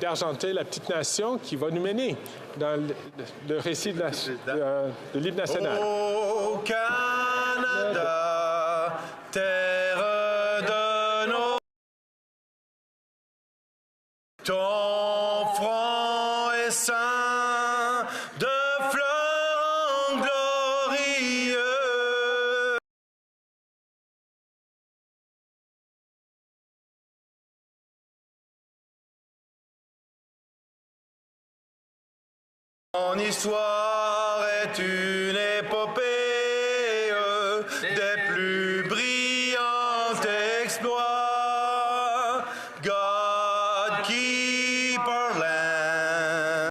d'Argenteuil, la petite nation, qui va nous mener dans le récit de l'hymne national. Au Canada, terre de nos... Ton front est ceint de fleurs glorieux. Mon histoire est une épopée des plus brillants exploits. God keep our land.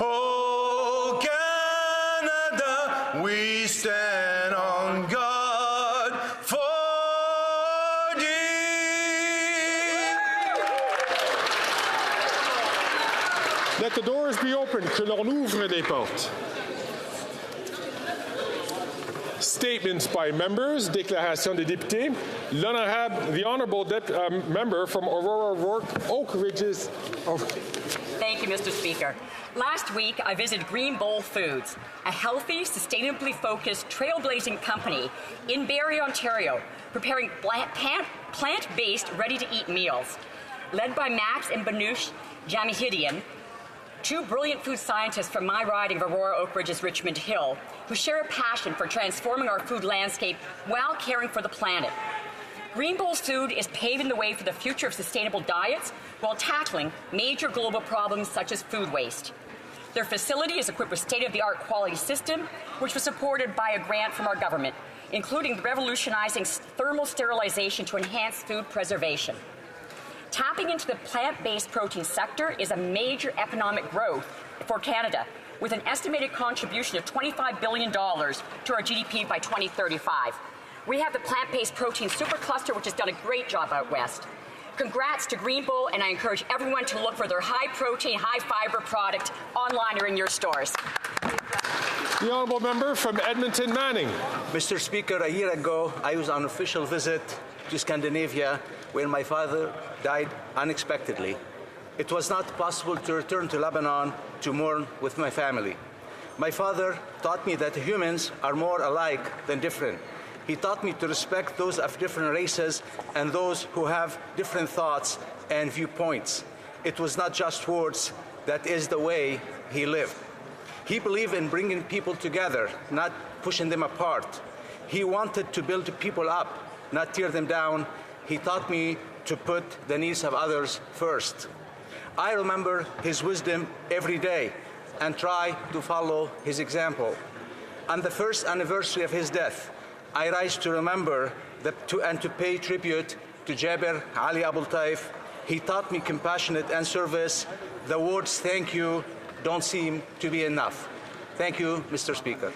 Oh Canada, we stand on God for thee. Let the doors be open, que l'on ouvre les portes. Statements by members, déclaration des députés. The honourable member from Aurora Oak Ridges. Thank you, Mr. Speaker. Last week, I visited Green Bowl Foods, a healthy, sustainably focused, trailblazing company in Barrie, Ontario, preparing plant-based, ready-to-eat meals. Led by Max and Banush Jamihidian, two brilliant food scientists from my riding of Aurora Oak Ridges Richmond Hill, who share a passion for transforming our food landscape while caring for the planet. Green Bowl's food is paving the way for the future of sustainable diets while tackling major global problems such as food waste. Their facility is equipped with state-of-the-art quality system, which was supported by a grant from our government, including revolutionizing thermal sterilization to enhance food preservation. Tapping into the plant-based protein sector is a major economic growth for Canada, with an estimated contribution of $25 billion to our GDP by 2035. We have the plant-based protein supercluster, which has done a great job out west. Congrats to Green Bowl, and I encourage everyone to look for their high-protein, high-fiber product online or in your stores. The honourable member from Edmonton Manning. Mr. Speaker, a year ago, I was on an official visit to Scandinavia when my father died unexpectedly. It was not possible to return to Lebanon to mourn with my family. My father taught me that humans are more alike than different. He taught me to respect those of different races and those who have different thoughts and viewpoints. It was not just words, that is the way he lived. He believed in bringing people together, not pushing them apart. He wanted to build people up, not tear them down. He taught me to put the needs of others first. I remember his wisdom every day and try to follow his example. On the first anniversary of his death, I rise to remember and to pay tribute to Jaber Ali Abul Taif. He taught me compassionate and service. The words thank you don't seem to be enough. Thank you, Mr. Speaker.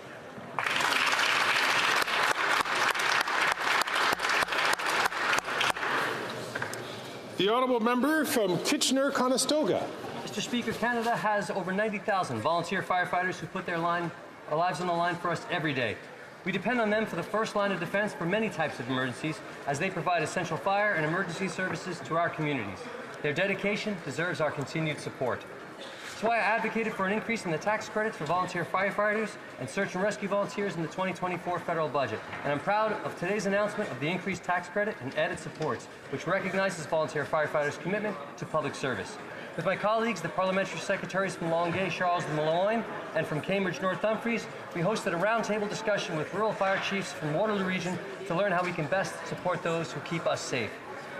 The honourable member from Kitchener-Conestoga. Mr. Speaker, Canada has over 90,000 volunteer firefighters who put their lives on the line for us every day. We depend on them for the first line of defense for many types of emergencies as they provide essential fire and emergency services to our communities. Their dedication deserves our continued support. That's why I advocated for an increase in the tax credits for volunteer firefighters and search and rescue volunteers in the 2024 federal budget. And I'm proud of today's announcement of the increased tax credit and added supports, which recognizes volunteer firefighters' commitment to public service. With my colleagues, the parliamentary secretaries from Longueuil, Charles de Maloyne, and from Cambridge, North Dumfries, we hosted a roundtable discussion with rural fire chiefs from Waterloo region to learn how we can best support those who keep us safe.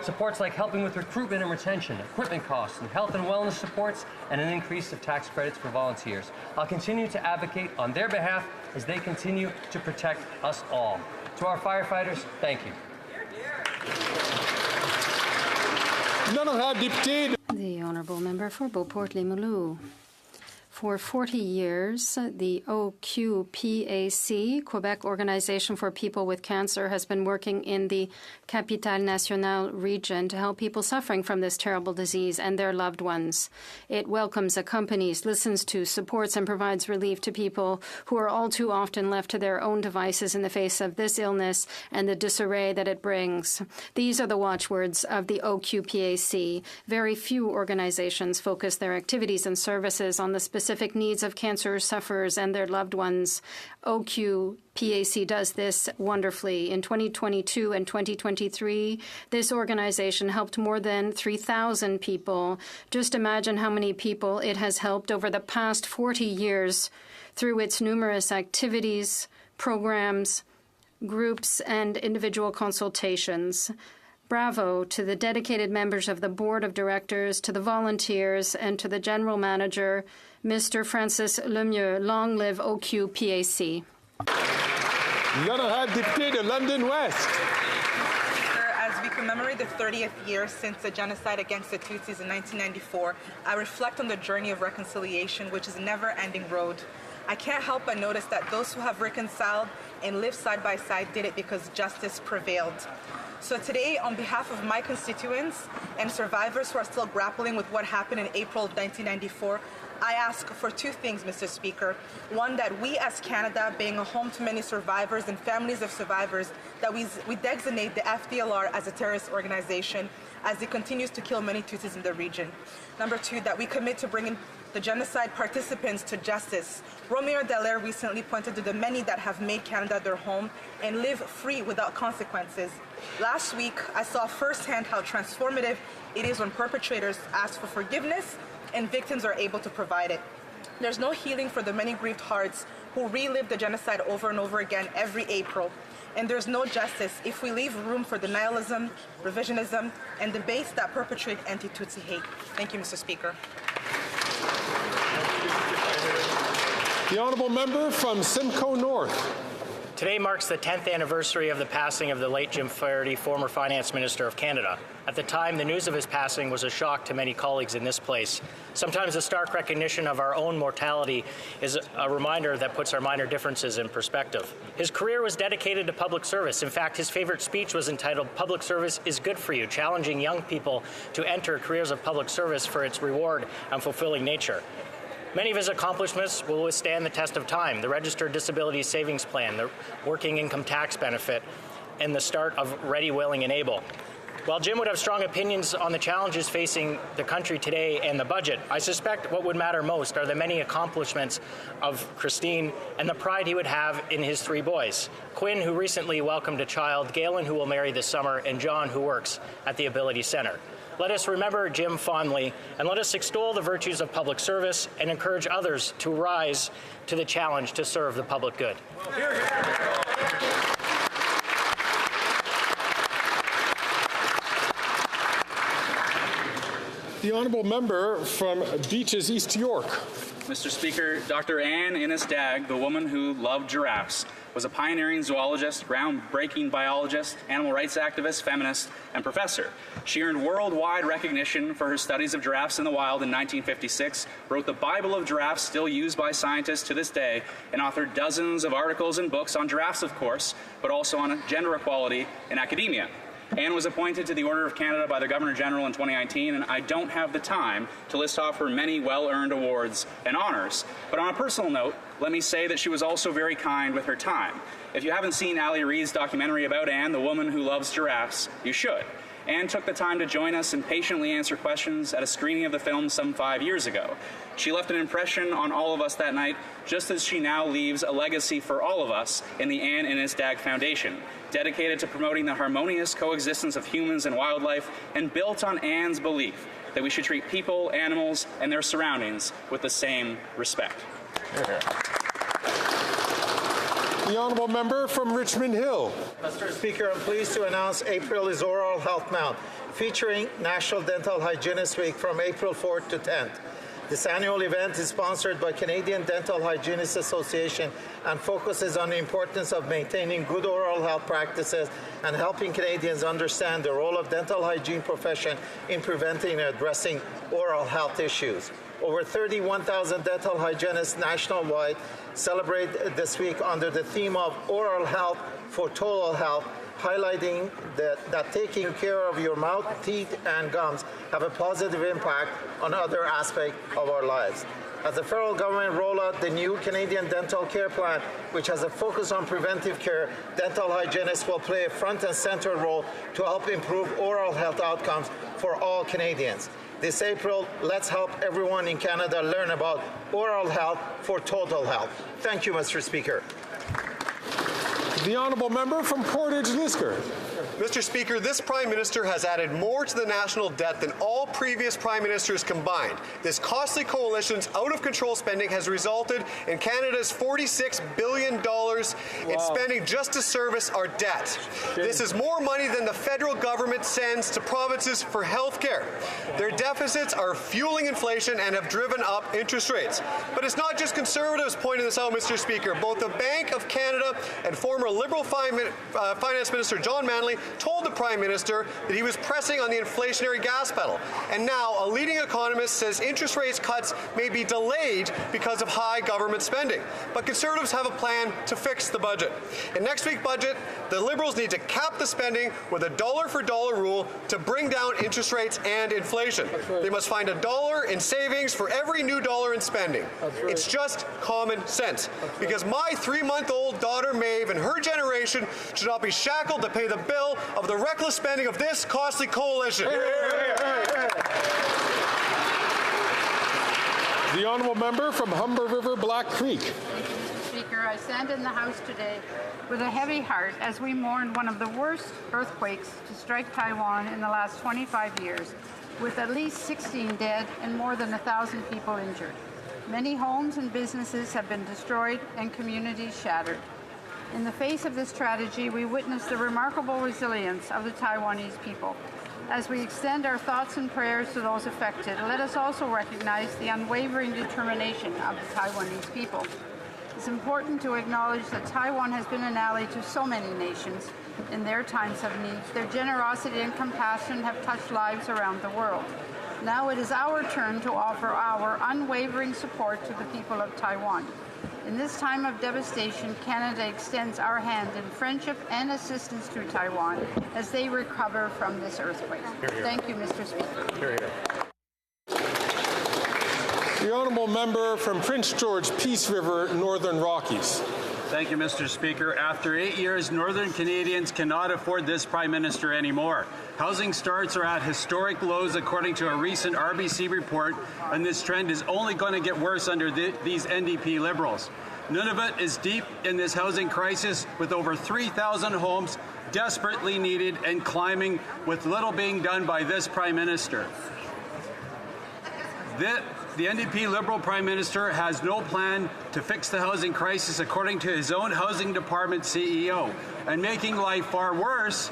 Supports like helping with recruitment and retention, equipment costs, and health and wellness supports, and an increase of tax credits for volunteers. I'll continue to advocate on their behalf as they continue to protect us all. To our firefighters, thank you. L'honorable député. The honourable member for Beauport-Les-Moulous. For 40 years, the OQPAC, Quebec Organization for People with Cancer, has been working in the Capitale Nationale region to help people suffering from this terrible disease and their loved ones. It welcomes, accompanies, listens to, supports, and provides relief to people who are all too often left to their own devices in the face of this illness and the disarray that it brings. These are the watchwords of the OQPAC. Very few organizations focus their activities and services on the specific needs of cancer sufferers and their loved ones. OQPAC does this wonderfully. In 2022 and 2023, this organization helped more than 3,000 people. Just imagine how many people it has helped over the past 40 years through its numerous activities, programs, groups, and individual consultations. Bravo to the dedicated members of the board of directors, to the volunteers, and to the general manager, Mr. Francis Lemieux. Long live OQPAC. L'honorable député de London West. As we commemorate the 30th year since the genocide against the Tutsis in 1994, I reflect on the journey of reconciliation, which is a never-ending road. I can't help but notice that those who have reconciled and lived side by side did it because justice prevailed. So today, on behalf of my constituents and survivors who are still grappling with what happened in April of 1994, I ask for two things, Mr. Speaker. One, that we as Canada, being a home to many survivors and families of survivors, that we designate the FDLR as a terrorist organization as it continues to kill many Tutsis in the region. Number two, that we commit to bringing the genocide participants to justice. Romeo Dallaire recently pointed to the many that have made Canada their home and live free without consequences. Last week, I saw firsthand how transformative it is when perpetrators ask for forgiveness and victims are able to provide it. There's no healing for the many grieved hearts who relive the genocide over and over again every April. And there's no justice if we leave room for denialism, revisionism, and debates that perpetrate anti-Tutsi hate. Thank you, Mr. Speaker. The honourable member from Simcoe North. Today marks the 10th anniversary of the passing of the late Jim Flaherty, former Finance Minister of Canada. At the time, the news of his passing was a shock to many colleagues in this place. Sometimes a stark recognition of our own mortality is a reminder that puts our minor differences in perspective. His career was dedicated to public service. In fact, his favorite speech was entitled "Public Service is Good for You," challenging young people to enter careers of public service for its reward and fulfilling nature. Many of his accomplishments will withstand the test of time: the Registered Disability Savings Plan, the Working Income Tax Benefit, and the start of Ready, Willing, and Able. While Jim would have strong opinions on the challenges facing the country today and the budget, I suspect what would matter most are the many accomplishments of Christine and the pride he would have in his three boys: Quinn, who recently welcomed a child; Galen, who will marry this summer; and John, who works at the Ability Centre. Let us remember Jim fondly, and let us extol the virtues of public service and encourage others to rise to the challenge to serve the public good. Hear, hear. The honourable member from Beaches, East York. Mr. Speaker, Dr. Anne Innes Dagg, the woman who loved giraffes, was a pioneering zoologist, groundbreaking biologist, animal rights activist, feminist, and professor. She earned worldwide recognition for her studies of giraffes in the wild in 1956, wrote the Bible of Giraffes, still used by scientists to this day, and authored dozens of articles and books on giraffes, of course, but also on gender equality in academia. Anne was appointed to the Order of Canada by the Governor-General in 2019, and I don't have the time to list off her many well-earned awards and honors. But on a personal note, let me say that she was also very kind with her time. If you haven't seen Ali Reed's documentary about Anne, the woman who loves giraffes, you should. Anne took the time to join us and patiently answer questions at a screening of the film some 5 years ago. She left an impression on all of us that night, just as she now leaves a legacy for all of us in the Anne Innes Dagg Foundation, dedicated to promoting the harmonious coexistence of humans and wildlife, and built on Anne's belief that we should treat people, animals, and their surroundings with the same respect. The honourable member from Richmond Hill. Mr. Speaker, I'm pleased to announce April is Oral Health Month, featuring National Dental Hygienist Week from April 4th to 10th. This annual event is sponsored by Canadian Dental Hygienists Association and focuses on the importance of maintaining good oral health practices and helping Canadians understand the role of dental hygiene profession in preventing and addressing oral health issues. Over 31,000 dental hygienists nationwide celebrate this week under the theme of Oral Health for Total Health, highlighting that taking care of your mouth, teeth, and gums have a positive impact on other aspects of our lives. As the federal government roll out the new Canadian Dental Care Plan, which has a focus on preventive care, dental hygienists will play a front and center role to help improve oral health outcomes for all Canadians. This April, let's help everyone in Canada learn about oral health for total health. Thank you, Mr. Speaker. The honourable member from Portage-Lisker. Mr. Speaker, this Prime Minister has added more to the national debt than all previous Prime Ministers combined. This costly coalition's out-of-control spending has resulted in Canada's $46 billion in spending just to service our debt. This is more money than the federal government sends to provinces for health care. Their deficits are fueling inflation and have driven up interest rates. But it's not just Conservatives pointing this out, Mr. Speaker. Both the Bank of Canada and former Liberal Finance Minister John Manley told the Prime Minister that he was pressing on the inflationary gas pedal. And now a leading economist says interest rates cuts may be delayed because of high government spending. But Conservatives have a plan to fix the budget. In next week's budget, the Liberals need to cap the spending with a dollar-for-dollar rule to bring down interest rates and inflation. They must find $1 in savings for every new dollar in spending. It's just common sense. Because my 3-month-old daughter Maeve and her generation should not be shackled to pay the bill of the reckless spending of this costly coalition. The honourable member from Humber River Black Creek. Thank you, Mr. Speaker. I stand in the House today with a heavy heart as we mourn one of the worst earthquakes to strike Taiwan in the last 25 years, with at least 16 dead and more than 1,000 people injured. Many homes and businesses have been destroyed and communities shattered. In the face of this tragedy, we witness the remarkable resilience of the Taiwanese people. As we extend our thoughts and prayers to those affected, let us also recognize the unwavering determination of the Taiwanese people. It's important to acknowledge that Taiwan has been an ally to so many nations in their times of need. Their generosity and compassion have touched lives around the world. Now it is our turn to offer our unwavering support to the people of Taiwan. In this time of devastation, Canada extends our hand in friendship and assistance to Taiwan as they recover from this earthquake. Thank you, Mr. Speaker. The honourable member from Prince George, Peace River, Northern Rockies. Thank you, Mr. Speaker. After 8 years, Northern Canadians cannot afford this Prime Minister anymore. Housing starts are at historic lows according to a recent RBC report, and this trend is only going to get worse under these NDP Liberals. Nunavut is deep in this housing crisis with over 3,000 homes desperately needed and climbing, with little being done by this Prime Minister. The NDP Liberal Prime Minister has no plan to fix the housing crisis, according to his own Housing Department CEO. And making life far worse,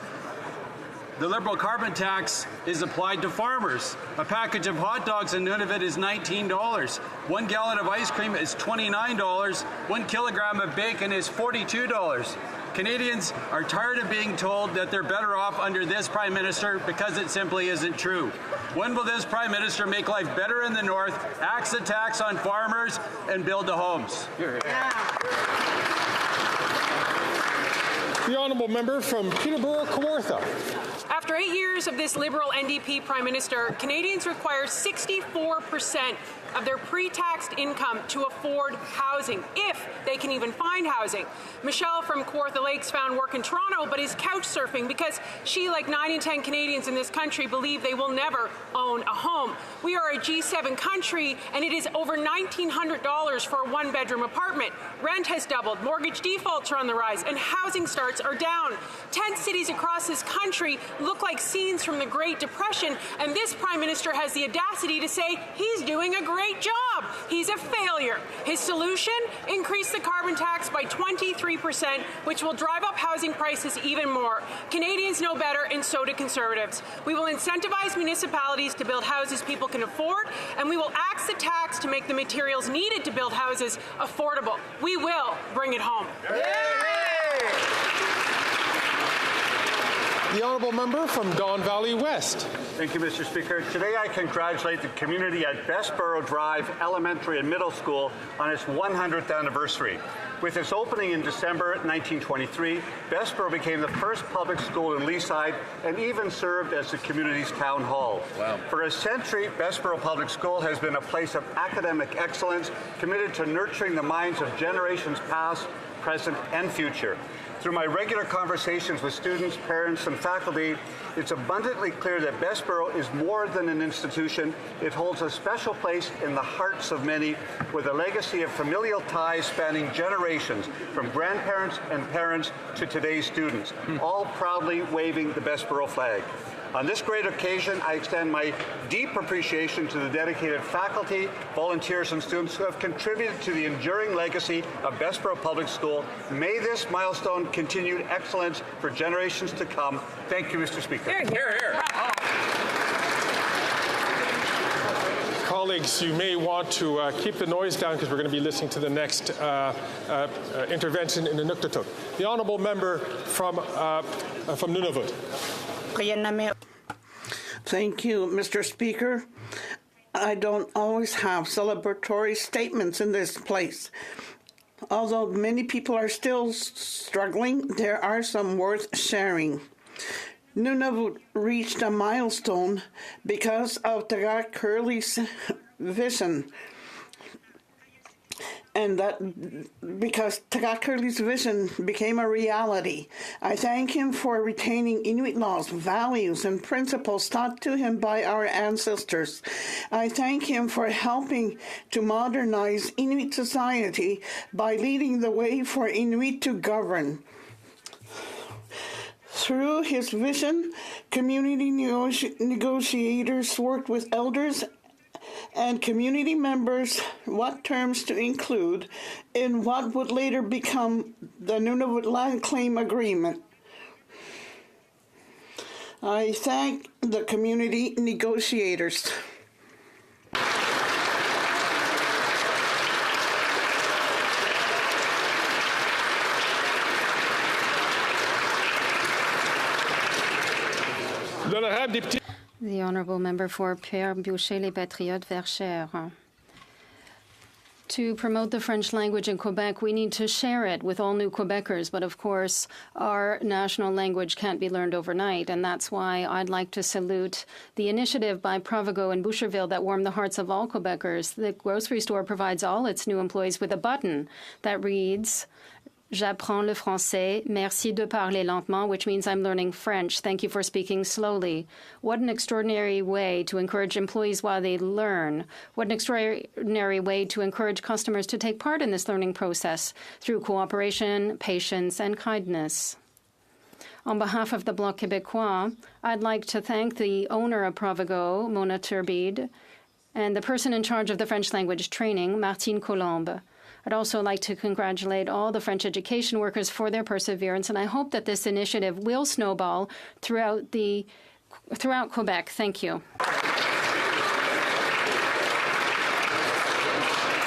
the Liberal carbon tax is applied to farmers. A package of hot dogs in Nunavut is $19. 1 gallon of ice cream is $29. 1 kilogram of bacon is $42. Canadians are tired of being told that they're better off under this Prime Minister because it simply isn't true. When will this Prime Minister make life better in the North, axe the tax on farmers, and build the homes? The honourable member from Peterborough, Kawartha. After 8 years of this Liberal NDP Prime Minister, Canadians require 64% of their pre-taxed income to afford housing, if they can even find housing. Michelle from Kawartha Lakes found work in Toronto, but is couch surfing because she, like 9 in 10 Canadians in this country, believe they will never own a home. We are a G7 country, and it is over $1,900 for a one-bedroom apartment. Rent has doubled, mortgage defaults are on the rise, and housing starts are down. 10 cities across this country look like scenes from the Great Depression, and this Prime Minister has the audacity to say he's doing a great great job. He's a failure. His solution? Increase the carbon tax by 23%, which will drive up housing prices even more. Canadians know better, and so do Conservatives. We will incentivize municipalities to build houses people can afford, and we will axe the tax to make the materials needed to build houses affordable. We will bring it home. The honourable member from Don Valley West. Thank you, Mr. Speaker. Today I congratulate the community at Bessborough Drive Elementary and Middle School on its 100th anniversary. With its opening in December 1923, Bessborough became the first public school in Leaside and even served as the community's town hall. Wow. For a century, Bessborough Public School has been a place of academic excellence, committed to nurturing the minds of generations past, present, and future. Through my regular conversations with students, parents, and faculty, it's abundantly clear that Bessborough is more than an institution. It holds a special place in the hearts of many, with a legacy of familial ties spanning generations, from grandparents and parents to today's students, all proudly waving the Bessborough flag. On this great occasion, I extend my deep appreciation to the dedicated faculty, volunteers, and students who have contributed to the enduring legacy of Bessborough Public School. May this milestone continue excellence for generations to come. Thank you, Mr. Speaker. Hear, hear. Colleagues, you may want to keep the noise down because we're going to be listening to the next intervention in the Nuktatuk. The honourable member from Nunavut. Thank you, Mr. Speaker. I don't always have celebratory statements in this place. Although many people are still struggling, there are some worth sharing. Nunavut reached a milestone because of Tagak Curley's vision. And that because Tagak Curley's vision became a reality. I thank him for retaining Inuit laws, values, and principles taught to him by our ancestors. I thank him for helping to modernize Inuit society by leading the way for Inuit to govern. Through his vision, community negotiators worked with elders and community members what terms to include in what would later become the Nunavut Land Claim Agreement. I thank the community negotiators. The honourable member for Pierre Boucher, Les Patriotes, Verchères. To promote the French language in Quebec, we need to share it with all new Quebecers. But of course, our national language can't be learned overnight. And that's why I'd like to salute the initiative by Provigo and Boucherville that warmed the hearts of all Quebecers. The grocery store provides all its new employees with a button that reads, J'apprends le français. Merci de parler lentement, which means I'm learning French. Thank you for speaking slowly. What an extraordinary way to encourage employees while they learn. What an extraordinary way to encourage customers to take part in this learning process through cooperation, patience, and kindness. On behalf of the Bloc Québécois, I'd like to thank the owner of Provigo, Mona Turbide, and the person in charge of the French language training, Martine Colombe. I'd also like to congratulate all the French education workers for their perseverance, and I hope that this initiative will snowball throughout Quebec. Thank you.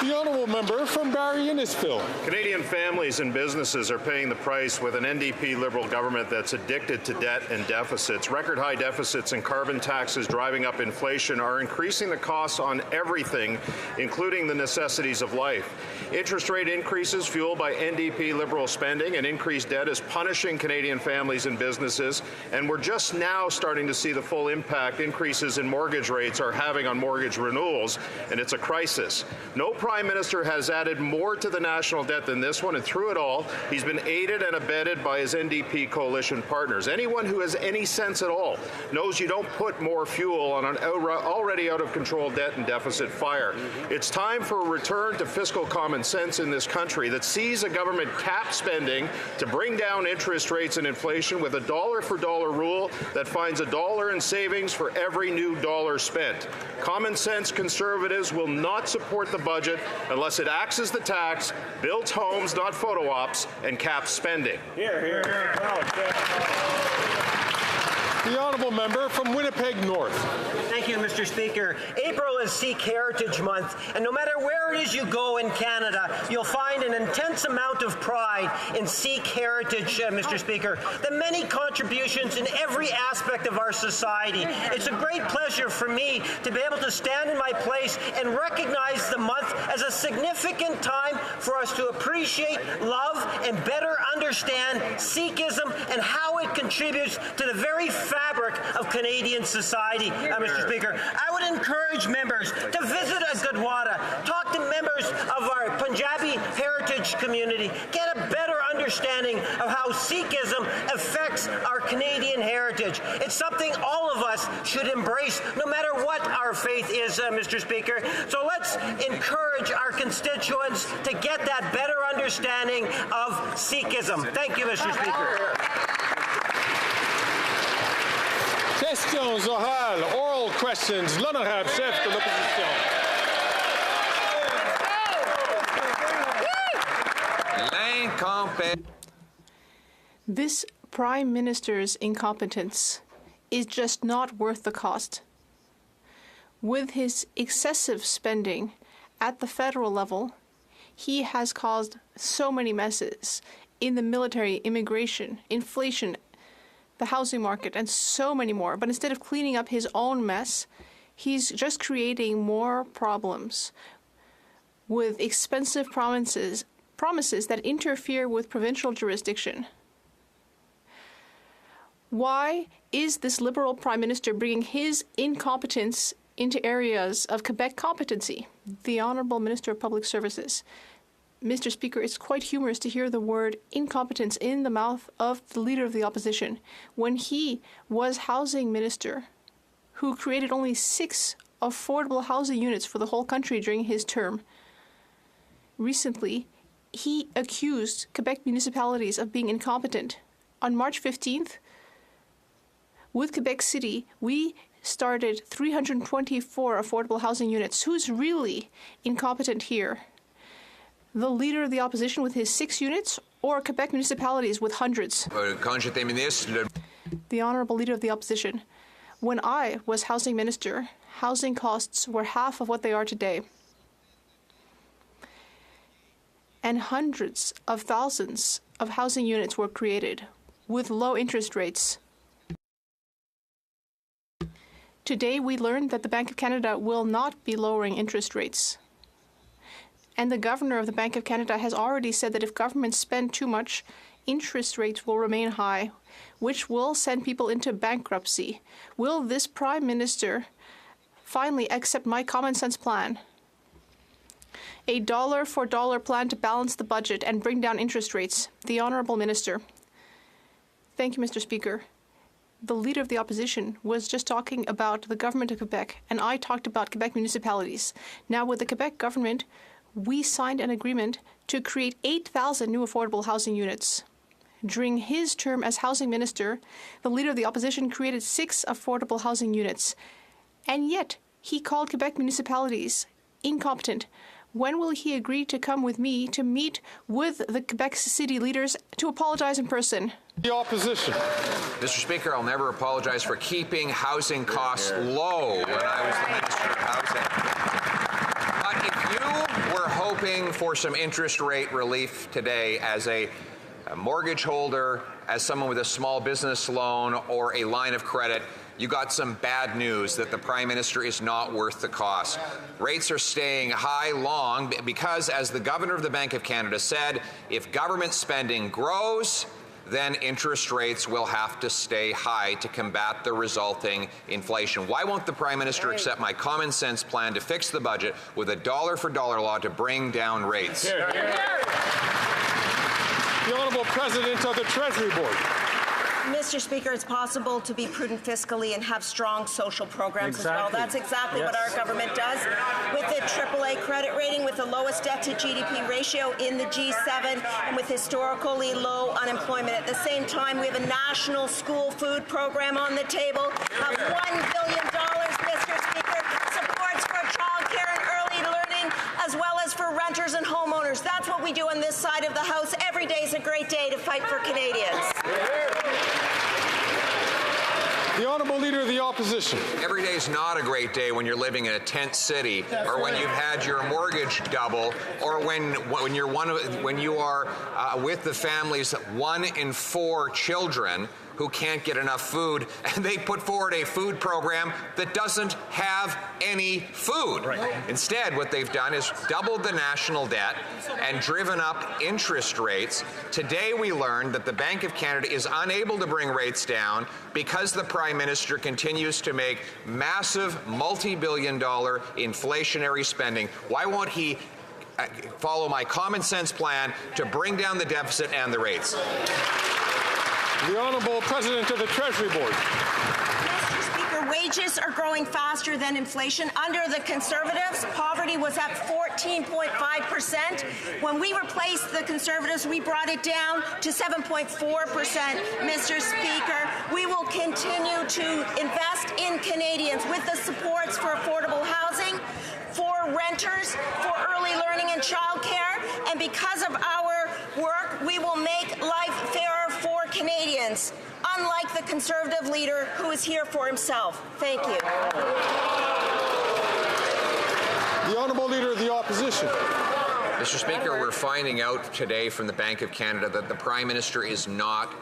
The honourable member from Barrie Innisfil. Canadian families and businesses are paying the price with an NDP Liberal government that's addicted to debt and deficits. Record high deficits and carbon taxes driving up inflation are increasing the costs on everything, including the necessities of life. Interest rate increases fueled by NDP Liberal spending and increased debt is punishing Canadian families and businesses, and we're just now starting to see the full impact increases in mortgage rates are having on mortgage renewals, and it's a crisis. No Prime Minister Minister has added more to the national debt than this one, and through it all, he's been aided and abetted by his NDP coalition partners. Anyone who has any sense at all knows you don't put more fuel on an already out-of-control debt and deficit fire. It's time for a return to fiscal common sense in this country that sees a government cap spending to bring down interest rates and inflation with a dollar-for-dollar rule that finds $1 in savings for every new dollar spent. Common sense Conservatives will not support the budget unless it acts as the tax, builds homes, not photo ops, and caps spending. Here, here. The honourable member from Winnipeg North. Thank you, Mr. Speaker. April is Sikh Heritage Month, and no matter where it is you go in Canada, you'll find an intense amount of pride in Sikh heritage, Mr. Speaker. The many contributions in every aspect of our society. It's a great pleasure for me to be able to stand in my place and recognize the month as a significant time for us to appreciate, love, and better understand Sikhism and how it contributes to the very fabric of Canadian society, Mr. Speaker. I would encourage members to visit Gurdwara, talk to members of our Punjabi heritage community, get a better understanding of how Sikhism affects our Canadian heritage. It's something all of us should embrace, no matter what our faith is, Mr. Speaker. So let's encourage our constituents to get that better understanding of Sikhism. Thank you, Mr. Speaker. Questions orales, oral questions. L'honorable chef de l'opposition. This Prime Minister's incompetence is just not worth the cost. With his excessive spending at the federal level, he has caused so many messes in the military, immigration, inflation, the housing market, and so many more. But instead of cleaning up his own mess, he's just creating more problems with expensive promises that interfere with provincial jurisdiction. Why is this Liberal Prime Minister bringing his incompetence into areas of Quebec competency? The Honourable Minister of Public Services. Mr. Speaker, it's quite humorous to hear the word incompetence in the mouth of the Leader of the Opposition when he was Housing Minister, who created only 6 affordable housing units for the whole country during his term. Recently, he accused Quebec municipalities of being incompetent. On March 15th, with Quebec City, we started 324 affordable housing units. Who's really incompetent here? The Leader of the Opposition with his 6 units, or Quebec municipalities with hundreds? The Honourable Leader of the Opposition. When I was Housing Minister, housing costs were half of what they are today. And hundreds of thousands of housing units were created with low interest rates. Today, we learned that the Bank of Canada will not be lowering interest rates. And the Governor of the Bank of Canada has already said that if governments spend too much, interest rates will remain high, which will send people into bankruptcy. Will this Prime Minister finally accept my common sense plan? A dollar-for-dollar plan to balance the budget and bring down interest rates. The Honourable Minister. Thank you, Mr. Speaker. The Leader of the Opposition was just talking about the government of Quebec, and I talked about Quebec municipalities. Now, with the Quebec government, we signed an agreement to create 8,000 new affordable housing units. During his term as Housing Minister, the Leader of the Opposition created 6 affordable housing units. And yet, he called Quebec municipalities incompetent. When will he agree to come with me to meet with the Quebec City leaders to apologize in person? The Opposition. Mr. Speaker, I'll never apologize for keeping housing costs low when I was the Minister of Housing. But if you were hoping for some interest rate relief today as a mortgage holder, as someone with a small business loan or a line of credit, you got some bad news that the Prime Minister is not worth the cost. Rates are staying high long because, as the Governor of the Bank of Canada said, if government spending grows, then interest rates will have to stay high to combat the resulting inflation. Why won't the Prime Minister accept my common sense plan to fix the budget with a dollar-for-dollar law to bring down rates? The Honourable President of the Treasury Board. Mr. Speaker, it's possible to be prudent fiscally and have strong social programs as well. That's exactly what our government does. With the AAA credit rating, with the lowest debt-to-GDP ratio in the G7, and with historically low unemployment. At the same time, we have a national school food program on the table of $1 billion, Mr. Speaker, supports for childcare and early learning, as well as for renters and homeowners. That's what we do on this side of the House. Every day is a great day to fight for Canadians. The Honourable Leader of the Opposition. Every day is not a great day when you're living in a tent city, or when you've had your mortgage double, or when you are with the families 1 in 4 children who can't get enough food, and they put forward a food program that doesn't have any food. Right. Instead, what they've done is doubled the national debt and driven up interest rates. Today we learned that the Bank of Canada is unable to bring rates down because the Prime Minister continues to make massive multi-billion-dollar inflationary spending. Why won't he follow my common sense plan to bring down the deficit and the rates? The Honourable President of the Treasury Board. Mr. Speaker, wages are growing faster than inflation. Under the Conservatives, poverty was at 14.5%. When we replaced the Conservatives, we brought it down to 7.4%. Mr. Speaker, we will continue to invest in Canadians with the supports for affordable housing, for renters, for early learning and childcare, and because of our work, we will make life fairer for Canadians, unlike the Conservative leader who is here for himself. Thank you. The Honourable Leader of the Opposition. Mr. Speaker, we're finding out today from the Bank of Canada that the Prime Minister is not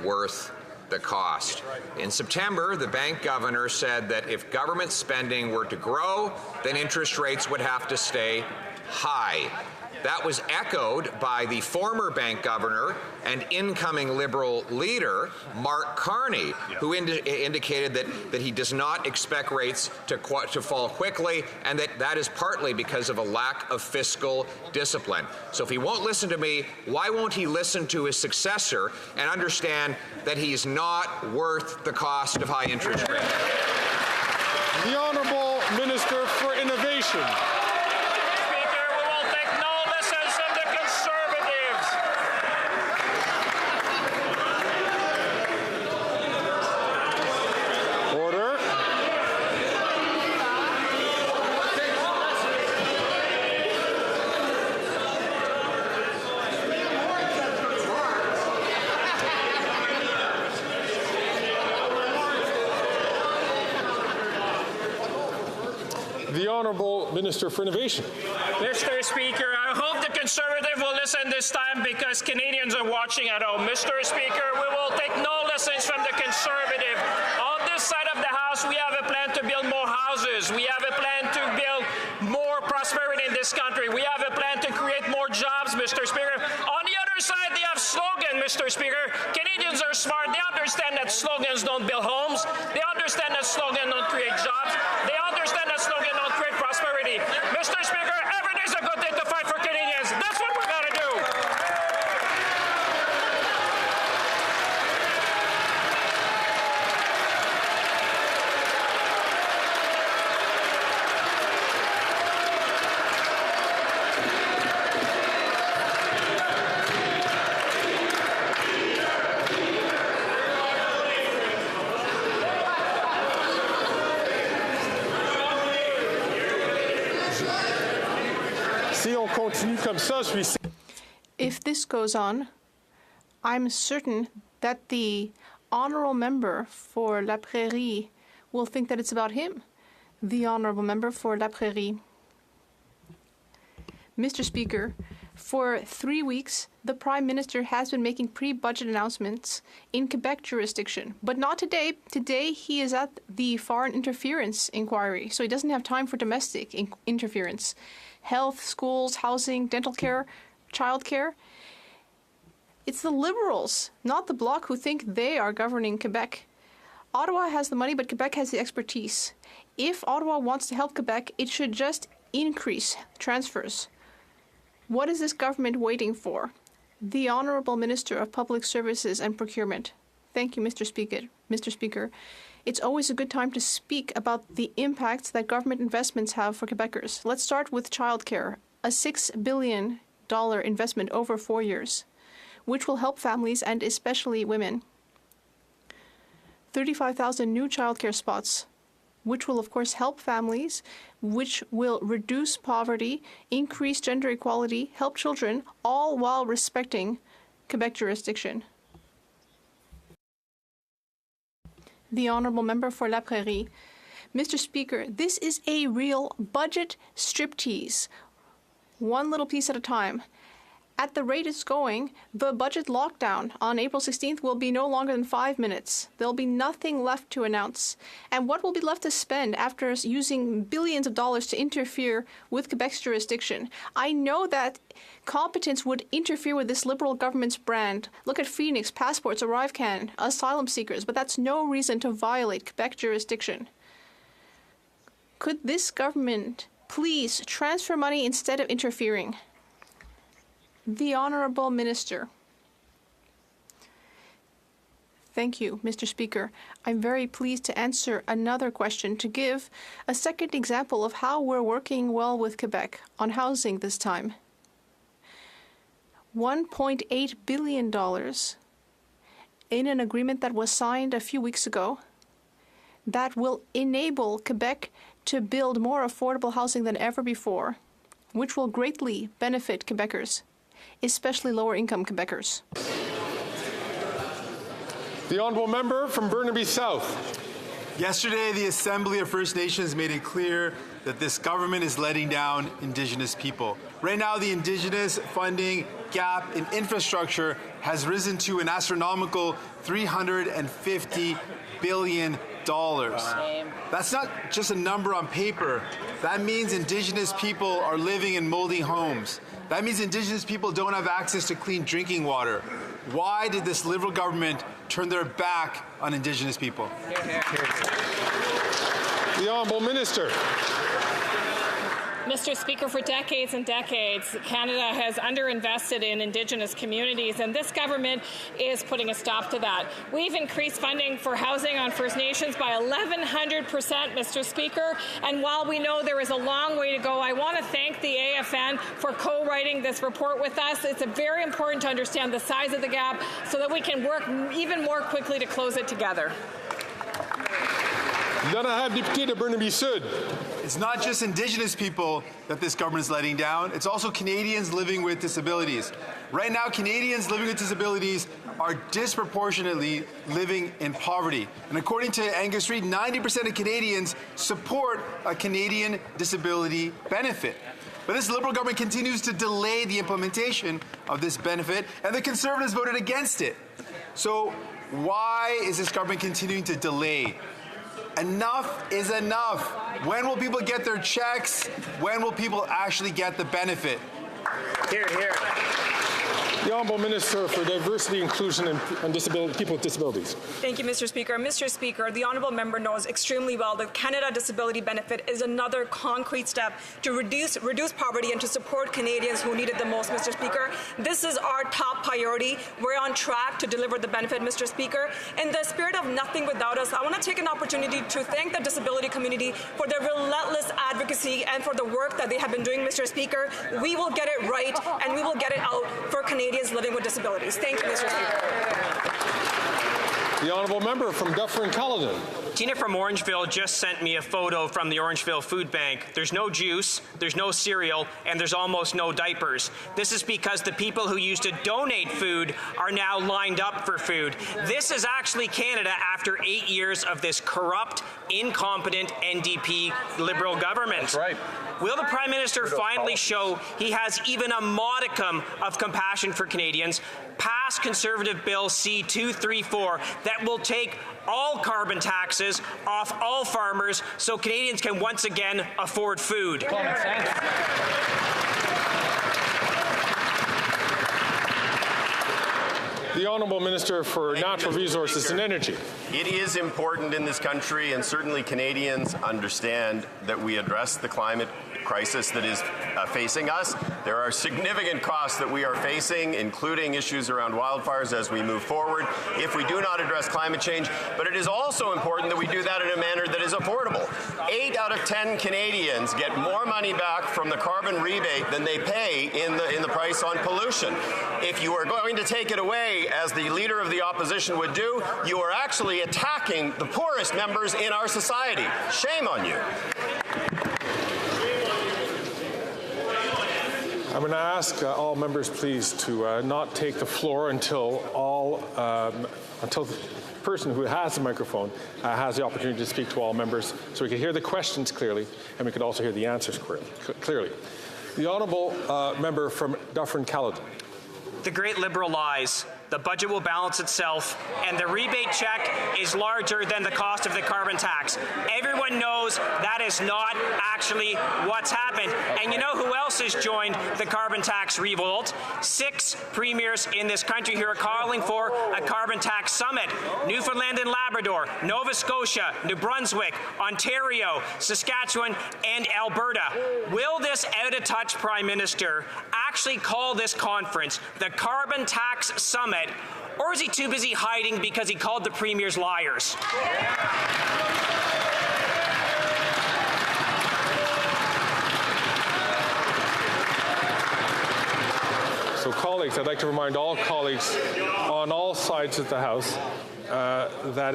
worth the cost. In September, the bank governor said that if government spending were to grow, then interest rates would have to stay high. That was echoed by the former bank governor and incoming Liberal leader, Mark Carney, who indicated that he does not expect rates to fall quickly, and that is partly because of a lack of fiscal discipline. So if he won't listen to me, why won't he listen to his successor and understand that he's not worth the cost of high interest rates? The Honourable Minister for Innovation. The Honourable Minister for Innovation. Mr. Speaker, I hope the Conservative will listen this time because Canadians are watching at home. Mr. Speaker, we will take no lessons from the Conservative. On this side of the House, we have a plan to build more houses. We have a plan to build more prosperity in this country. We have a plan to create more jobs, Mr. Speaker. On the other side, they have slogan, Mr. Speaker. Canadians are smart. They understand that slogans don't build homes. They understand that slogans don't create jobs. They understand that slogans don't create prosperity. Mr. Speaker, every day is a good day to fight for Canadians. That's what we're going to do. If this goes on, I'm certain that the honourable member for La Prairie will think that it's about him. The honourable member for La Prairie. Mr. Speaker, for 3 weeks, the Prime Minister has been making pre-budget announcements in Quebec jurisdiction, but not today. Today, he is at the foreign interference inquiry, so he doesn't have time for domestic interference. Health, schools, housing, dental care, childcare. It's the Liberals, not the Bloc, who think they are governing Quebec. Ottawa has the money, but Quebec has the expertise. If Ottawa wants to help Quebec, it should just increase transfers. What is this government waiting for? The Honourable Minister of Public Services and Procurement. Thank you, Mr. Speaker. It's always a good time to speak about the impacts that government investments have for Quebecers. Let's start with childcare, a $6 billion investment over 4 years, which will help families and especially women. 35,000 new childcare spots, which will of course help families, which will reduce poverty, increase gender equality, help children, all while respecting Quebec jurisdiction. The Honourable Member for La Prairie. Mr. Speaker, this is a real budget striptease, one little piece at a time. At the rate it's going, the budget lockdown on April 16th will be no longer than 5 minutes. There'll be nothing left to announce. And what will be left to spend after using billions of dollars to interfere with Quebec's jurisdiction? I know that competence would interfere with this Liberal government's brand. Look at Phoenix, passports, ArriveCan, asylum seekers, but that's no reason to violate Quebec jurisdiction. Could this government please transfer money instead of interfering? The Honourable Minister. Thank you, Mr. Speaker. I'm very pleased to answer another question, to give a second example of how we're working well with Quebec on housing this time. $1.8 billion in an agreement that was signed a few weeks ago that will enable Quebec to build more affordable housing than ever before, which will greatly benefit Quebecers, especially lower-income Quebecers. The Honourable Member from Burnaby South. Yesterday, the Assembly of First Nations made it clear that this government is letting down Indigenous people. Right now, the Indigenous funding gap in infrastructure has risen to an astronomical $350 billion. That's not just a number on paper. That means Indigenous people are living in moldy homes. That means Indigenous people don't have access to clean drinking water. Why did this Liberal government turn their back on Indigenous people? The Honourable Minister. Mr. Speaker, for decades and decades, Canada has underinvested in Indigenous communities, and this government is putting a stop to that. We've increased funding for housing on First Nations by 1,100%, Mr. Speaker, and while we know there is a long way to go, I want to thank the AFN for co-writing this report with us. It's very important to understand the size of the gap so that we can work even more quickly to close it together. It's not just Indigenous people that this government is letting down, it's also Canadians living with disabilities. Right now, Canadians living with disabilities are disproportionately living in poverty. And according to Angus Reid, 90% of Canadians support a Canadian disability benefit. But this Liberal government continues to delay the implementation of this benefit, and the Conservatives voted against it. So why is this government continuing to delay? Enough is enough. When will people get their checks? When will people actually get the benefit? Hear, hear. The Honourable Minister for Diversity, Inclusion and People with Disabilities. Thank you, Mr. Speaker. Mr. Speaker, the Honourable Member knows extremely well that Canada Disability Benefit is another concrete step to reduce poverty and to support Canadians who need it the most, Mr. Speaker. This is our top priority. We're on track to deliver the benefit, Mr. Speaker. In the spirit of nothing without us, I want to take an opportunity to thank the disability community for their relentless advocacy and for the work that they have been doing, Mr. Speaker. We will get it right, and we will get it out for Canadians living with disabilities. Thank you, Mr. Speaker. The Honourable Member from Deferred, Caledon. Tina from Orangeville just sent me a photo from the Orangeville Food Bank. There's no juice, there's no cereal, and there's almost no diapers. This is because the people who used to donate food are now lined up for food. This is actually Canada after 8 years of this corrupt, incompetent NDP Liberal government. That's right. Will the Prime Minister finally show he has even a modicum of compassion for Canadians, pass Conservative Bill C-234 that will take all carbon taxes off all farmers so Canadians can once again afford food? Common sense. The Honourable Minister for Natural Resources and Energy. It is important in this country, and certainly Canadians understand that we address the climate crisis that is facing us. There are significant costs that we are facing, including issues around wildfires as we move forward, if we do not address climate change. But it is also important that we do that in a manner that is affordable. 8 out of 10 Canadians get more money back from the carbon rebate than they pay in the price on pollution. If you are going to take it away, as the Leader of the Opposition would do, you are actually attacking the poorest members in our society. Shame on you. I'm going to ask all members, please, to not take the floor until the person who has the microphone has the opportunity to speak to all members, so we can hear the questions clearly and we can also hear the answers clearly. The Honourable Member from Dufferin-Caledon. The great Liberal lies. The budget will balance itself, and the rebate check is larger than the cost of the carbon tax. Everyone knows that is not actually what's happened. And you know who else has joined the carbon tax revolt? 6 premiers in this country who are calling for a carbon tax summit. Newfoundland and Labrador, Nova Scotia, New Brunswick, Ontario, Saskatchewan, and Alberta. Will this out-of-touch Prime Minister actually call this conference the Carbon Tax Summit, or is he too busy hiding because he called the premiers liars? So, colleagues, I'd like to remind all colleagues on all sides of the House that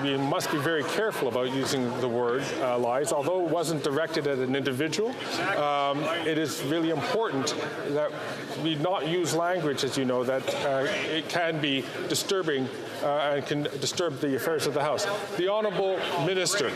we must be very careful about using the word lies. Although it wasn't directed at an individual, it is really important that we not use language, as you know, that it can be disturbing and can disturb the affairs of the House. The Honourable Minister.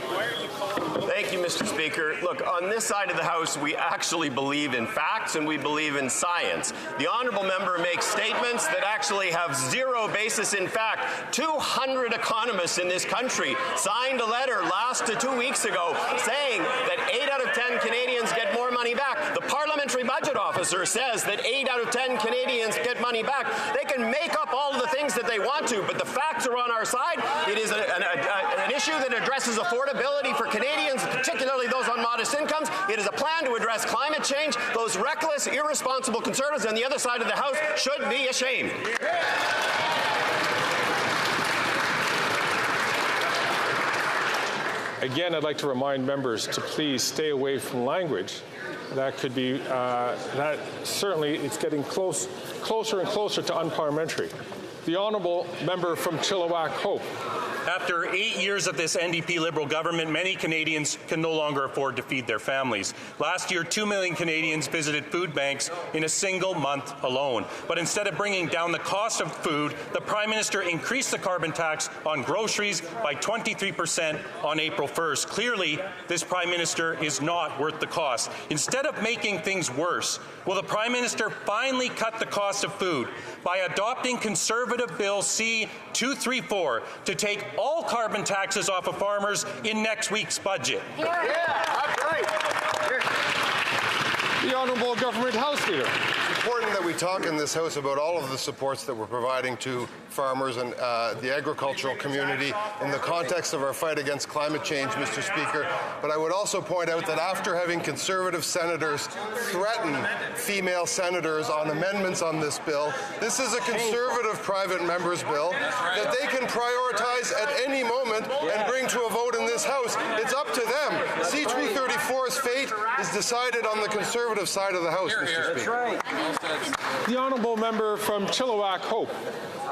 Thank you, Mr. Speaker. Look, on this side of the House, we actually believe in facts and we believe in science. The Honourable Member makes statements that actually have zero basis in fact. 200 economists in this country signed a letter 2 weeks ago saying that 8 out of 10 Canadians get more money back. The Parliamentary Budget Officer says that 8 out of 10 Canadians get money back. They can make up all of the things that they want to, but the facts are on our side. It is an issue that addresses affordability for Canadians, particularly those on modest incomes. It is a plan to address climate change. Those reckless, irresponsible Conservatives on the other side of the House should be ashamed. Again, I'd like to remind members to please stay away from language that could be, that certainly it's getting closer and closer to unparliamentary. The Honourable Member from Chilliwack Hope. After 8 years of this NDP Liberal government, many Canadians can no longer afford to feed their families. Last year, 2 million Canadians visited food banks in a single month alone. But instead of bringing down the cost of food, the Prime Minister increased the carbon tax on groceries by 23% on April 1st. Clearly, this Prime Minister is not worth the cost. Instead of making things worse, will the Prime Minister finally cut the cost of food by adopting Conservative Bill C-234 to take all carbon taxes off of farmers in next week's budget? Yeah, that's right. The Honourable Government House Leader. It's important that we talk in this House about all of the supports that we're providing to farmers and the agricultural community in the context of our fight against climate change, Mr. Speaker. But I would also point out that after having Conservative senators threaten female senators on amendments on this bill, this is a Conservative private member's bill that they can prioritize at any moment and bring to a vote in this House. It's up to them. C-234's fate is decided on the Conservative side of the House, Mr. Speaker. The Honourable Member from Chilliwack Hope.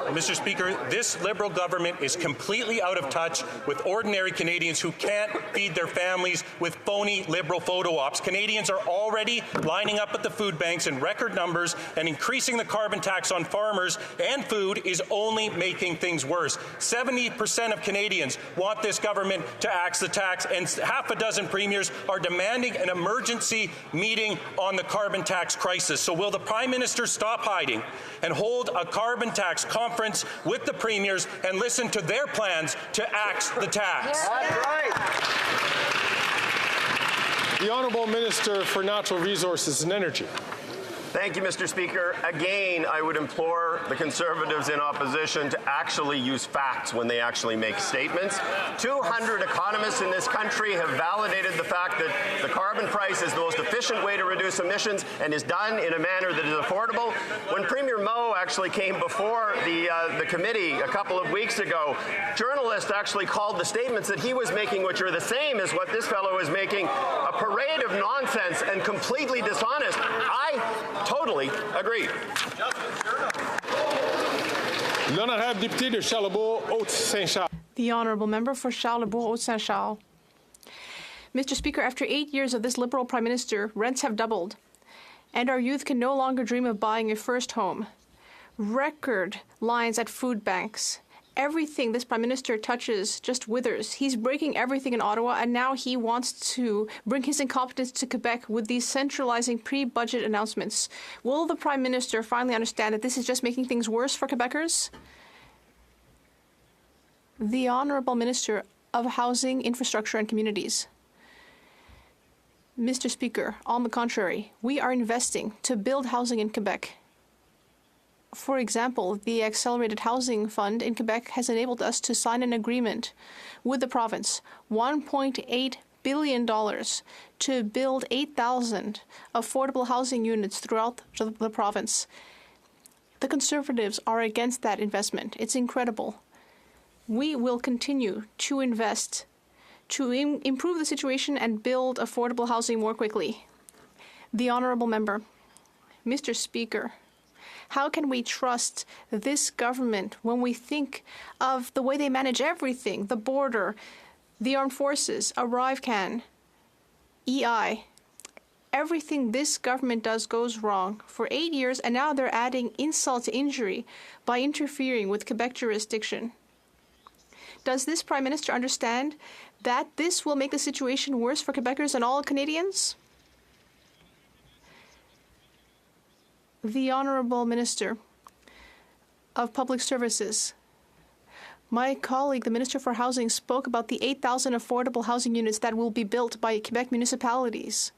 Mr. Speaker, this Liberal government is completely out of touch with ordinary Canadians who can't feed their families with phony Liberal photo ops. Canadians are already lining up at the food banks in record numbers, and increasing the carbon tax on farmers and food is only making things worse. 70% of Canadians want this government to axe the tax, and half a dozen premiers are demanding an emergency meeting on the carbon tax crisis. So will the Prime Minister stop hiding and hold a carbon tax conference with the premiers and listen to their plans to axe the tax? That's right. The Honourable Minister for Natural Resources and Energy. Thank you, Mr. Speaker. Again, I would implore the Conservatives in opposition to actually use facts when they actually make statements. 200 economists in this country have validated the fact that the carbon price is the most efficient way to reduce emissions and is done in a manner that is affordable. When Premier Moe actually came before the committee a couple of weeks ago, journalists actually called the statements that he was making, which are the same as what this fellow is making, a parade of nonsense and completely dishonest. I totally agree. L'honorable député de Charlebourg, Haute-Saint-Charles. The honourable member for Charlebourg, Haute-Saint-Charles. Mr. Speaker, after 8 years of this Liberal Prime Minister, rents have doubled, and our youth can no longer dream of buying a first home. Record lines at food banks. Everything this Prime Minister touches just withers. He's breaking everything in Ottawa, and now he wants to bring his incompetence to Quebec with these centralizing pre-budget announcements. Will the Prime Minister finally understand that this is just making things worse for Quebecers? The Honourable Minister of Housing, Infrastructure and Communities. Mr. Speaker, on the contrary, we are investing to build housing in Quebec. For example, the Accelerated Housing Fund in Quebec has enabled us to sign an agreement with the province, $1.8 billion, to build 8,000 affordable housing units throughout the province. The Conservatives are against that investment. It's incredible. We will continue to invest to improve the situation and build affordable housing more quickly. The Honourable Member. Mr. Speaker, how can we trust this government when we think of the way they manage everything, the border, the armed forces, ArriveCan, EI? Everything this government does goes wrong for 8 years, and now they're adding insult to injury by interfering with Quebec jurisdiction. Does this Prime Minister understand that this will make the situation worse for Quebecers and all Canadians? The Honourable Minister of Public Services. My colleague, the Minister for Housing, spoke about the 8,000 affordable housing units that will be built by Quebec municipalities.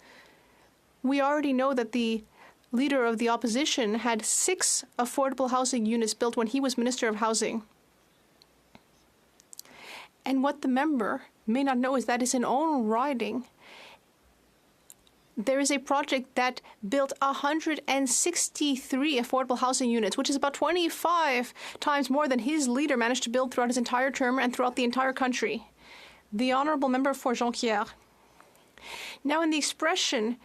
We already know that the Leader of the Opposition had 6 affordable housing units built when he was Minister of Housing. And what the member may not know is that in his own riding, there is a project that built 163 affordable housing units, which is about 25 times more than his leader managed to build throughout his entire term and throughout the entire country. The Honourable Member for Jonquière. Now, in the expression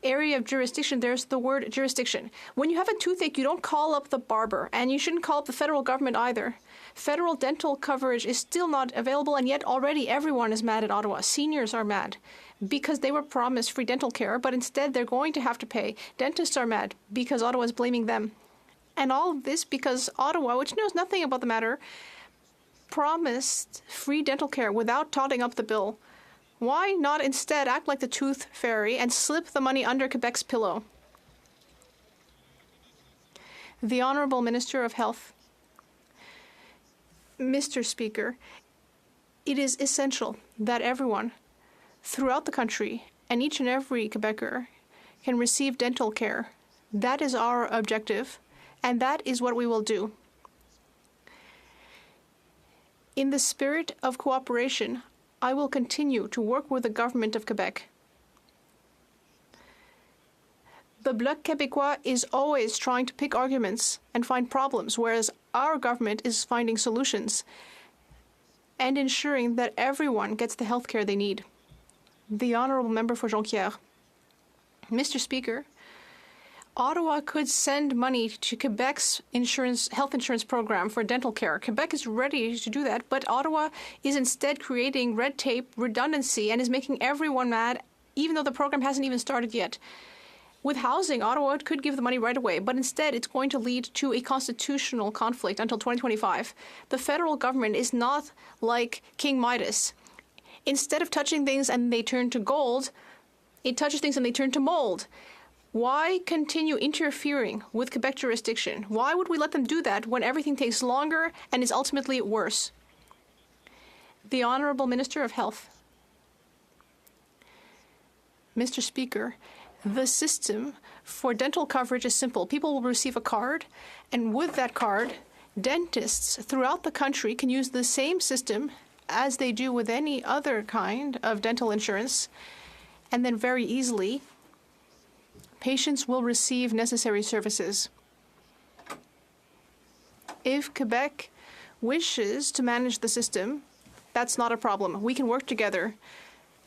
area of jurisdiction, there's the word jurisdiction. When you have a toothache, you don't call up the barber, and you shouldn't call up the federal government either. Federal dental coverage is still not available, and yet already everyone is mad at Ottawa. Seniors are mad because they were promised free dental care, but instead they're going to have to pay. Dentists are mad because Ottawa is blaming them. And all of this because Ottawa, which knows nothing about the matter, promised free dental care without totting up the bill. Why not instead act like the tooth fairy and slip the money under Quebec's pillow? The Honourable Minister of Health. Mr. Speaker, it is essential that everyone throughout the country and each and every Quebecer can receive dental care. That is our objective, and that is what we will do. In the spirit of cooperation, I will continue to work with the government of Quebec. The Bloc Québécois is always trying to pick arguments and find problems, whereas our government is finding solutions and ensuring that everyone gets the health care they need. The Honourable Member for Jonquière. Mr. Speaker, Ottawa could send money to Quebec's health insurance program for dental care. Quebec is ready to do that, but Ottawa is instead creating red tape, redundancy, and is making everyone mad, even though the program hasn't even started yet. With housing, Ottawa could give the money right away, but instead it's going to lead to a constitutional conflict until 2025. The federal government is not like King Midas. Instead of touching things and they turn to gold, it touches things and they turn to mold. Why continue interfering with Quebec jurisdiction? Why would we let them do that when everything takes longer and is ultimately worse? The Honourable Minister of Health. Mr. Speaker, The system for dental coverage is simple. People will receive a card, and with that card, dentists throughout the country can use the same system as they do with any other kind of dental insurance, and then very easily, patients will receive necessary services. If Quebec wishes to manage the system, that's not a problem. We can work together.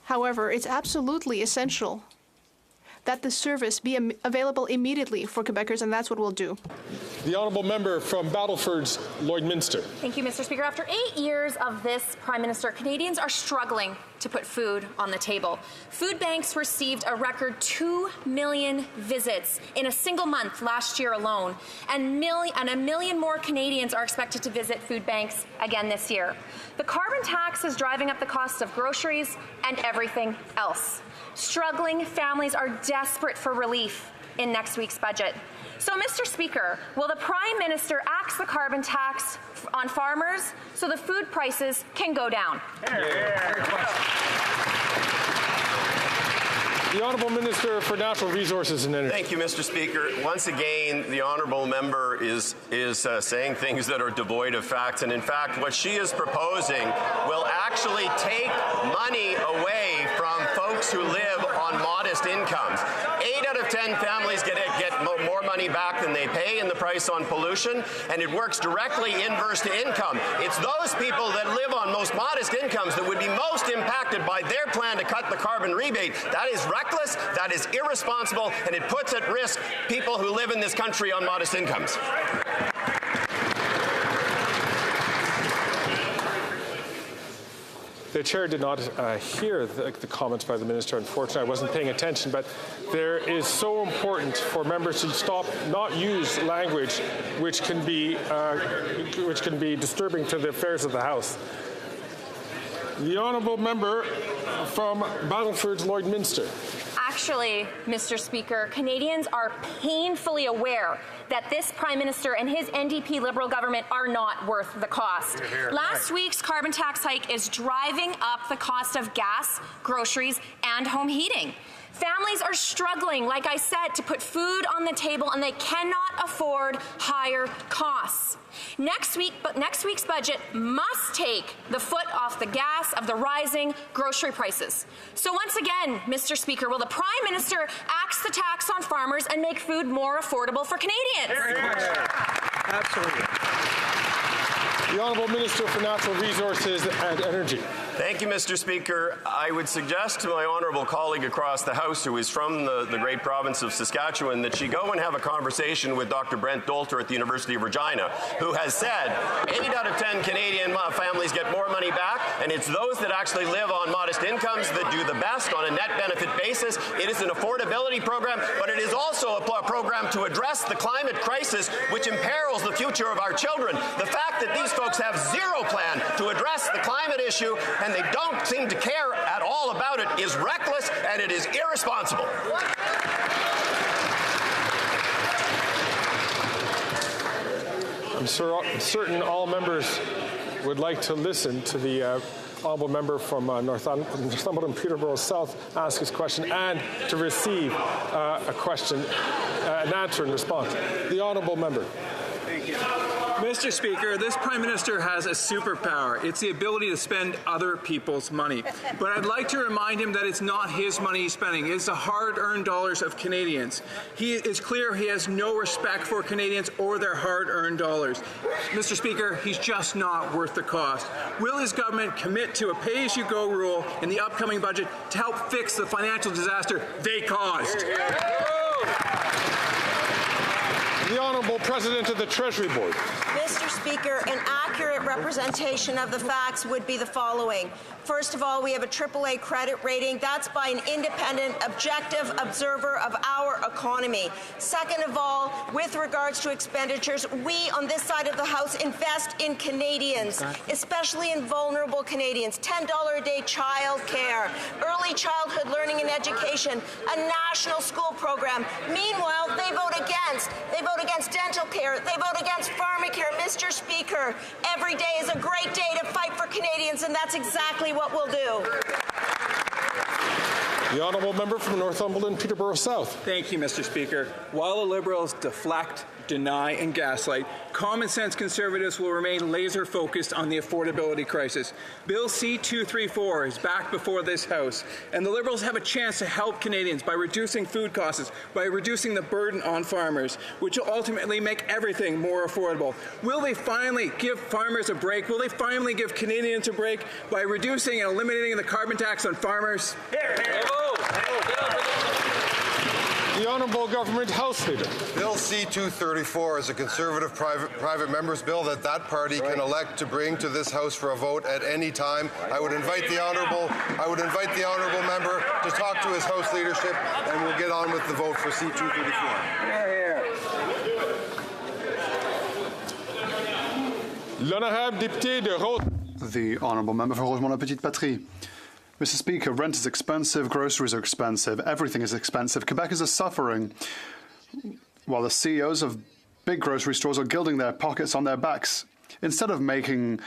However, it's absolutely essential that the service be available immediately for Quebecers, and that's what we'll do. The honourable member from Battleford's Lloydminster. Thank you, Mr. Speaker. After 8 years of this Prime Minister, Canadians are struggling to put food on the table. Food banks received a record 2 million visits in a single month last year alone, and a million more Canadians are expected to visit food banks again this year. The carbon tax is driving up the cost of groceries and everything else. Struggling families are desperate for relief in next week's budget. So, Mr. Speaker, will the Prime Minister axe the carbon tax on farmers so the food prices can go down? The Honourable Minister for Natural Resources and Energy. Thank you, Mr. Speaker. Once again, the honourable member is saying things that are devoid of facts, and in fact, what she is proposing will actually take money away from folks who live on modest incomes. 8 out of 10 families get more money back than they pay in the price on pollution, and it works directly inverse to income. It's those people that live on most modest incomes that would be most impacted by their plan to cut the carbon rebate. That is reckless, that is irresponsible, and it puts at risk people who live in this country on modest incomes. The chair did not hear the comments by the minister. Unfortunately, I wasn't paying attention, but there is so important for members to not use language which can be disturbing to the affairs of the House. The honourable member from Battleford's Lloydminster. Actually, Mr. Speaker, Canadians are painfully aware that this Prime Minister and his NDP Liberal government are not worth the cost. Last week's carbon tax hike is driving up the cost of gas, groceries, and home heating. Families are struggling, like I said, to put food on the table, and they cannot afford higher costs. Next week's budget must take the foot off the gas of the rising grocery prices. So once again, Mr. Speaker, will the Prime Minister axe the tax on farmers and make food more affordable for Canadians? Absolutely. The Honourable Minister for Natural Resources and Energy. Thank you, Mr. Speaker. I would suggest to my honourable colleague across the House, who is from the great province of Saskatchewan, that she go and have a conversation with Dr. Brent Dolter at the University of Regina, who has said 8 out of 10 Canadian families get more money back, and it's those that actually live on modest incomes that do the best on a net benefit basis. It is an affordability program, but it is also a program to address the climate crisis, which imperils the future of our children. The fact that these folks have zero plan to address the climate issue and they don't seem to care at all about it is reckless and it is irresponsible. I'm certain all members would like to listen to the honourable member from Northumberland Peterborough South ask his question and to receive a question, an answer in response. The honourable member. Thank you. Mr. Speaker, this Prime Minister has a superpower. It's the ability to spend other people's money. But I'd like to remind him that it's not his money he's spending. It's the hard-earned dollars of Canadians. It's clear he has no respect for Canadians or their hard-earned dollars. Mr. Speaker, he's just not worth the cost. Will his government commit to a pay-as-you-go rule in the upcoming budget to help fix the financial disaster they caused? The Honourable President of the Treasury Board. Mr. Speaker, an accurate representation of the facts would be the following. First of all, we have a AAA credit rating. That's by an independent, objective observer of our economy. Second of all, with regards to expenditures, we on this side of the House invest in Canadians, especially in vulnerable Canadians. $10 a day child care, early childhood learning and education, a national school program. Meanwhile, they vote against. They vote against dental care. They vote against pharmacare. Mr. Speaker, every day is a great day to fight for Canadians, and that's exactly what we'll do. The honourable member from Northumberland, Peterborough South. Thank you, Mr. Speaker. While the Liberals deflect, deny, and gaslight, common sense Conservatives will remain laser focused on the affordability crisis. Bill C-234 is back before this House, and the Liberals have a chance to help Canadians by reducing food costs, by reducing the burden on farmers, which will ultimately make everything more affordable. Will they finally give farmers a break? Will they finally give Canadians a break by reducing and eliminating the carbon tax on farmers? The Honourable Government House Leader. Bill C-234 is a Conservative private member's bill that party can elect to bring to this House for a vote at any time. I would invite the honourable member to talk to his House leadership, and we'll get on with the vote for C-234. L'honorable député de Rose. The honourable member for Rosemont-la-Petite-Patrie. Mr. Speaker, rent is expensive, groceries are expensive, everything is expensive. Quebecers are suffering, while the CEOs of big grocery stores are gilding their pockets on their backs. Instead of making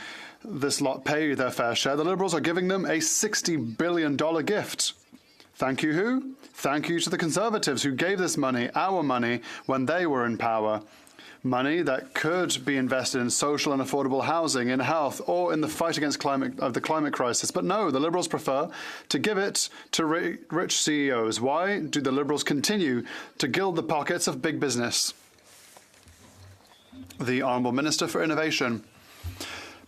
this lot pay their fair share, the Liberals are giving them a $60 billion gift. Thank you who? Thank you to the Conservatives who gave this money, our money, when they were in power. Money that could be invested in social and affordable housing, in health, or in the fight against the climate crisis. But no, the Liberals prefer to give it to rich CEOs. Why do the Liberals continue to gild the pockets of big business? The Honourable Minister for Innovation.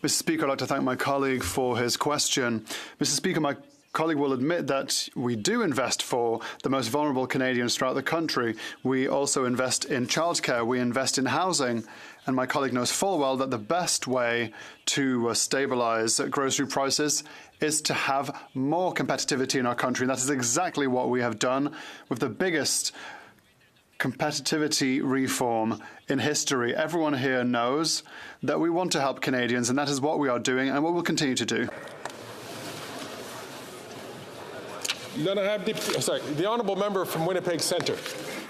Mr. Speaker, I'd like to thank my colleague for his question. Mr. Speaker, my colleague will admit that we do invest for the most vulnerable Canadians throughout the country. We also invest in childcare, we invest in housing, and my colleague knows full well that the best way to stabilise grocery prices is to have more competitivity in our country. And that is exactly what we have done with the biggest competitivity reform in history. Everyone here knows that we want to help Canadians, and that is what we are doing and what we'll continue to do. The honourable member from Winnipeg Centre.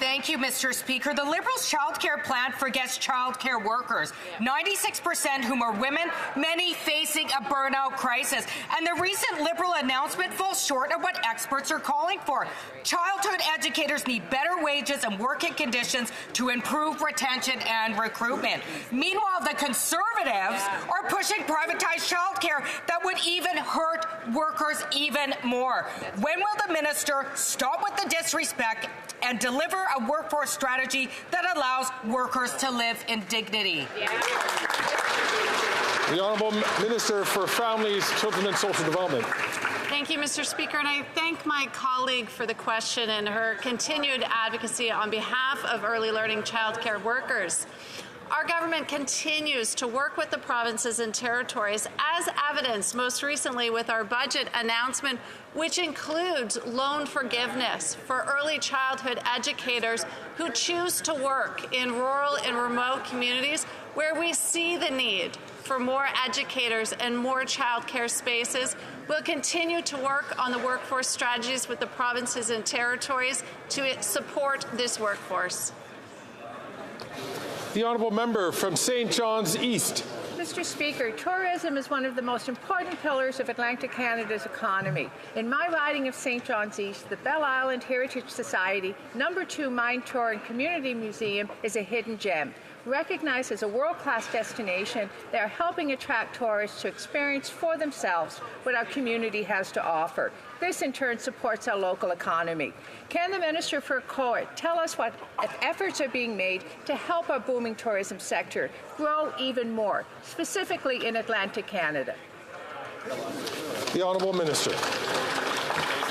Thank you, Mr. Speaker. The Liberals' childcare plan forgets childcare workers, 96% whom are women, many facing a burnout crisis. And the recent Liberal announcement falls short of what experts are calling for. Childhood educators need better wages and working conditions to improve retention and recruitment. Meanwhile, the Conservatives are pushing privatized childcare that would even hurt workers even more. When will the minister stop with the disrespect and deliver a workforce strategy that allows workers to live in dignity? The Honourable Minister for Families, Children and Social Development. Thank you, Mr. Speaker, and I thank my colleague for the question and her continued advocacy on behalf of early learning childcare workers. Our government continues to work with the provinces and territories, as evidenced most recently with our budget announcement, which includes loan forgiveness for early childhood educators who choose to work in rural and remote communities where we see the need for more educators and more childcare spaces. We'll continue to work on the workforce strategies with the provinces and territories to support this workforce. The honourable member from St. John's East. Mr. Speaker, tourism is one of the most important pillars of Atlantic Canada's economy. In my riding of St. John's East, the Bell Island Heritage Society #2 Mine Tour and Community Museum is a hidden gem. Recognized as a world-class destination, they are helping attract tourists to experience for themselves what our community has to offer. This, in turn, supports our local economy. Can the Minister for CORT tell us what efforts are being made to help our booming tourism sector grow even more, specifically in Atlantic Canada? The Honourable Minister.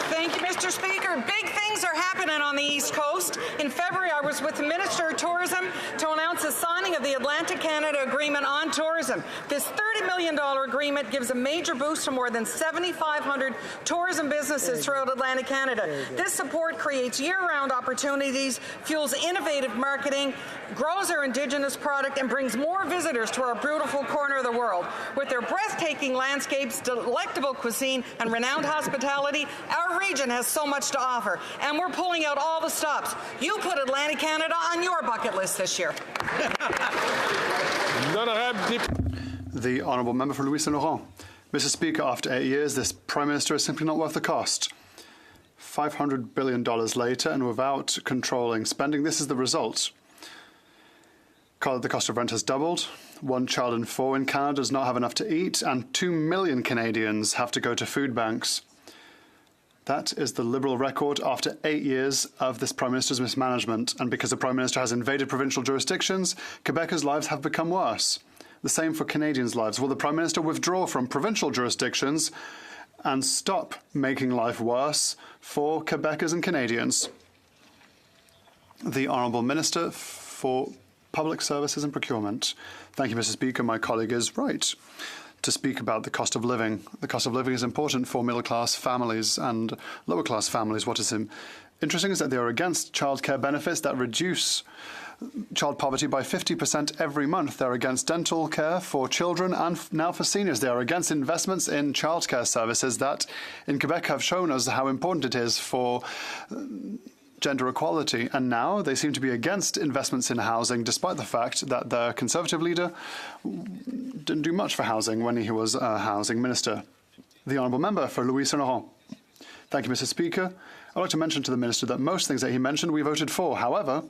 Thank you, Mr. Speaker. Big things are happening on the East Coast. In February, I was with the Minister of Tourism to announce the signing of the Atlantic Canada Agreement on Tourism. This $30 million agreement gives a major boost to more than 7,500 tourism businesses throughout Atlantic Canada. This support creates year-round opportunities, fuels innovative marketing, grows our Indigenous product, and brings more visitors to our beautiful corner of the world. With their breathtaking landscapes, delectable cuisine, and renowned hospitality, our region has so much to offer, and we're pulling out all the stops. You put Atlantic Canada on your bucket list this year. The honourable member for Louis Saint Laurent. Mr. Speaker, after 8 years, this Prime Minister is simply not worth the cost. $500 billion later, and without controlling spending, this is the result. The cost of rent has doubled. 1 child in 4 in Canada does not have enough to eat, and 2 million Canadians have to go to food banks. That is the Liberal record after 8 years of this Prime Minister's mismanagement. And because the Prime Minister has invaded provincial jurisdictions, Quebecers' lives have become worse. The same for Canadians' lives. Will the Prime Minister withdraw from provincial jurisdictions and stop making life worse for Quebecers and Canadians? The Honourable Minister for Public Services and Procurement. Thank you, Mr. Speaker. My colleague is right to speak about the cost of living. The cost of living is important for middle-class families and lower-class families. What is interesting is that they are against childcare benefits that reduce child poverty by 50% every month. They're against dental care for children and now for seniors. They are against investments in childcare services that in Quebec have shown us how important it is for gender equality, and now they seem to be against investments in housing, despite the fact that the Conservative leader didn't do much for housing when he was a housing minister. The Honourable Member for Louis Saint-Laurent. Thank you, Mr. Speaker. I'd like to mention to the Minister that most things that he mentioned we voted for. However,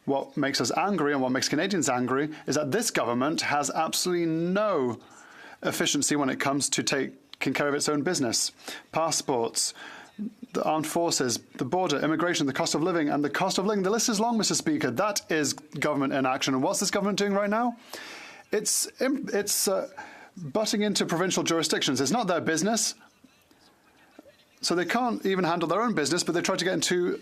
what makes us angry and what makes Canadians angry is that this government has absolutely no efficiency when it comes to taking care of its own business. Passports, the armed forces, the border, immigration, the cost of living, and the cost of living. The list is long, Mr. Speaker. That is government in action. And what's this government doing right now? It's butting into provincial jurisdictions. It's not their business. So they can't even handle their own business, but they try to get into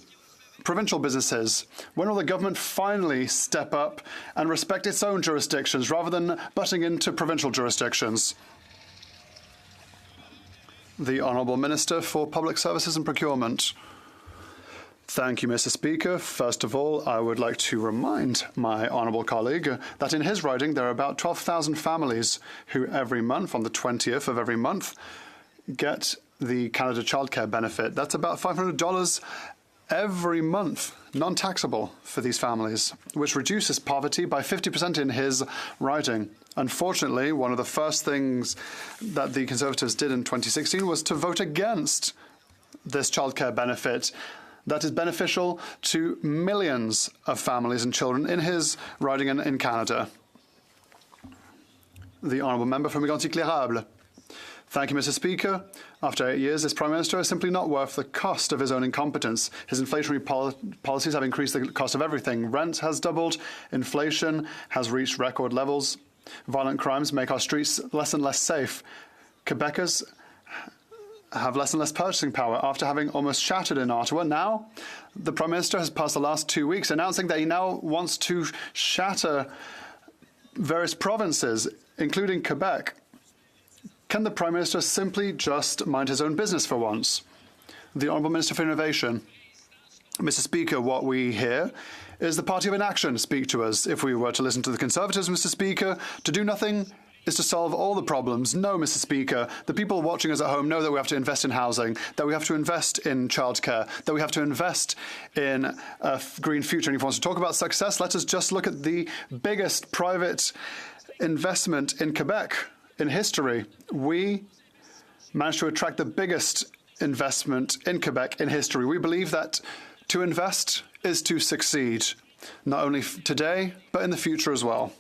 provincial businesses. When will the government finally step up and respect its own jurisdictions rather than butting into provincial jurisdictions? The Honourable Minister for Public Services and Procurement. Thank you, Mr. Speaker. First of all, I would like to remind my honourable colleague that in his riding there are about 12,000 families who every month, on the 20th of every month, get the Canada Childcare Benefit. That's about $500 every month, non-taxable for these families, which reduces poverty by 50% in his riding. Unfortunately, one of the first things that the Conservatives did in 2016 was to vote against this childcare benefit that is beneficial to millions of families and children in his riding and in Canada. The Honourable Member for Mégantic-L'Érable. Thank you, Mr. Speaker. After 8 years, this Prime Minister is simply not worth the cost of his own incompetence. His inflationary policies have increased the cost of everything. Rent has doubled. Inflation has reached record levels. Violent crimes make our streets less and less safe. Quebecers have less and less purchasing power after having almost shattered in Ottawa. Now, the Prime Minister has passed the last 2 weeks announcing that he now wants to shatter various provinces, including Quebec. Can the Prime Minister simply just mind his own business for once? The Honourable Minister for Innovation. Mr. Speaker, what we hear is the party of inaction speak to us. If we were to listen to the Conservatives, Mr. Speaker, to do nothing is to solve all the problems. No, Mr. Speaker, the people watching us at home know that we have to invest in housing, that we have to invest in childcare, that we have to invest in a green future. And if you want to talk about success, let us just look at the biggest private investment in Quebec in history. We managed to attract the biggest investment in Quebec in history. We believe that to invest is to succeed, not only today, but in the future as well.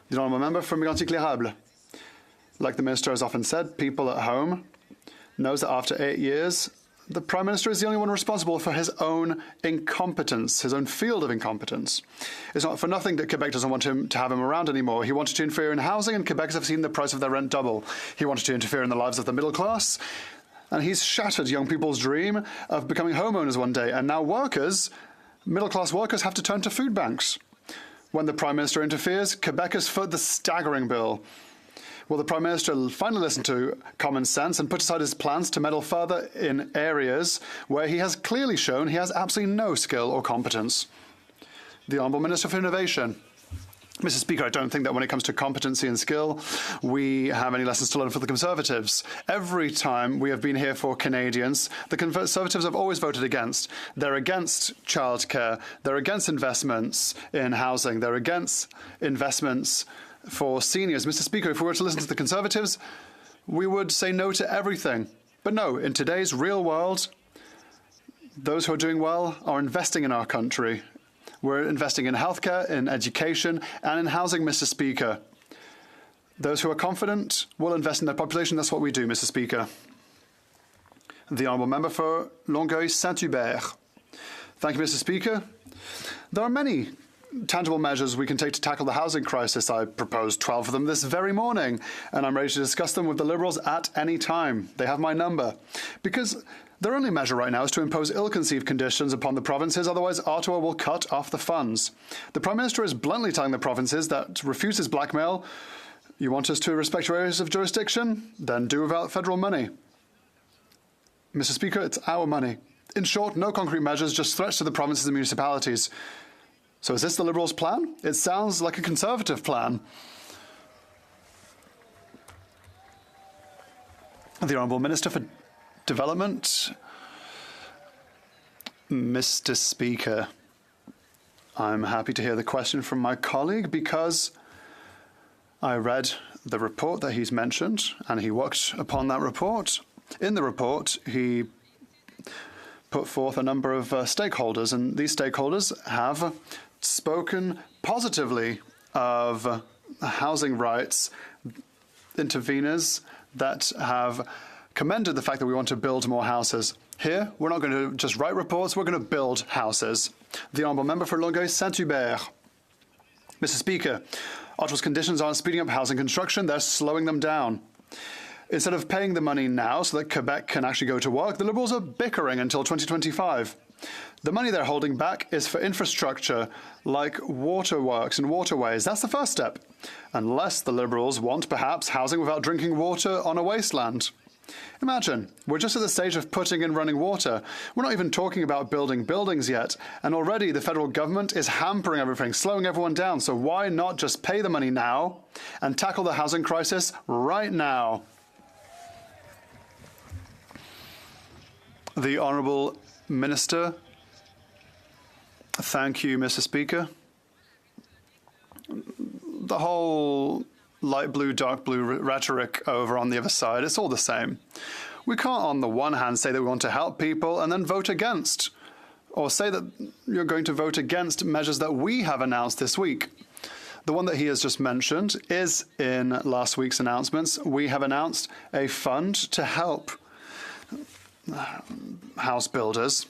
The Honourable Member for Mégantic-L'Érable. Like the Minister has often said, people at home knows that after 8 years, the Prime Minister is the only one responsible for his own incompetence, his own field of incompetence. It's not for nothing that Quebec doesn't want him to have him around anymore. He wanted to interfere in housing, and Quebecers have seen the price of their rent double. He wanted to interfere in the lives of the middle class, and he's shattered young people's dream of becoming homeowners one day. And now workers, middle-class workers, have to turn to food banks. When the Prime Minister interferes, Quebecers foot the staggering bill. Will the Prime Minister finally listen to common sense and put aside his plans to meddle further in areas where he has clearly shown he has absolutely no skill or competence? The Honourable Minister for Innovation. Mr. Speaker, I don't think that when it comes to competency and skill, we have any lessons to learn for the Conservatives. Every time we have been here for Canadians, the Conservatives have always voted against. They're against childcare. They're against investments in housing. They're against investments for seniors. Mr. Speaker, if we were to listen to the Conservatives, we would say no to everything. But no, in today's real world, those who are doing well are investing in our country. We're investing in healthcare, in education, and in housing, Mr. Speaker. Those who are confident will invest in their population. That's what we do, Mr. Speaker. The Honourable Member for Longueuil-Saint-Hubert. Thank you, Mr. Speaker. There are many tangible measures we can take to tackle the housing crisis. I proposed 12 of them this very morning, and I'm ready to discuss them with the Liberals at any time. They have my number. Because their only measure right now is to impose ill-conceived conditions upon the provinces, otherwise Ottawa will cut off the funds. The Prime Minister is bluntly telling the provinces that refuses blackmail. You want us to respect your areas of jurisdiction? Then do without federal money. Mr. Speaker, it's our money. In short, no concrete measures, just threats to the provinces and municipalities. So is this the Liberals' plan? It sounds like a Conservative plan. The Honourable Minister for Development. Mr. Speaker, I'm happy to hear the question from my colleague because I read the report that he's mentioned and he worked upon that report. In the report, he put forth a number of stakeholders, and these stakeholders have spoken positively of housing rights interveners that have commended the fact that we want to build more houses. Here, we're not going to just write reports, we're going to build houses. The Honourable Member for Longueuil-Saint-Hubert. Mr. Speaker, Ottawa's conditions aren't speeding up housing construction, they're slowing them down. Instead of paying the money now so that Quebec can actually go to work, the Liberals are bickering until 2025. The money they're holding back is for infrastructure like waterworks and waterways. That's the first step. Unless the Liberals want, perhaps, housing without drinking water on a wasteland. Imagine, we're just at the stage of putting in running water. We're not even talking about building buildings yet. And already the federal government is hampering everything, slowing everyone down. So why not just pay the money now and tackle the housing crisis right now? The Honourable Minister. Thank you, Mr. Speaker. The whole light blue, dark blue rhetoric over on the other side, it's all the same. We can't on the one hand say that we want to help people and then vote against, or say that you're going to vote against measures that we have announced this week. The one that he has just mentioned is in last week's announcements. We have announced a fund to help house builders,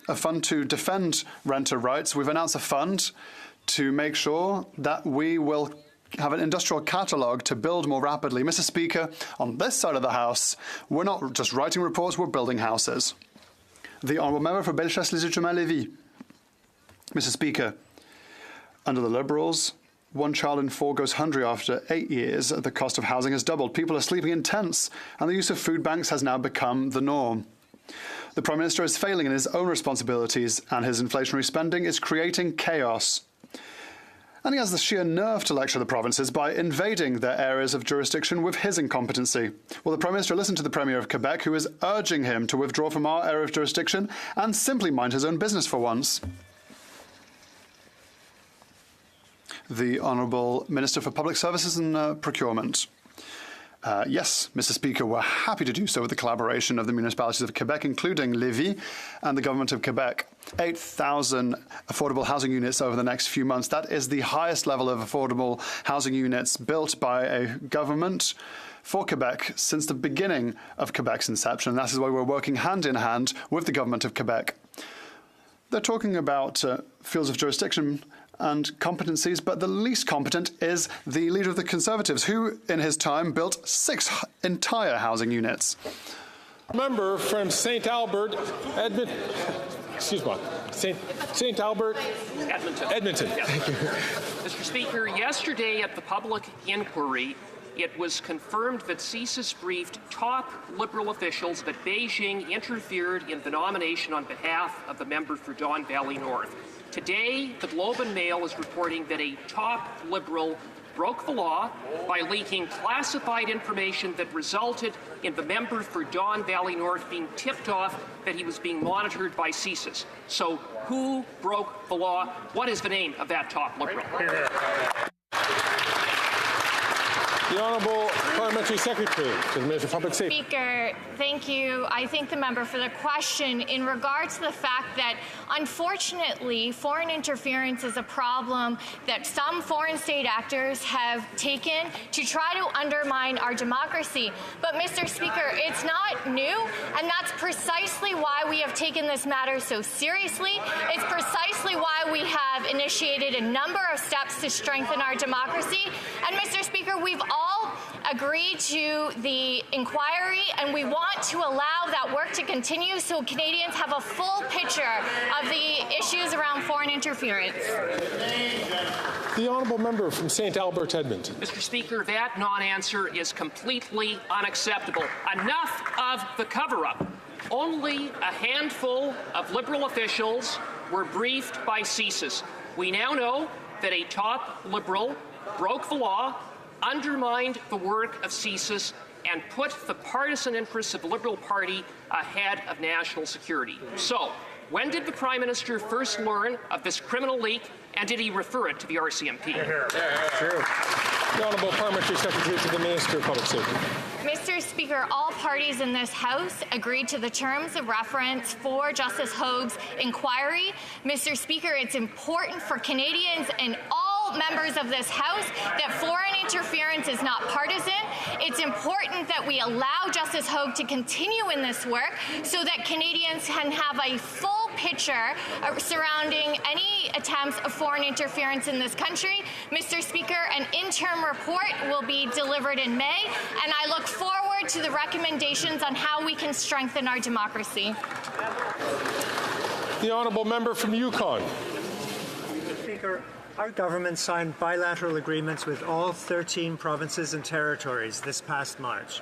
a fund to defend renter rights. We've announced a fund to make sure that we will have an industrial catalogue to build more rapidly. Mr. Speaker, on this side of the House, we're not just writing reports, we're building houses. The Honourable Member for Bellechasse-les-Échemins-Lévis. Mr. Speaker, under the Liberals, 1 child in 4 goes hungry after 8 years. The cost of housing has doubled. People are sleeping in tents, and the use of food banks has now become the norm. The Prime Minister is failing in his own responsibilities, and his inflationary spending is creating chaos. And he has the sheer nerve to lecture the provinces by invading their areas of jurisdiction with his incompetency. Will the Prime Minister listen to the Premier of Quebec, who is urging him to withdraw from our area of jurisdiction and simply mind his own business for once? The Honourable Minister for Public Services and Procurement. Yes, Mr. Speaker, we're happy to do so with the collaboration of the municipalities of Quebec, including Lévis and the government of Quebec. 8,000 affordable housing units over the next few months. That is the highest level of affordable housing units built by a government for Quebec since the beginning of Quebec's inception. That is why we're working hand in hand with the government of Quebec. They're talking about fields of jurisdiction and competencies, but the least competent is the leader of the Conservatives, who, in his time, built 6 entire housing units. Member from St. Albert, Edmonton. Excuse me. St. Albert, Edmonton. Yes. Thank you. Mr. Speaker, yesterday at the public inquiry, it was confirmed that CSIS briefed top Liberal officials that Beijing interfered in the nomination on behalf of the member for Don Valley North. Today, the Globe and Mail is reporting that a top Liberal broke the law by leaking classified information that resulted in the member for Don Valley North being tipped off that he was being monitored by CSIS. So who broke the law? What is the name of that top Liberal? The Honourable Parliamentary Secretary to the Minister of Public Safety. Speaker, thank you. I thank the member for the question. In regards to the fact that, unfortunately, foreign interference is a problem that some foreign state actors have taken to try to undermine our democracy. But, Mr. Speaker, it's not new, and that's precisely why we have taken this matter so seriously. It's precisely why we have initiated a number of steps to strengthen our democracy. And, Mr. Speaker, we've all agreed to the inquiry, and we want to allow that work to continue so Canadians have a full picture of the issues around foreign interference. The Honourable Member from St. Albert, Edmonton. Mr. Speaker, that non-answer is completely unacceptable. Enough of the cover-up. Only a handful of Liberal officials were briefed by CSIS. We now know that a top Liberal broke the law, undermined the work of CSIS, and put the partisan interests of the Liberal Party ahead of national security. So, when did the Prime Minister first learn of this criminal leak, and did he refer it to the RCMP? True. The Honourable Parliamentary Secretary to the Minister of Public Safety. Mr. Speaker, all parties in this House agreed to the terms of reference for Justice Hogue's inquiry. Mr. Speaker, it's important for Canadians and all members of this House that foreign interference is not partisan. It's important that we allow Justice Hogue to continue in this work so that Canadians can have a full picture surrounding any attempts of foreign interference in this country. Mr. Speaker, an interim report will be delivered in May, and I look forward to the recommendations on how we can strengthen our democracy. The Honourable Member from Yukon. Speaker, our government signed bilateral agreements with all 13 provinces and territories this past March.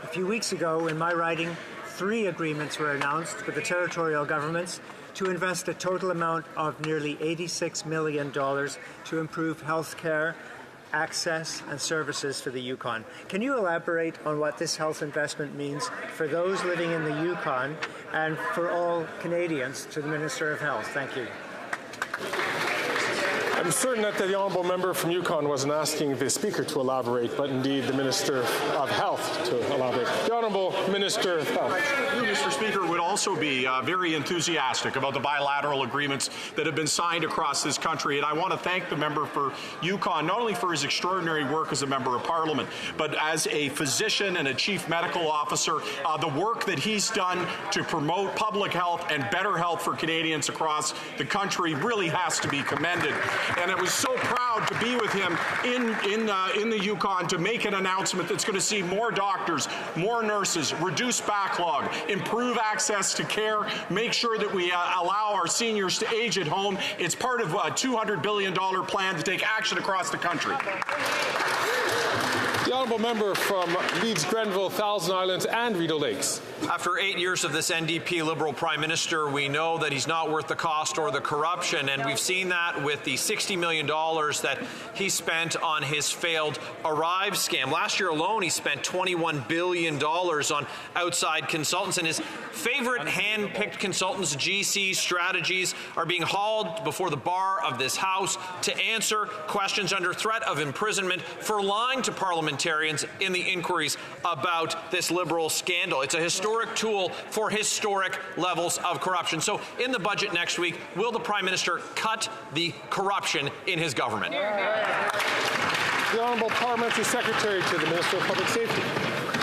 A few weeks ago, in my writing, 3 agreements were announced with the territorial governments to invest a total amount of nearly $86 million to improve health care, access and services for the Yukon. Can you elaborate on what this health investment means for those living in the Yukon and for all Canadians, to the Minister of Health? Thank you. I'm certain that the Honourable Member from Yukon wasn't asking the Speaker to elaborate, but indeed the Minister of Health to elaborate. The Honourable Minister of Health. Mr. Speaker, would also be very enthusiastic about the bilateral agreements that have been signed across this country. And I want to thank the member for Yukon, not only for his extraordinary work as a member of Parliament, but as a physician and a chief medical officer, the work that he's done to promote public health and better health for Canadians across the country really has to be commended. And I was so proud to be with him in the Yukon to make an announcement that's going to see more doctors, more nurses, reduce backlog, improve access to care, make sure that we allow our seniors to age at home. It's part of a $200 billion plan to take action across the country. The Honourable Member from Leeds, Grenville, Thousand Islands and Rideau Lakes. After 8 years of this NDP Liberal Prime Minister, we know that he's not worth the cost or the corruption, and we've seen that with the $60 million that he spent on his failed Arrive scam. Last year alone, he spent $21 billion on outside consultants, and his favorite hand-picked consultants, GC Strategies, are being hauled before the bar of this House to answer questions under threat of imprisonment for lying to parliamentarians in the inquiries about this Liberal scandal. It's a historic tool for historic levels of corruption. So in the budget next week, will the Prime Minister cut the corruption in his government? The Honourable Parliamentary Secretary to the Minister of Public Safety.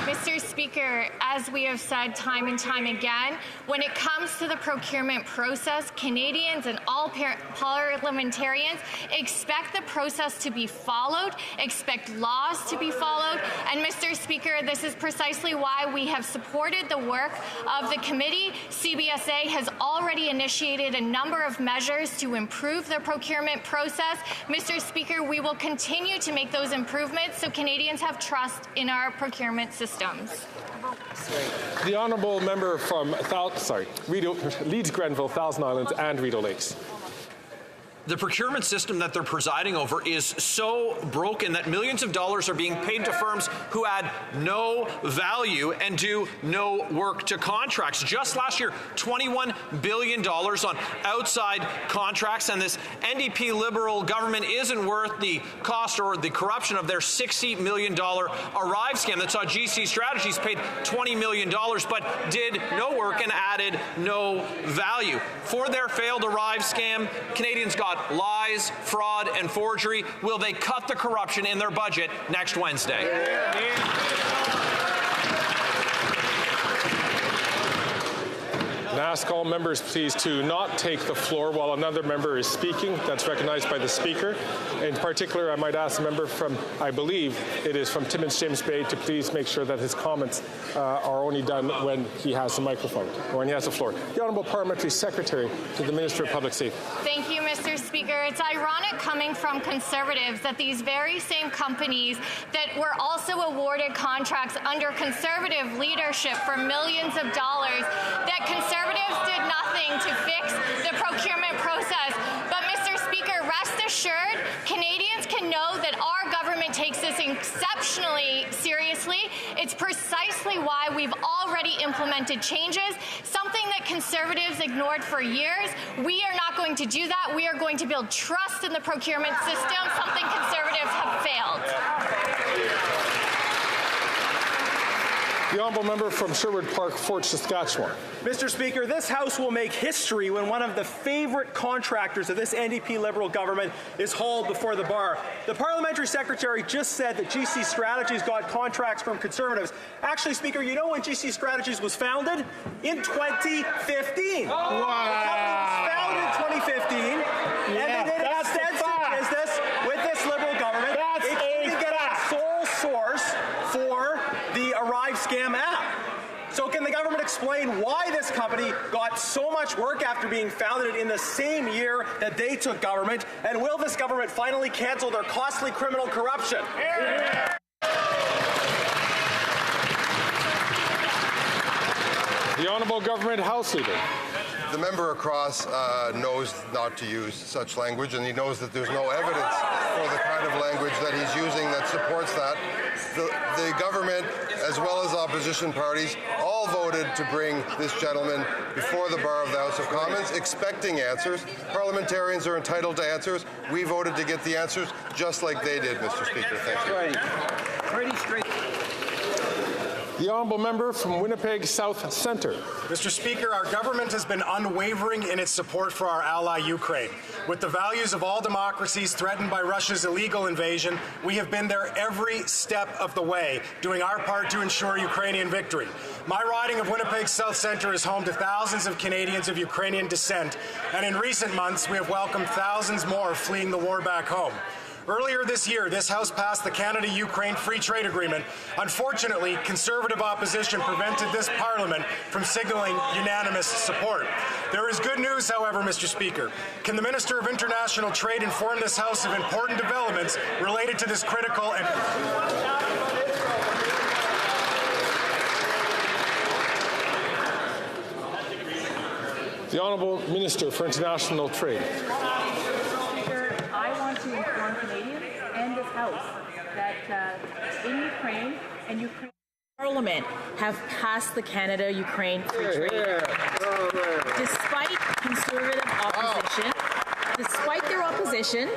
Mr. Speaker, as we have said time and time again, when it comes to the procurement process, Canadians and all parliamentarians expect the process to be followed, expect laws to be followed, and Mr. Speaker, this is precisely why we have supported the work of the committee. CBSA has already initiated a number of measures to improve the procurement process. Mr. Speaker, we will continue to make those improvements so Canadians have trust in our procurement systems. The Honourable Member from Leeds, Grenville, Thousand Islands and Rideau Lakes. the procurement system that they're presiding over is so broken that millions of dollars are being paid to firms who add no value and do no work to contracts. Just last year, $21 billion on outside contracts, and this NDP Liberal government isn't worth the cost or the corruption of their $60 million Arrive scam that saw GC Strategies paid $20 million but did no work and added no value. For their failed Arrive scam, Canadians got lies, fraud, and forgery. Will they cut the corruption in their budget next Wednesday? And ask all members, please, to not take the floor while another member is speaking. That's recognized by the Speaker. In particular, I might ask the member from, I believe it is from Timmins James Bay, to please make sure that his comments are only done when he has the microphone or when he has the floor. The Honourable Parliamentary Secretary to the Minister of Public Safety. Thank you, Mr. Speaker. It's ironic coming from Conservatives that these very same companies that were also awarded contracts under Conservative leadership for millions of dollars, that Conservatives did nothing to fix the procurement process. But, Mr. Speaker, rest assured, Canadians can know that our government takes this exceptionally seriously. It's precisely why we've already implemented changes, something that Conservatives ignored for years. We are not going to do that. We are going to build trust in the procurement system, something Conservatives have failed. The Honourable Member from Sherwood Park, Fort Saskatchewan. Mr. Speaker, this House will make history when one of the favourite contractors of this NDP Liberal government is hauled before the bar. The Parliamentary Secretary just said that GC Strategies got contracts from Conservatives. Actually, Speaker, you know when GC Strategies was founded? In 2015. Wow. The company was founded in 2015, and they did extensive business with this Liberal government. They couldn't get a sole source for the Arrive scam app. So can the government explain why this company got so much work after being founded in the same year that they took government? And will this government finally cancel their costly criminal corruption? The Honourable Government House Leader. The member across knows not to use such language, and he knows that there's no evidence for the kind of language that he's using that supports that. The government, as well as opposition parties, all voted to bring this gentleman before the bar of the House of Commons, expecting answers. Parliamentarians are entitled to answers. We voted to get the answers just like they did, Mr. Speaker. Thank you. Pretty straight. The Honourable Member from Winnipeg South Centre. Mr. Speaker, our government has been unwavering in its support for our ally Ukraine. With the values of all democracies threatened by Russia's illegal invasion, we have been there every step of the way, doing our part to ensure Ukrainian victory. My riding of Winnipeg South Centre is home to thousands of Canadians of Ukrainian descent, and in recent months we have welcomed thousands more fleeing the war back home. Earlier this year, this House passed the Canada-Ukraine Free Trade Agreement. Unfortunately, Conservative opposition prevented this Parliament from signalling unanimous support. There is good news, however, Mr. Speaker. Can the Minister of International Trade inform this House of important developments related to this critical and... The Honourable Minister for International Trade. I want to inform Canadians and this House that in Ukraine and Ukraine Parliament have passed the Canada-Ukraine Free Trade Agreement. Despite Conservative opposition, despite their opposition,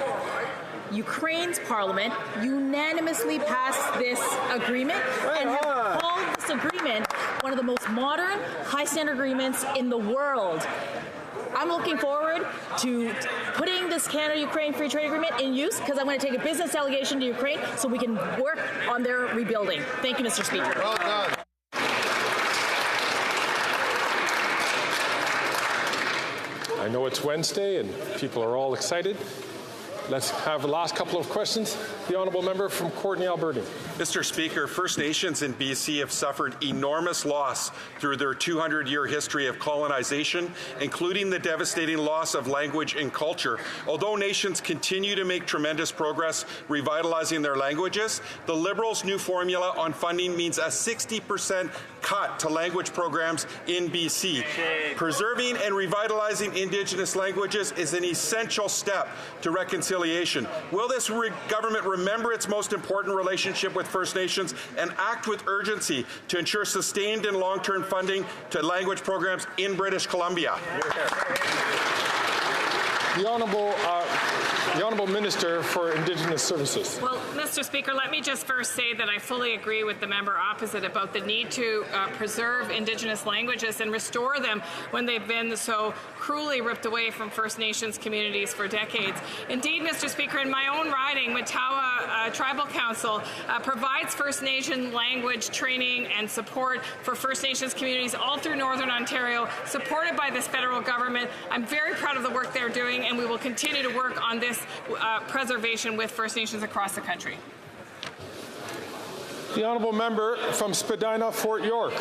Ukraine's Parliament unanimously passed this agreement and have called this agreement one of the most modern, high-standard agreements in the world. I'm looking forward to putting this Canada-Ukraine Free Trade Agreement in use because I'm going to take a business delegation to Ukraine so we can work on their rebuilding. Thank you, Mr. Speaker. Well done. I know it's Wednesday and people are all excited. Let's have the last couple of questions. The Honourable Member from Courtenay, Alberta. Mr. Speaker, First Nations in BC have suffered enormous loss through their 200-year history of colonization, including the devastating loss of language and culture. Although nations continue to make tremendous progress revitalizing their languages, the Liberals' new formula on funding means a 60% cut to language programs in BC. Preserving and revitalizing Indigenous languages is an essential step to reconciliation. Will this government remember its most important relationship with First Nations and act with urgency to ensure sustained and long-term funding to language programs in British Columbia? The Honourable Minister for Indigenous Services. Well, Mr. Speaker, let me just first say that I fully agree with the member opposite about the need to preserve Indigenous languages and restore them when they've been so cruelly ripped away from First Nations communities for decades. Indeed, Mr. Speaker, in my own riding, Matawa Tribal Council provides First Nation language training and support for First Nations communities all through Northern Ontario, supported by this federal government. I'm very proud of the work they're doing, and we will continue to work on this preservation with First Nations across the country. The Honourable Member from Spadina, Fort York.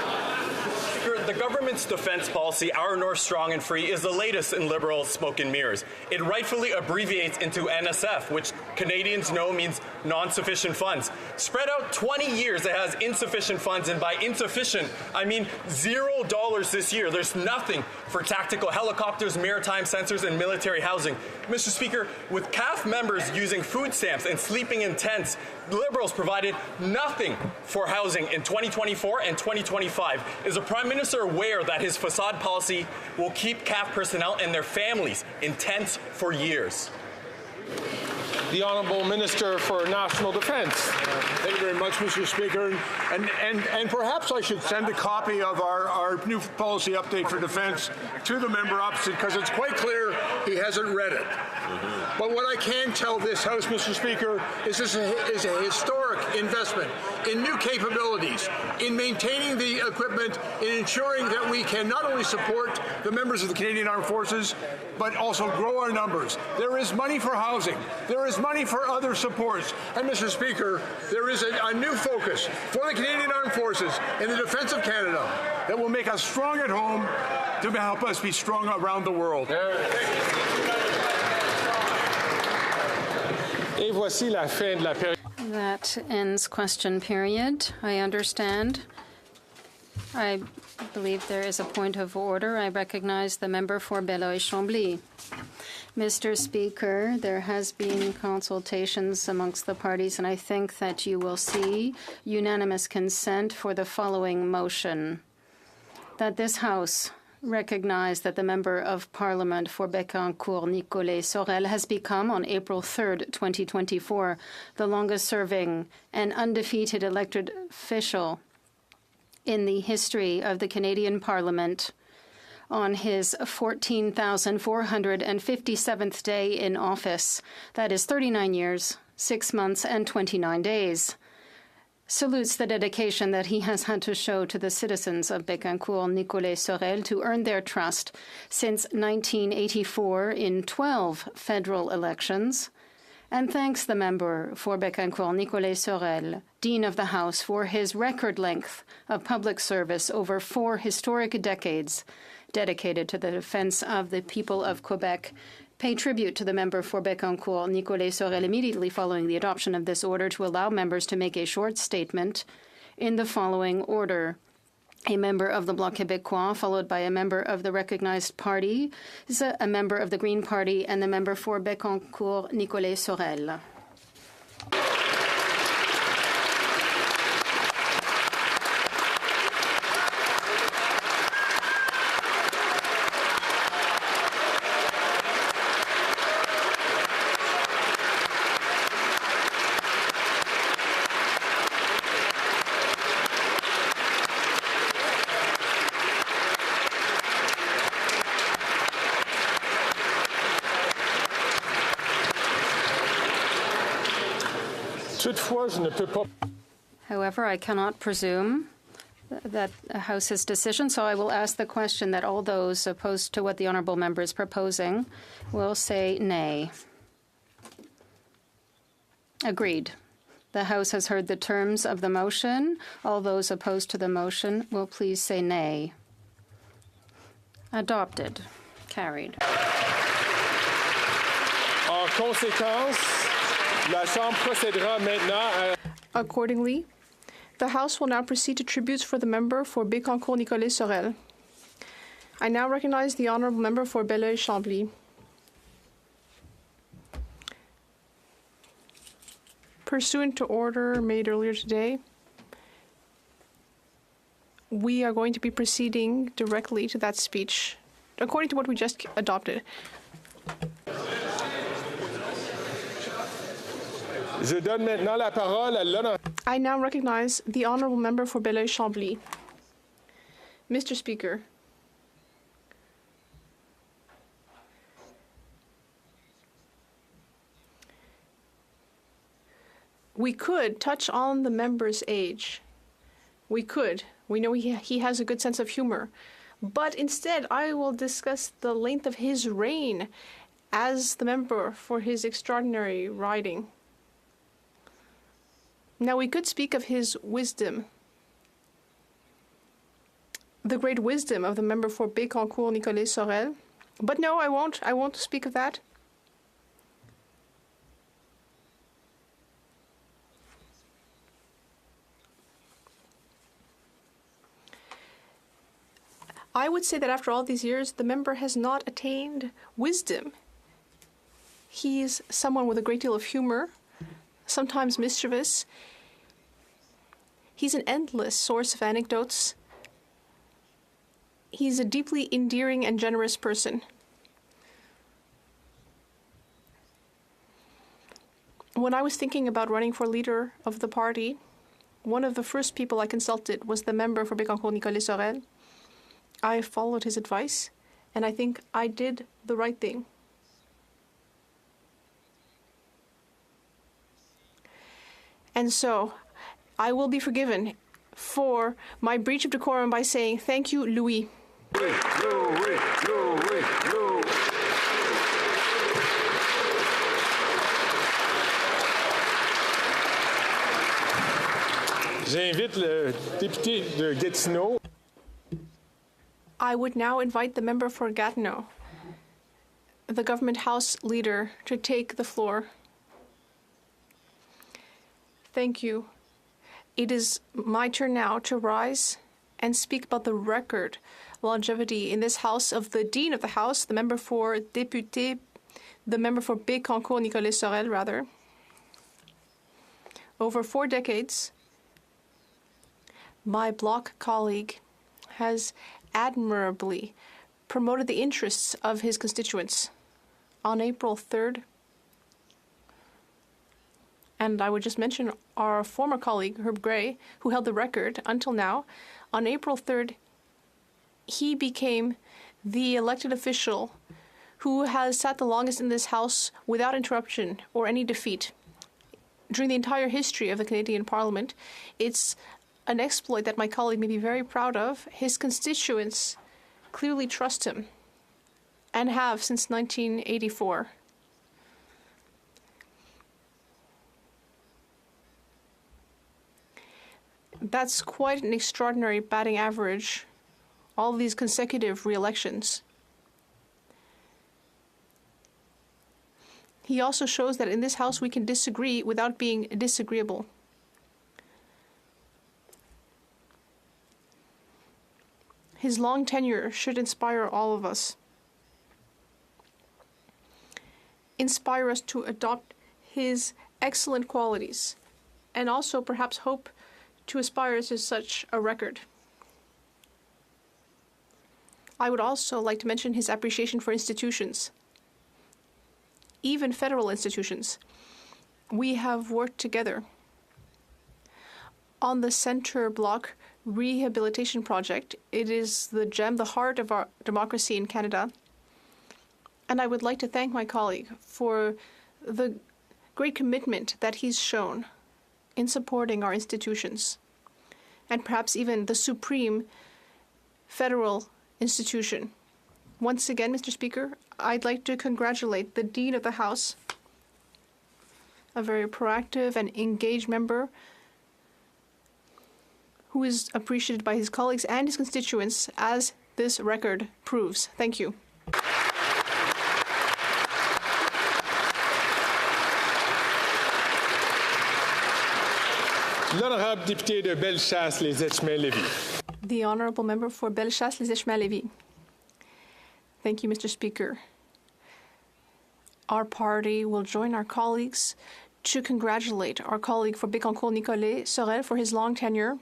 The government's defense policy, Our North Strong and Free, is the latest in Liberal smoke and mirrors. It rightfully abbreviates into NSF, which Canadians know means non-sufficient funds. Spread out 20 years, it has insufficient funds, and by insufficient, I mean $0 this year. There's nothing for tactical helicopters, maritime sensors, and military housing. Mr. Speaker, with CAF members using food stamps and sleeping in tents, Liberals provided nothing for housing in 2024 and 2025. Is the Prime Minister aware that his facade policy will keep CAF personnel and their families in tents for years? The Honourable Minister for National Defence. Thank you very much, Mr. Speaker. And perhaps I should send a copy of our new policy update for defence to the member opposite, because it's quite clear he hasn't read it. But what I can tell this House, Mr. Speaker, is this is a historic investment in new capabilities, in maintaining the equipment, in ensuring that we can not only support the members of the Canadian Armed Forces, but also grow our numbers. There is money for housing. There is money for other supports. And, Mr. Speaker, there is a new focus for the Canadian Armed Forces in the defence of Canada that will make us strong at home to help us be strong around the world. Et voici la fin de la période. That ends question period. I understand. I believe there is a point of order. I recognize the member for Beloeil-Chambly. Mr. Speaker, there has been consultations amongst the parties, and I think that you will see unanimous consent for the following motion: that this House recognize that the Member of Parliament for Bécancour, Nicolet Sorel, has become, on April 3rd, 2024, the longest-serving and undefeated elected official in the history of the Canadian Parliament, on his 14,457th day in office. That is 39 years, 6 months, and 29 days. Salutes the dedication that he has had to show to the citizens of Bécancour, Nicolet Sorel, to earn their trust since 1984 in 12 federal elections, and thanks the member for Bécancour, Nicolet Sorel, Dean of the House, for his record length of public service over 4 historic decades dedicated to the defense of the people of Quebec. Pay tribute to the member for Bécancour, Nicolet Sorel, immediately following the adoption of this order, to allow members to make a short statement in the following order: a member of the Bloc Québécois, followed by a member of the recognized party, a member of the Green Party, and the member for Bécancour, Nicolet Sorel. However, I cannot presume that the House's decision, so I will ask the question that all those opposed to what the honourable member is proposing will say nay. Agreed. The House has heard the terms of the motion. All those opposed to the motion will please say nay. Adopted. Carried. En conséquence, la Chambre procédera maintenant à... Accordingly, The House will now proceed to tributes for the member for Bécancour-Nicolet-Sorel. I now recognize the honourable member for Belleuil-Chambly. Pursuant to order made earlier today, we are going to be proceeding directly to that speech, according to what we just adopted. Je donne maintenant la parole à l'honorable. I now recognize the honourable member for Belleuil-Chambly. Mr. Speaker, we could touch on the member's age. We could. We know he has a good sense of humor. But instead, I will discuss the length of his reign as the member for his extraordinary riding. Now, we could speak of his wisdom, the great wisdom of the member for Bécancour-Nicolet-Sorel. But no, I won't. I won't speak of that. I would say that after all these years, the member has not attained wisdom. He's someone with a great deal of humor, sometimes mischievous. He's an endless source of anecdotes. He's a deeply endearing and generous person. When I was thinking about running for leader of the party, one of the first people I consulted was the member for Bécancour-Nicolet-Sorel. I followed his advice, and I think I did the right thing. And so, I will be forgiven for my breach of decorum by saying, thank you, Louis. Louis. J'invite le député de Gatineau. I would now invite the member for Gatineau, the government house leader, to take the floor. Thank you. It is my turn now to rise and speak about the record longevity in this house of the Dean of the House, the member for Député, the member for Bécancour-Nicolet-Sorel, rather. Over 4 decades, my bloc colleague has admirably promoted the interests of his constituents. On April 3rd, and I would just mention our former colleague, Herb Gray, who held the record until now, on April 3rd, he became the elected official who has sat the longest in this House without interruption or any defeat. During the entire history of the Canadian Parliament, it's an exploit that my colleague may be very proud of. His constituents clearly trust him and have since 1984. That's quite an extraordinary batting average, all these consecutive re-elections. He also shows that in this House we can disagree without being disagreeable. His long tenure should inspire all of us. Inspire us to adopt his excellent qualities, and also perhaps hope to aspire to such a record. I would also like to mention his appreciation for institutions, even federal institutions. We have worked together on the Centre Bloc Rehabilitation Project. It is the gem, the heart of our democracy in Canada. And I would like to thank my colleague for the great commitment that he's shown in supporting our institutions, and perhaps even the supreme federal institution. Once again, Mr. Speaker, I'd like to congratulate the Dean of the House, a very proactive and engaged member who is appreciated by his colleagues and his constituents, as this record proves. Thank you. L'honorable député de Bellechasse, les Etchemins-Lévis. The honourable member for Bellechasse, les Etchemins-Lévis. Thank you, Mr. Speaker. Our party will join our colleagues to congratulate our colleague for Bécancour, Nicolas Sorel, for his long tenure.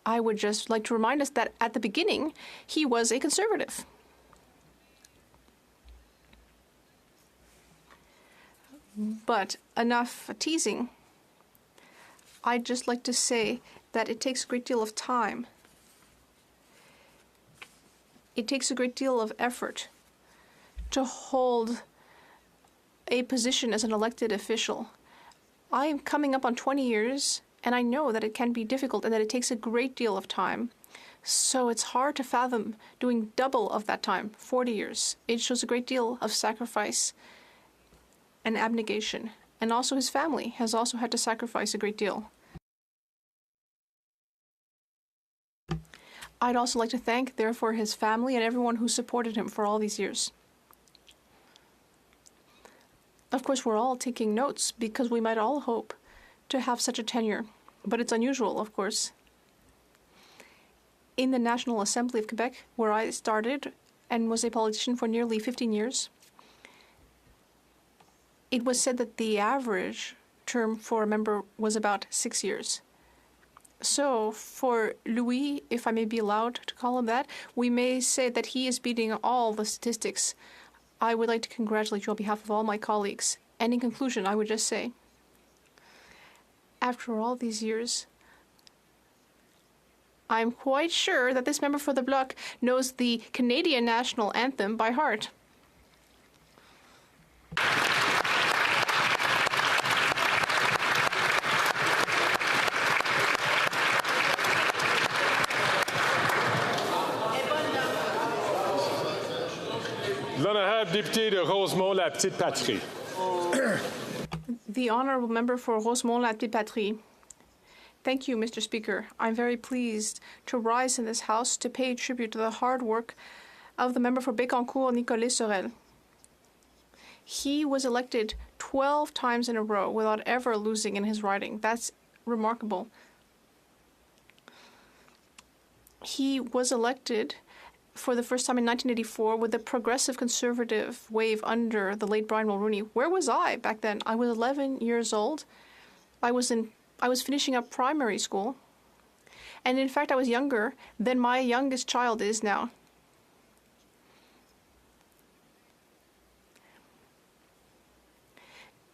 I would just like to remind us that at the beginning, he was a conservative. But enough teasing. I'd just like to say that it takes a great deal of time. It takes a great deal of effort to hold a position as an elected official. I am coming up on 20 years, and I know that it can be difficult and that it takes a great deal of time. So it's hard to fathom doing double of that time, 40 years. It shows a great deal of sacrifice and abnegation. And also his family has also had to sacrifice a great deal. I'd also like to thank, therefore, his family and everyone who supported him for all these years. Of course, we're all taking notes because we might all hope to have such a tenure, but it's unusual, of course. In the National Assembly of Quebec, where I started and was a politician for nearly 15 years, it was said that the average term for a member was about 6 years. So for Louis, if I may be allowed to call him that, we may say that he is beating all the statistics. I would like to congratulate you on behalf of all my colleagues. And in conclusion, I would just say, after all these years, I'm quite sure that this member for the Bloc knows the Canadian national anthem by heart. L'honorable député de Rosemont, la Petite Patrie. The honourable member for Rosemont, la Petite Patrie. Thank you, Mr. Speaker. I'm very pleased to rise in this House to pay tribute to the hard work of the member for Bécancour, Nicolas Sorel. He was elected 12 times in a row without ever losing in his riding. That's remarkable. He was elected for the first time in 1984 with the progressive conservative wave under the late Brian Mulroney. Where was I back then? I was 11 years old. I was finishing up primary school. And in fact, I was younger than my youngest child is now.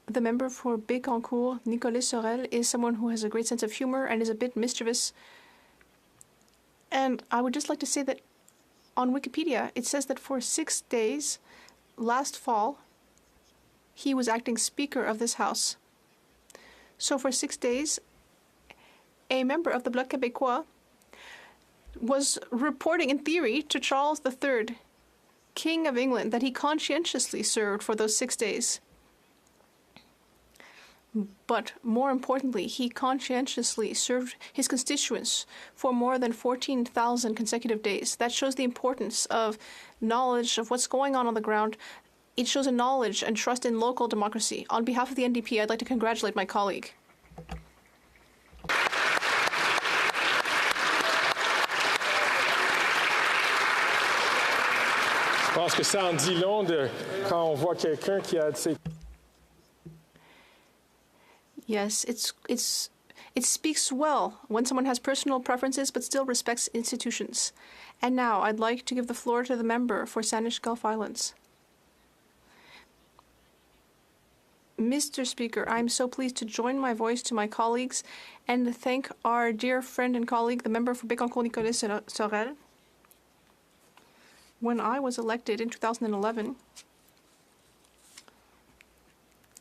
The member for Bécancour, Nicolas Sorel, is someone who has a great sense of humor and is a bit mischievous. And I would just like to say that on Wikipedia, it says that for 6 days last fall, he was acting Speaker of this House. So for 6 days, a member of the Bloc Québécois was reporting in theory to Charles III, King of England, that he conscientiously served for those 6 days. But more importantly, he conscientiously served his constituents for more than 14,000 consecutive days. That shows the importance of knowledge of what's going on the ground. It shows a knowledge and trust in local democracy. On behalf of the NDP, I'd like to congratulate my colleague. Je pense que ça en dit long quand on voit quelqu'un qui a ses... Yes, it speaks well when someone has personal preferences but still respects institutions. And now I'd like to give the floor to the member for Saanich Gulf Islands. Mr. Speaker, I'm so pleased to join my voice to my colleagues and thank our dear friend and colleague, the member for Bécancour, Nicolas Sorel. When I was elected in 2011,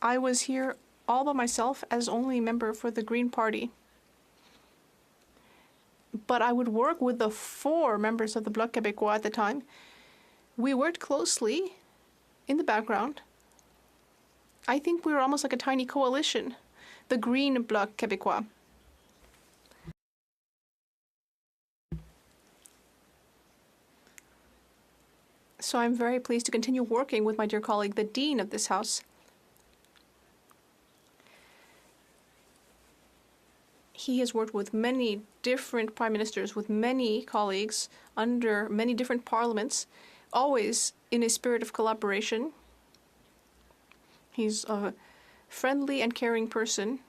I was here all by myself as only member for the Green Party. But I would work with the 4 members of the Bloc Québécois at the time. We worked closely in the background. I think we were almost like a tiny coalition, the Green Bloc Québécois. So I'm very pleased to continue working with my dear colleague, the Dean of this House. He has worked with many different prime ministers, with many colleagues, under many different parliaments, always in a spirit of collaboration. He's a friendly and caring person.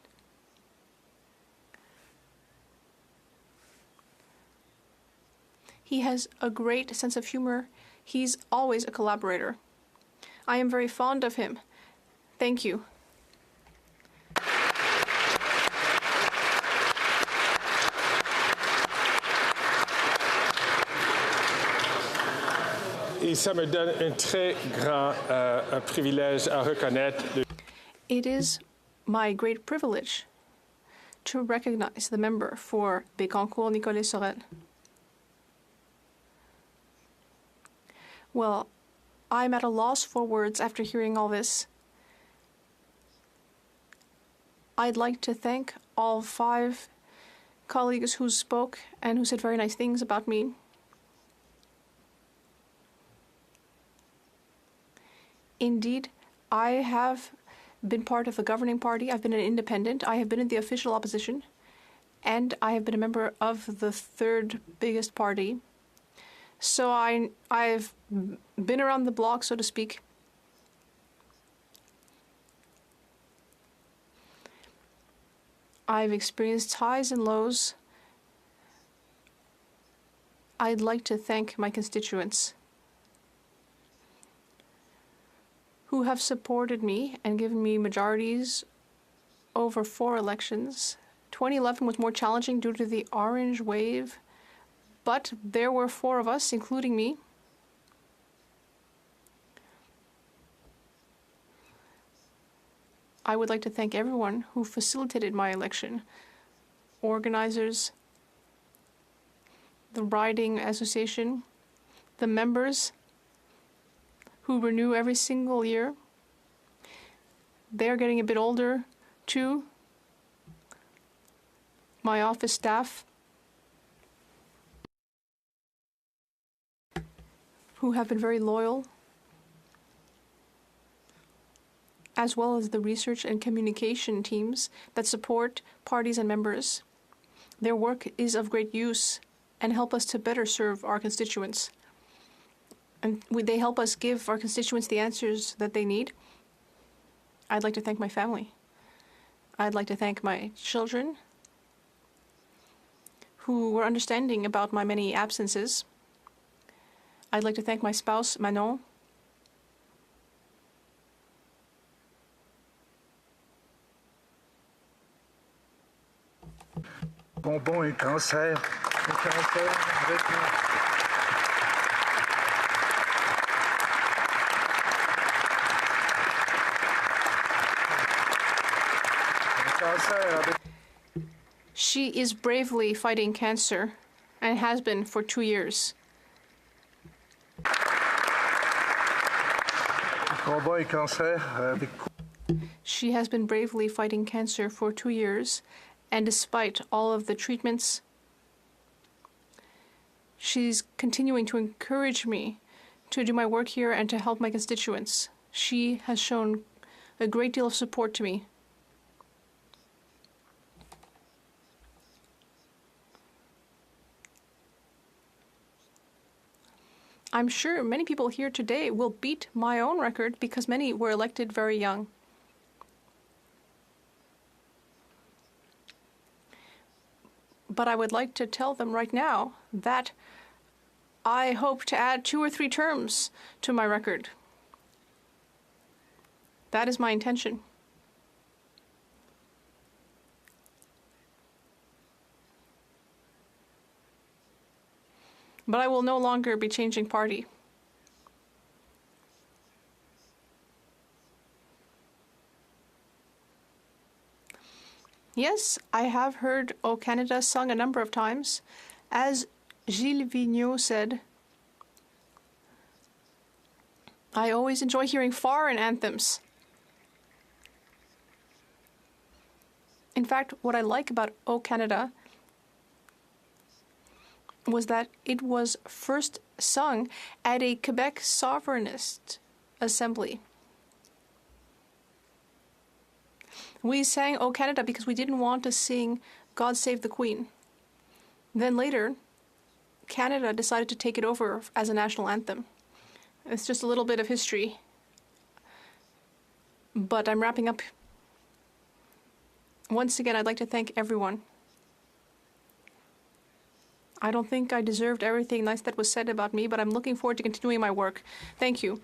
He has a great sense of humor. He's always a collaborator. I am very fond of him. Thank you. Et ça me donne un très grand privilège à reconnaître. It is my great privilege to recognize the member for Bécancour Nicolet Sorel. Well, I'm at a loss for words after hearing all this. I'd like to thank all 5 colleagues who spoke and who said very nice things about me. Indeed, I have been part of the governing party. I've been an independent. I have been in the official opposition. And I have been a member of the 3rd biggest party. So I've been around the block, so to speak. I've experienced highs and lows. I'd like to thank my constituents who have supported me and given me majorities over 4 elections. 2011 was more challenging due to the orange wave, but there were 4 of us, including me. I would like to thank everyone who facilitated my election, organizers, the riding association, the members who renew every single year. They're getting a bit older, too. My office staff, who have been very loyal, as well as the research and communication teams that support parties and members. Their work is of great use and help us to better serve our constituents. And they help us give our constituents the answers that they need. I'd like to thank my family. I'd like to thank my children, who were understanding about my many absences. I'd like to thank my spouse, Manon. Bonbon et cancer. Et cancer avec She is bravely fighting cancer and has been for 2 years. Bonbon et cancer avec She has been bravely fighting cancer for 2 years, and despite all of the treatments, she's continuing to encourage me to do my work here and to help my constituents. She has shown a great deal of support to me. I'm sure many people here today will beat my own record because many were elected very young. But I would like to tell them right now that I hope to add 2 or 3 terms to my record. That is my intention. But I will no longer be changing party. Yes, I have heard O Canada sung a number of times. As Gilles Vigneault said, I always enjoy hearing foreign anthems. In fact, what I like about O Canada was that it was first sung at a Quebec sovereignist assembly. We sang O Canada because we didn't want to sing God Save the Queen. Then later, Canada decided to take it over as a national anthem. It's just a little bit of history. But I'm wrapping up. Once again, I'd like to thank everyone. I don't think I deserved everything nice that was said about me, but I'm looking forward to continuing my work. Thank you.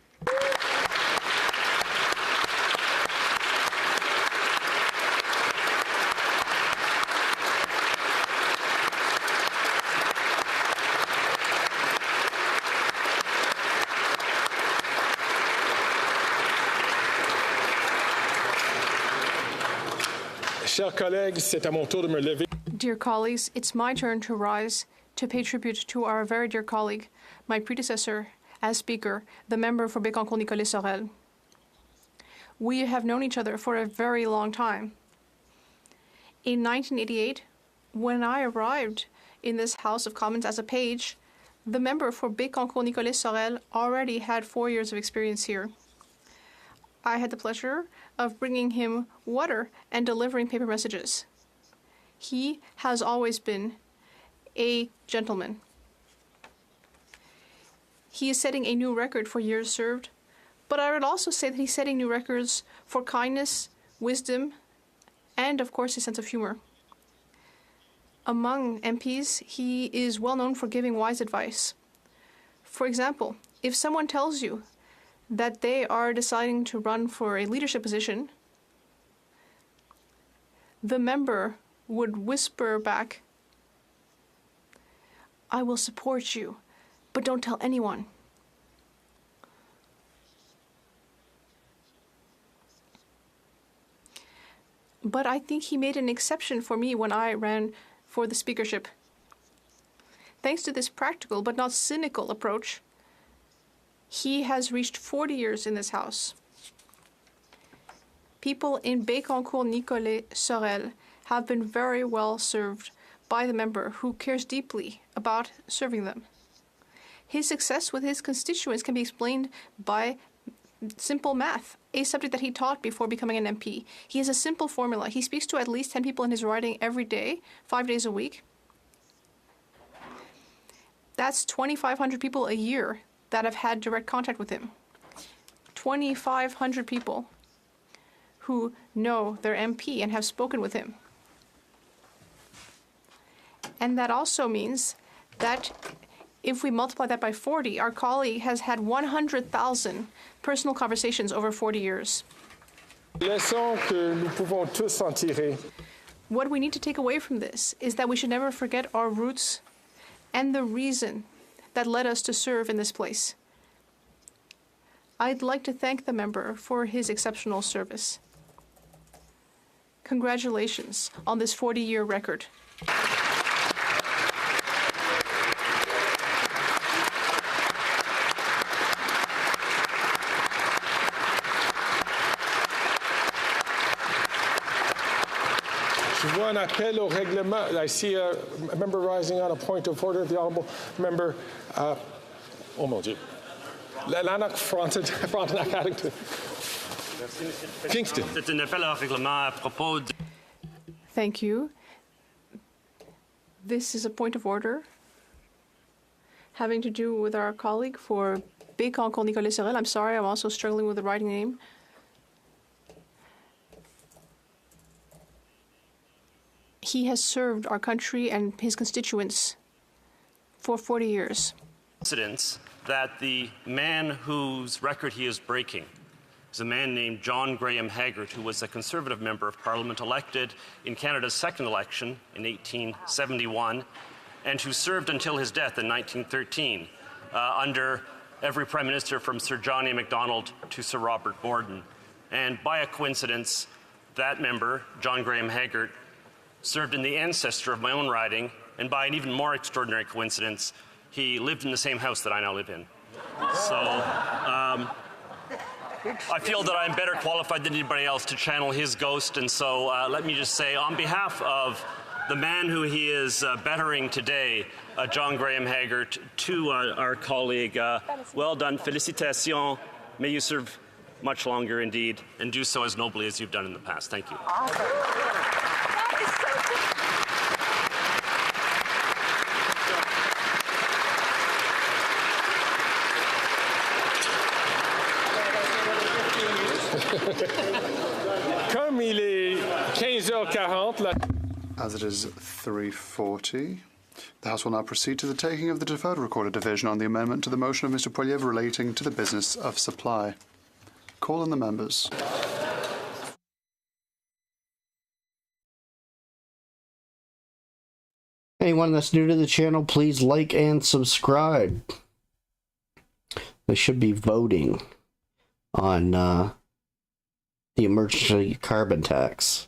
Chers collègues, c'est à mon tour de me lever. Dear colleagues, it's my turn to rise to pay tribute to our very dear colleague, my predecessor as Speaker, the member for Bécancour-Nicolet-Sorel. We have known each other for a very long time. In 1988, when I arrived in this House of Commons as a page, the member for Bécancour-Nicolet-Sorel already had 4 years of experience here. I had the pleasure of bringing him water and delivering paper messages. He has always been a gentleman. He is setting a new record for years served, but I would also say that he's setting new records for kindness, wisdom, and of course his sense of humor. Among MPs, he is well known for giving wise advice. For example, if someone tells you that they are deciding to run for a leadership position, the member would whisper back, "I will support you, but don't tell anyone." But I think he made an exception for me when I ran for the speakership. Thanks to this practical but not cynical approach, he has reached 40 years in this House. People in Bécancour-Nicolet-Sorel have been very well served by the member who cares deeply about serving them. His success with his constituents can be explained by simple math, a subject that he taught before becoming an MP. He has a simple formula. He speaks to at least 10 people in his riding every day, 5 days a week. That's 2,500 people a year that have had direct contact with him. 2,500 people who know their MP and have spoken with him. And that also means that if we multiply that by 40, our colleague has had 100,000 personal conversations over 40 years. Leçon que nous pouvons tous en tirer. What we need to take away from this is that we should never forget our roots and the reason that led us to serve in this place. I'd like to thank the member for his exceptional service. Congratulations on this 40-year record. Je vois un appel au règlement. I see a member rising on a point of order. The honourable member. Oh mon Dieu. Lanark Frontenac Addington. Kingston. C'est un appel au règlement à propos de... Thank you. This is a point of order having to do with our colleague for Bécancour-Nicolet-Sorel. I'm sorry, I'm also struggling with the writing name. He has served our country and his constituents for 40 years. Coincidence that the man whose record he is breaking is a man named John Graham Haggart, who was a Conservative Member of Parliament elected in Canada's second election in 1871 and who served until his death in 1913 under every Prime Minister from Sir John A. Macdonald to Sir Robert Borden. And by a coincidence, that member, John Graham Haggart, served in the ancestor of my own riding, and by an even more extraordinary coincidence, he lived in the same house that I now live in. So I feel that I'm better qualified than anybody else to channel his ghost, and so let me just say, on behalf of the man who he is bettering today, John Graham Haggart, to our colleague, well done, félicitations, may you serve much longer indeed, and do so as nobly as you've done in the past. Thank you. Comme il est 15h40, As it is 3:40, the House will now proceed to the taking of the deferred recorded division on the amendment to the motion of Mr. Poilievre relating to the business of supply. Call in the members. Anyone that's new to the channel, please like and subscribe. They should be voting on the emergency carbon tax.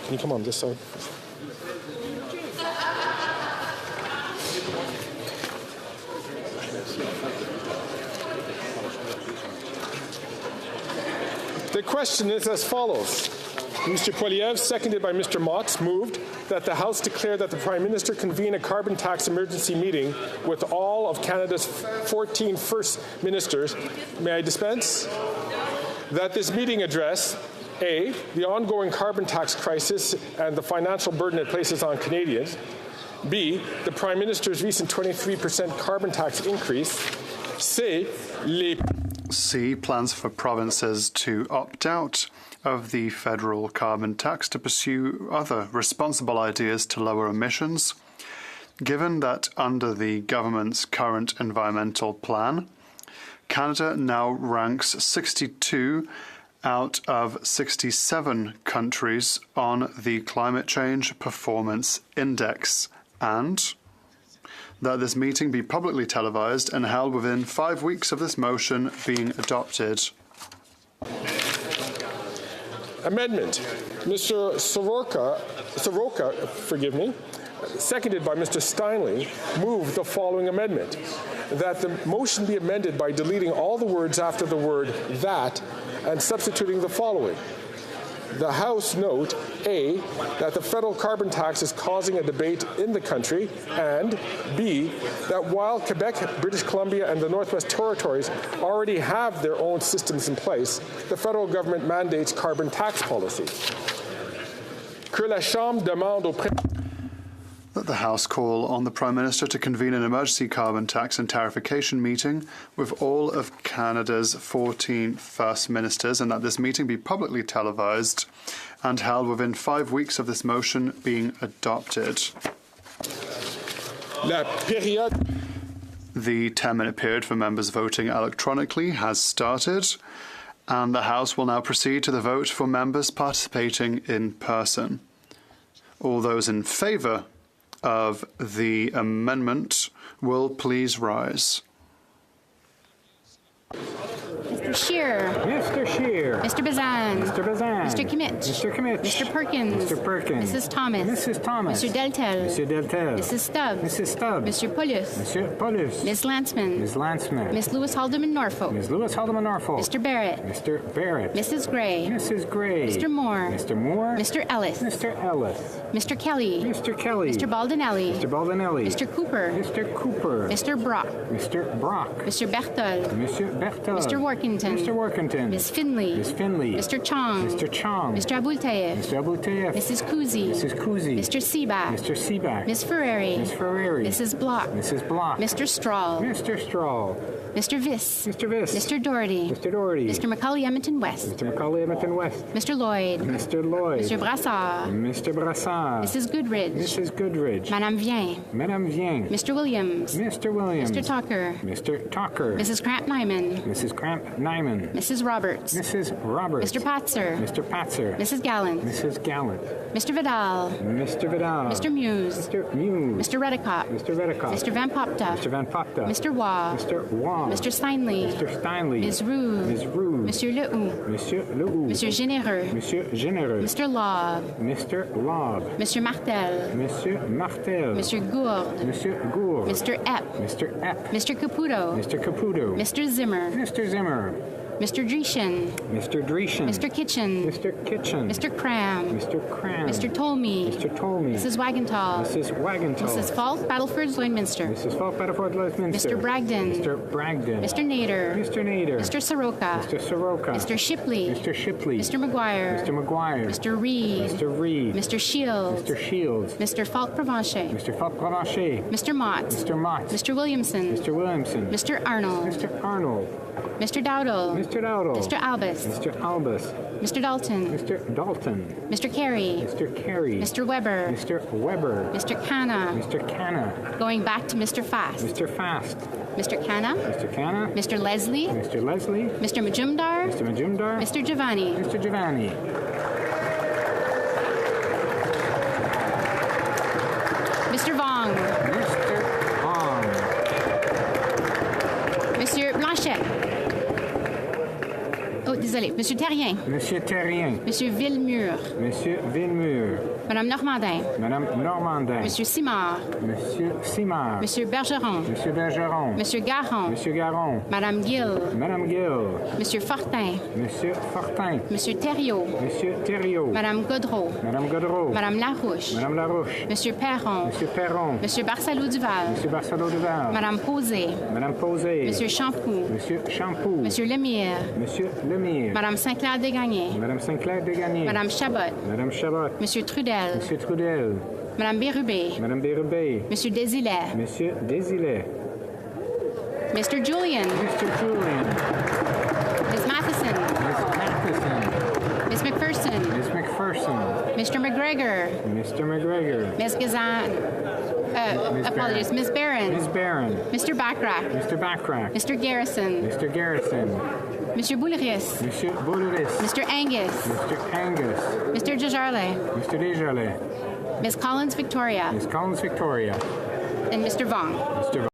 Can you come on this side? The question is as follows. Mr. Poilievre, seconded by Mr. Motz, moved that the House declare that the Prime Minister convene a carbon tax emergency meeting with all of Canada's 14 First Ministers. May I dispense? That this meeting address A, the ongoing carbon tax crisis and the financial burden it places on Canadians. B, the Prime Minister's recent 23% carbon tax increase. C, plans for provinces to opt out of the federal carbon tax to pursue other responsible ideas to lower emissions. Given that under the government's current environmental plan, Canada now ranks 62 out of 67 countries on the Climate Change Performance Index, and that this meeting be publicly televised and held within 5 weeks of this motion being adopted. Amendment. Mr. Soroka, seconded by Mr. Steinley, moved the following amendment. That the motion be amended by deleting all the words after the word that and substituting the following. The House note, A, that the federal carbon tax is causing a debate in the country, and B, that while Quebec, British Columbia, and the Northwest Territories already have their own systems in place, the federal government mandates carbon tax policy. Que la Chambre demande au that the House call on the Prime Minister to convene an emergency carbon tax and tarification meeting with all of Canada's 14 First Ministers, and that this meeting be publicly televised and held within 5 weeks of this motion being adopted. The 10-minute period for members voting electronically has started, and the House will now proceed to the vote for members participating in person. All those in favour of the amendment will please rise. Mr. Scheer. Mr. Scheer. Mr. Bazan. Mr. Bazan. Mr. Kimmich. Mr. Kimmich. Mr. Perkins. Mr. Perkins. Mrs. Thomas. Mrs. Thomas. Mr. Deltel. Mr. Deltel. Mrs. Stubbs. Mrs. Stubbs. Mr. Pulius. Mr. Pulius. Ms. Landsman. Ms. Landsman. Ms. Lewis Haldeman Norfolk. Ms. Lewis Haldeman Norfolk. Mr. Barrett. Mr. Barrett. Mrs. Gray. Mrs. Gray. Mr. Moore. Mr. Moore. Mr. Ellis. Mr. Ellis. Mr. Kelly. Mr. Kelly. Mr. Baldinelli. Mr. Baldinelli. Mr. Cooper. Mr. Cooper. Mr. Brock. Mr. Brock. Mr. Berthold. Mr. Berthold. Mr. Workington. Workington. Mr. Workington. Ms. Finley. Ms. Finley. Mr. Chong. Mr. Chong. Mr. Abultayev. Mr. Abultayev. Mrs. Kuzi. Mrs. Kuzi. Mr. Seaback. Mr. Seaback. Ms. Ferreri. Ms. Ferreri. Mrs. Block. Mrs. Block. Mr. Strahl. Mr. Strahl. Mr. Viss. Mr. Viss. Mr. Doherty. Mr. Doherty. Mr. Macaulay Edmonton West. Mr. Macaulay Edmonton West. Mr. Lloyd. Mr. Lloyd. Mr. Brassard. Mr. Brassard. Mrs. Goodridge. Mrs. Goodridge. Madame Vien. Madame Vien. Mr. Williams. Mr. Williams. Mr. Tucker. Mr. Tucker. Mrs. Cramp Nyman. Mrs. Cramp Nyman. Mrs. Roberts. Mrs. Roberts. Mr. Patzer. Mr. Patzer. Mrs. Gallant. Mrs. Gallant. Mr. Vidal. Mr. Vidal. Mr. Muse. Mr. Muse. Mr. Redicott. Mr. Redicott. Mr. Van Popta. Mr. Van Popta. Mr. Waugh. Mr. Waugh. Mr. Steinley. Mr. Steinley. Ms. Roux. Ms. Roux. Monsieur Lehoux. Monsieur Lehoux. Monsieur Généreux. Monsieur Généreux. Mr. Lobb. Mr. Lobb. Monsieur Martel. Monsieur Martel. Monsieur Gourde. Monsieur Gourde. Mr. Epp. Mr. Epp. Mr. Caputo. Mr. Caputo. Mr. Zimmer. Mr. Zimmer. Mr. Dreeshen. Mr. Dreeshen. Mr. Kitchen. Mr. Kitchen. Mr. Cram. Mr. Cram. Mr. Tolmie. Mr. Tolmie. Mrs. Wagenthal. Mrs. Wagenthal. Mrs. Falk, Battleford, Lloydminster. Mrs. Falk, Battleford, Lloydminster. Mr. Bragdon. Mr. Bragdon. Mr. Nader. Mr. Nader. Mr. Soroka. Mr. Soroka. Mr. Shipley. Mr. Shipley. Mr. McGuire. Mr. McGuire. Mr. Reed. Mr. Reed. Mr. Shields. Mr. Shields. Mr. Falk Provencher. Mr. Falk Provencher. Mr. Mott. Mr. Mott. Mr. Williamson. Mr. Williamson. Mr. Arnold. Mr. Arnold. Mr. Dowdle. Mr. Dowdle. Mr. Albus. Mr. Albus. Mr. Dalton. Mr. Dalton. Mr. Carey. Mr. Carey. Mr. Weber. Mr. Weber. Mr. Canna. Mr. Canna. Going back to Mr. Fast. Mr. Fast. Mr. Canna. Mr. Canna. Mr. Leslie. Mr. Leslie. Mr. Majumdar. Mr. Majumdar. Mr. Giovanni. Mr. Giovanni. Mr. Vong. Mr. Vong. Monsieur Blanchet. Oh, désolé. Monsieur Terrien. Monsieur Terrien. Monsieur Villemur. Monsieur Villemur. Madame Normandin. Madame Normandin. Monsieur Simard. Monsieur Simard. Monsieur Bergeron. Monsieur Bergeron. Monsieur Garon. Monsieur Garon. Madame Gill. Madame Gill. Monsieur Fortin. Monsieur Fortin. Monsieur Thériault. Monsieur Thériault. Madame Godreau. Madame Godreau. Madame Larouche. Madame Larouche. Monsieur Perron. Monsieur Perron. Monsieur Barcelot-Duval. Monsieur Barcelot-Duval. Madame Posé. Madame Posé. Monsieur Champoux. Monsieur Champoux. Monsieur Lemire. Monsieur Lemire. Madame Saint-Clair-Desgagnés. Madame Saint-Clair-Desgagnés. Madame Chabot. Madame Chabot. Monsieur Trudel. Monsieur Trudel. Madame Bérubé. Madame Bérubé. Monsieur Désilet. Monsieur Désilet. Mr. Julian. Mr. Julian. Ms. Matheson. Miss Matheson. Ms. McPherson. Miss McPherson. Mr. McGregor. Mr. McGregor. Ms. Gazan. Apologies. Ms. Barron. Miss Barron. Mr. Backrack. Mr. Backrack. Mr. Garrison. Mr. Garrison. Monsieur Boulris. Monsieur Boulris. Mr. Angus. Mr. Angus. Mr. Desjardins. Mr. Desjardins. Ms. Collins Victoria. Miss Collins Victoria. And Mr. Vong. Mr. Vong.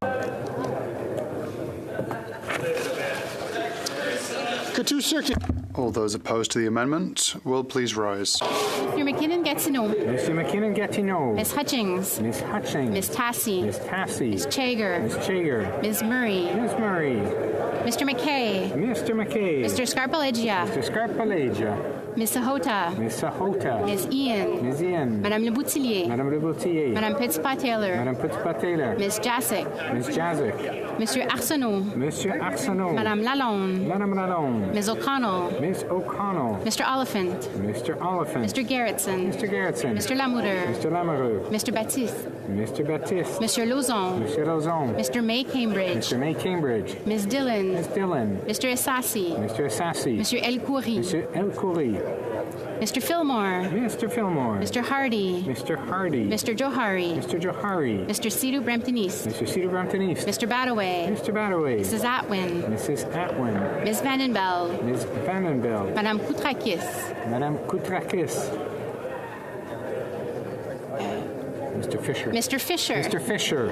All those opposed to the amendment will please rise. Mr. McKinnon-Gatineau. Mr. McKinnon-Gatineau. Ms. Hutchings. Miss Hutchings. Ms. Tassie. Miss Tassie. Ms. Chager. Miss Chager. Ms. Murray. Miss Murray. Mr. McKay. Mr. McKay. Mr. Scarpalegia. Mr. Scarpalegia. Ms. Sahota. Miss Sahota. Ms. Ian. Ms. Ian. Madame Le Boutillier. Madame Le Boutillier. Madame Petitpas-Taylor. Madame Petitpas-Taylor. Ms. Jacek. Miss Jazik. Monsieur Arsenault. Monsieur Arsenault. Madame Lalonde. Madame Lalonde. Ms. O'Connell. Miss O'Connell. Mr. Oliphant. Mr. Oliphant. Mr. Gerritsen. Mr. Gerritsen. Mr. Lamoureux. Mr. Lamoureux. Mr. Baptiste. Mr. Baptiste. Monsieur Lauzon. Monsieur Lauzon. Mr. May Cambridge. Mr. May Cambridge. Ms. Dillon. Miss Dillon. Mr. Assassi. Mr. Assassi. Monsieur El Khoury. Monsieur El Khoury. Mr. Fillmore. Mr. Fillmore. Mr. Hardy. Mr. Hardy. Mr. Johari. Mr. Johari. Mr. Sidhu Brampton-East. Mr. Cedar Brampton East. Mr. Badaway. Mr. Badaway. Mrs. Atwin. Mrs. Atwin. Ms. Vandenbell. Ms. Vandenbell. Madame Koutrakis. Madame Koutrakis. Mr. Fisher. Mr. Fisher. Mr. Fisher.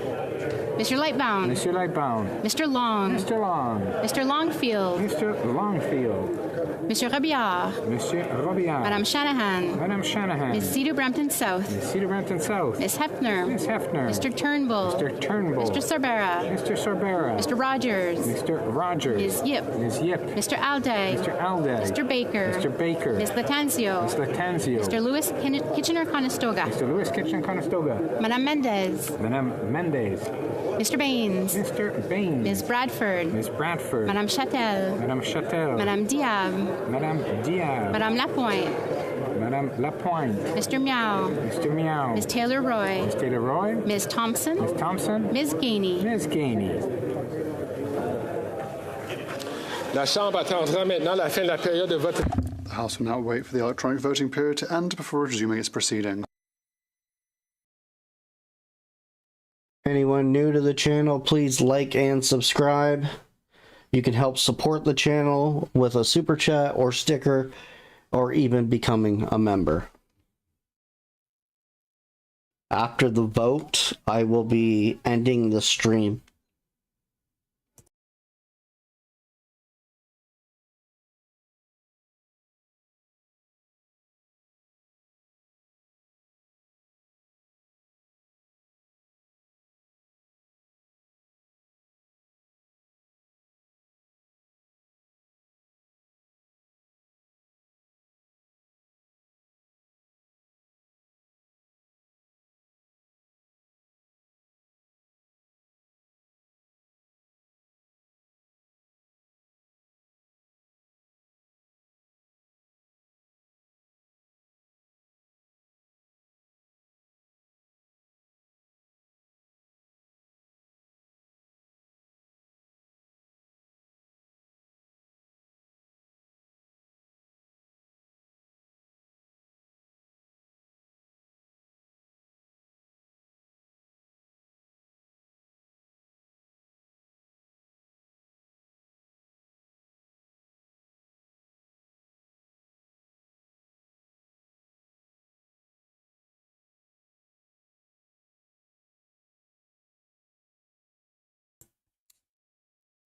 Mr. Lightbound. Mr. Lightbound. Mr. Long. Mr. Long. Mr. Longfield. Mr. Longfield. Mr. Robillard. Monsieur Robillard. Madame Shanahan. Madame Shanahan. Ms. Cedar Brampton South. Ms. Cedar Brampton South. Ms. Hefner. Ms. Hefner. Mr. Turnbull. Mr. Turnbull. Mr. Sorbera. Mr. Sorbera. Mr. Rogers. Mr. Rogers. Ms. Yip. Ms. Yip. Mr. Alday. Mr. Alday. Mr. Baker. Mr. Baker. Ms. Latanzio. Ms. Latanzio. Mr. Lewis Kitchener-Conestoga. Mr. Lewis Kitchener-Conestoga. Madame Mendez. Madame Mendez. Mr. Baines. Mr. Baines. Ms. Bradford. Ms. Bradford. Madame Châtel. Madame Châtel. Madame Diab. Madame Diab. Madame Lapointe. Madame Lapointe. Mr. Meow. Mr. Meow. Ms. Taylor-Roy. Ms. Taylor-Roy. Ms. Thompson. Ms. Thompson. Ms. Gainey. Ms. Gainey. La Chambre attendra maintenant la fin de la période de vote. The House will now wait for the electronic voting period to end before resuming its proceedings. Anyone new to the channel, please like and subscribe. You can help support the channel with a super chat or sticker, or even becoming a member. After the vote, I will be ending the stream.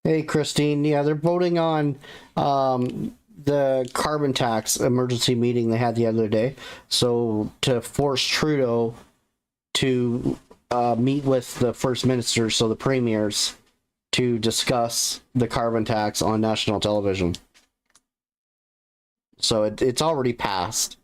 Hey, Christine. Yeah, they're voting on the carbon tax emergency meeting they had the other day. So to force Trudeau to meet with the first ministers, so the premiers, to discuss the carbon tax on national television. So it's already passed.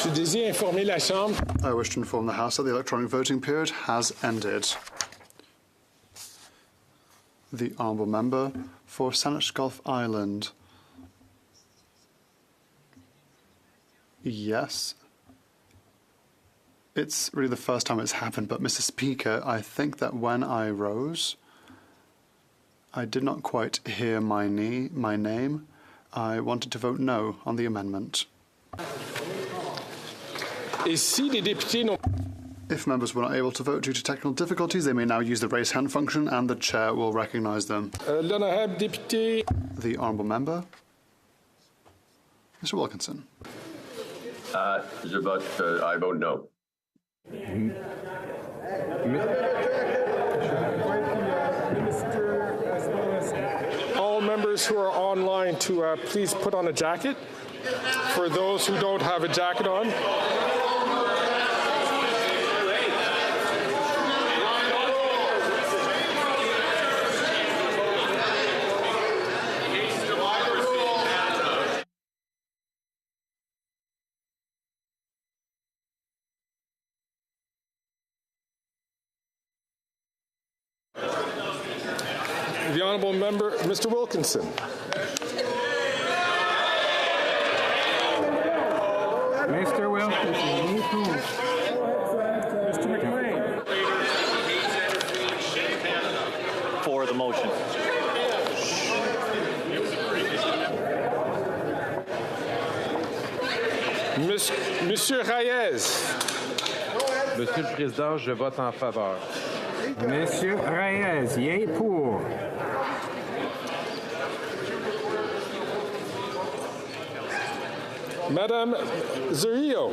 Je désire informer la Chambre. I wish to inform the House that the electronic voting period has ended. The honourable member for Saanich Gulf Island. Yes. It's really the first time it's happened, but Mr. Speaker, I think that when I rose, I did not quite hear my name. I wanted to vote no on the amendment. If members were not able to vote due to technical difficulties, they may now use the raise hand function and the chair will recognise them. The honourable member, Mr. Wilkinson. I vote no. All members who are online to please put on a jacket. For those who don't have a jacket on. The honourable member, Mr. Wilkinson. Mr. Wilkinson, me too. Mr. McLean. For the motion. Monsieur Reyes. Monsieur le Président, je vote en faveur. Monsieur Reyes, yé pour. Madame Zerillo.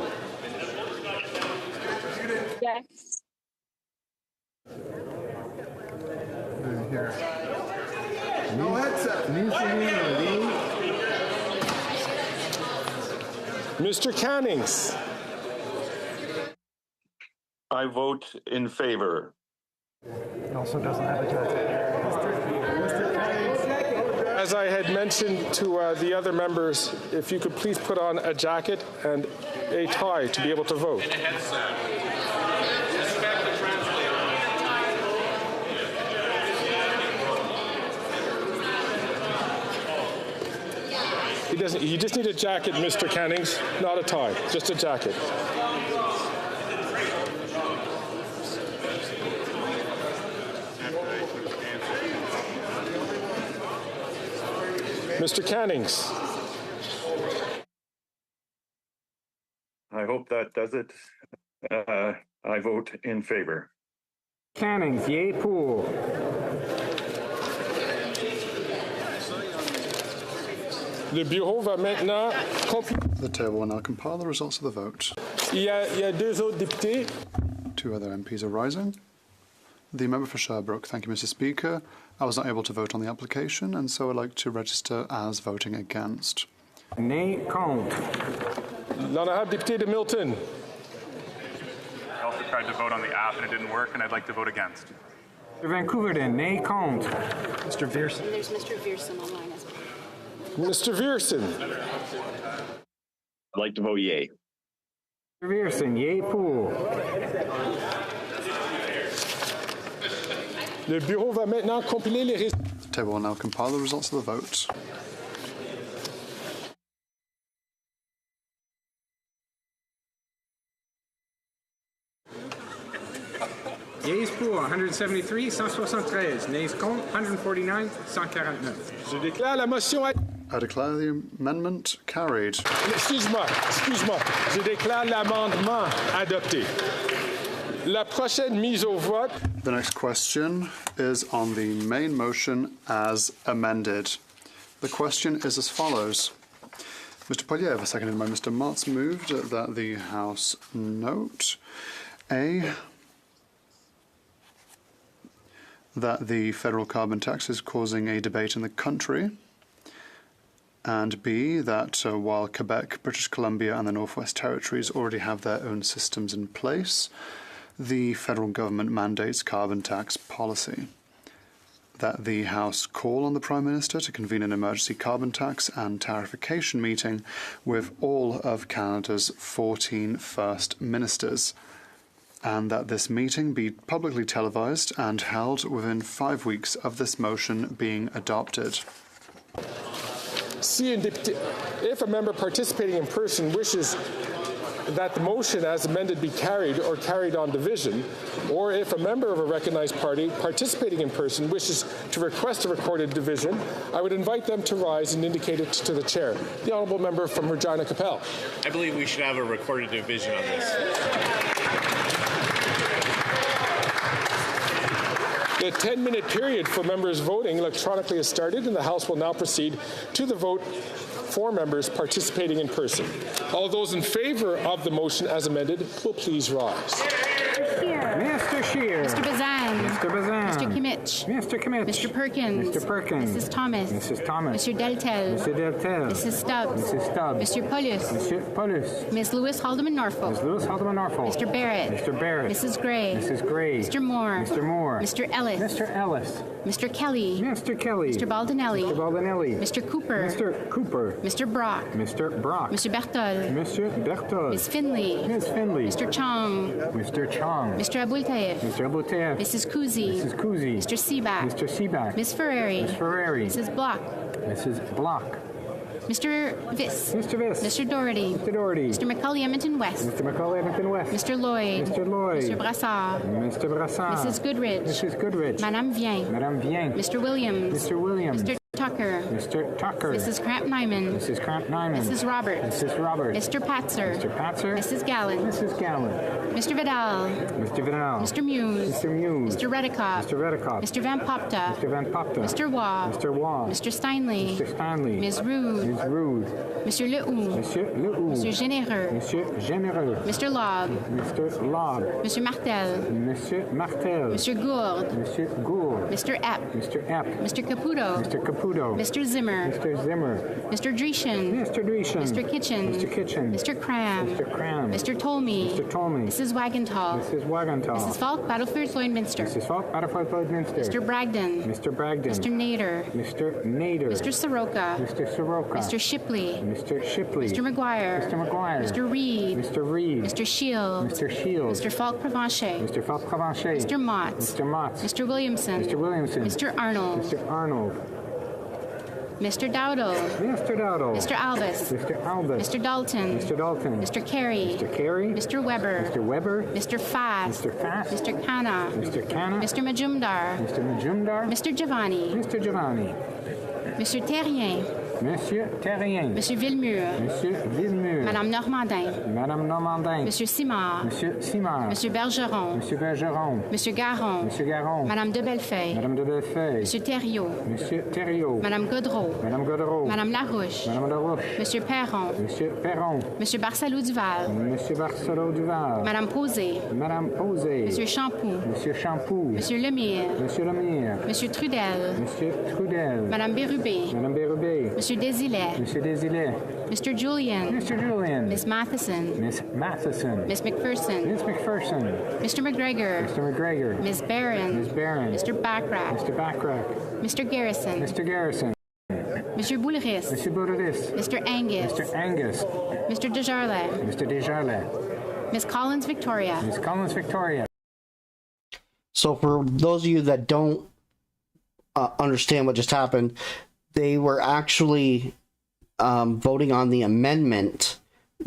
Yes. No headset. Mr. Cannings. I vote in favor. Also doesn't have a jacket. As I had mentioned to the other members, if you could please put on a jacket and a tie to be able to vote. You just need a jacket, Mr. Cannings, not a tie, just a jacket. Mr. Cannings. I hope that does it. I vote in favor. Cannings, yé pour. Le bureau va maintenant The table will now compile the results of the vote. Il y a deux autres députés. Two other MPs are rising. The member for Sherbrooke. Thank you, Mr. Speaker. I was not able to vote on the application, and so I'd like to register as voting against. Nay contre. L'honorable député de Milton. I also tried to vote on the app and it didn't work, and I'd like to vote against. Mr. Vancouverden, nay contre. Mr. Vierson. There's Mr. Vierson online as well. Mr. Vierson. I'd like to vote yay. Mr. Vierson, yé pour. Le bureau va maintenant compiler les résultats. The table will now compile the results of the vote. Yeas pour 173, 173. Nays contre 149, 149. Je déclare la motion. I declare the amendment carried. Excuse-moi. Je déclare l'amendement adopté. La prochaine mise au vote. The next question is on the main motion as amended. The question is as follows. Mr. Polyev, seconded by Mr. Motz, moved that the House note A, that the federal carbon tax is causing a debate in the country, and B, that while Quebec, British Columbia and the Northwest Territories already have their own systems in place, the federal government mandates carbon tax policy. that the House call on the Prime Minister to convene an emergency carbon tax and tarification meeting with all of Canada's 14 First Ministers, and that this meeting be publicly televised and held within 5 weeks of this motion being adopted. C, if a member participating in person wishes that the motion as amended be carried or carried on division, or if a member of a recognized party participating in person wishes to request a recorded division, I would invite them to rise and indicate it to the chair. The honourable member from Regina Capel. I believe we should have a recorded division on this. The 10-minute period for members voting electronically has started, and the House will now proceed to the vote for members participating in person. All those in favour of the motion as amended will please rise. Mr. Scheer. Mr. Bazan. Mr. Bazan. Mr. Kimmich. Mr. Kimmich. Mr. Perkins. Mr. Perkins. Mrs. Thomas. Mrs. Thomas. Mr. Deltel. Mr. Deltel. Mrs. Stubbs. Mrs. Stubbs. Mr. Paulus. Mr. Paulus. Ms. Lewis Haldeman Norfolk. Ms. Lewis Haldeman Norfolk. Mr. Barrett. Mr. Barrett. Mrs. Gray. Mrs. Gray. Mr. Moore. Mr. Moore. Mr. Ellis. Mr. Ellis. Mr. Kelly. Mr. Kelly. Mr. Baldinelli. Mr. Baldinelli. Mr. Cooper. Mr. Cooper. Mr. Brock. Mr. Brock. Mr. Bertol. Mr. Bertol. Ms. Finley. Ms. Finley. Mr. Chong. Mr. Chong. Mr. Abultaif. Mr. Abouteff. Mrs. Kuzi. Mrs. Kuzi. Mr. Seaback. Mr. Seaback. Ms. Ferrari. Ms. Ferrari. Mrs. Block. Mrs. Block. Mr. Viss. Mr. Viss. Mr. Doherty. Mr. Doherty. Mr. Macaulay Edmonton West. Mr. Macaulay Edmonton West. Mr. Lloyd. Mr. Lloyd. Mr. Brassard. Mr. Brassard. Mrs. Goodrich. Mrs. Goodrich. Madame Vien. Madame Vien. Mr. Williams. Mr. Williams. Mr. Tucker. Mr. Tucker. Mrs. Cramp-Nyman. Mrs. Cramp-Nyman. Mrs. Roberts. Mrs. Roberts. Mr. Patzer. Mr. Patzer. Mrs. Gallant. Mrs. Gallant. Mr. Vidal. Mr. Vidal. Mr. Muse. Mr. Muse. Mr. Redicott. Mr. Redicott. Mr. Van Popta. Mr. Van Popta. Mr. Waugh. Mr. Waugh. Mr. Steinley. Mr. Stanley. Ms. Rude. Ms. Rude. Monsieur Lehoux. Monsieur Lehoux. Monsieur Généreux. Monsieur Généreux. Mr. Lobb. Mr. Lobb. Monsieur Martel. Monsieur Martel. Monsieur Gourde. Monsieur Gourde. Mr. Epp. Mr. Epp. Mr. Caputo. Mr. Caputo. Mr. Zimmer. Mr. Zimmer. Mr. Dreeshen. Mr. Dreeshen. Mr. Kitchen. Mr. Kitchen. Mr. Cram. Mr. Cram. Mr. Tolmie. Mr. Tolmie. Mrs. Wagenthal. Mrs. Wagenthal. Mrs. Falk, Battlefield Lloydminster. Mrs. Falk, Battlefield Lloydminster. Mr. Bragdon. Mr. Bragdon. Mr. Nader. Mr. Nader. Mr. Soroka. Mr. Soroka. Mr. Shipley. Mr. Shipley. Mr. McGuire. Mr. McGuire. Mr. Reed. Mr. Reed. Mr. Shield. Mr. Shields. Mr. Falk Provencher. Mr. Falk Provencher. Mr. Motts. Mr. Motts. Mr. Williamson. Mr. Williamson. Mr. Arnold. Mr. Arnold. Mr. Dowdle. Mr. Dowdle. Mr. Albus. Mr. Albus. Mr. Dalton. Mr. Dalton. Mr. Carey. Mr. Carey. Mr. Weber. Mr. Weber. Mr. Fast. Mr. Fast. Mr. Khanna. Mr. Khanna. Mr. Majumdar. Mr. Majumdar. Mr. Giovanni. Mr. Giovanni. Monsieur Terrien. Monsieur Terrien. Monsieur Villemur. Monsieur Villemur. Madame Normandin. Madame Normandin. Monsieur Simard. Monsieur Simard. Monsieur Bergeron. Monsieur Bergeron. Monsieur Garon. Monsieur Garon. Madame de Bellefeuille. Madame de Bellefeuille. Monsieur Thériault. Monsieur Thériault. Madame Godreau. Madame Godreau. Madame Larouche. Madame Larouche. Monsieur Perron. Monsieur Perron. Monsieur Barcelou Duval. Monsieur Barcelot Duval. Madame Posé. Madame Posé. Monsieur Champoux. Monsieur Champoux. Monsieur Lemire. Monsieur Lemire. Monsieur Trudel. Monsieur Trudel. Madame Bérubé. Madame Bérubé. Monsieur Désilet. Monsieur Désilet. Mr. Julian. Mr. Julian. Miss Matheson. Miss Matheson. Miss McPherson. Miss McPherson. Mr. McGregor. Mr. McGregor. Miss Barron. Miss Barron. Mr. Backrack. Mr. Backrack. Mr. Garrison. Mr. Garrison. Monsieur Bouleris. Monsieur Bouleris. Mr. Angus. Mr. Angus. Mr. Desjardins. Mr. Desjardins. Miss Collins Victoria. Miss Collins Victoria. So for those of you that don't understand what just happened, they were actually voting on the amendment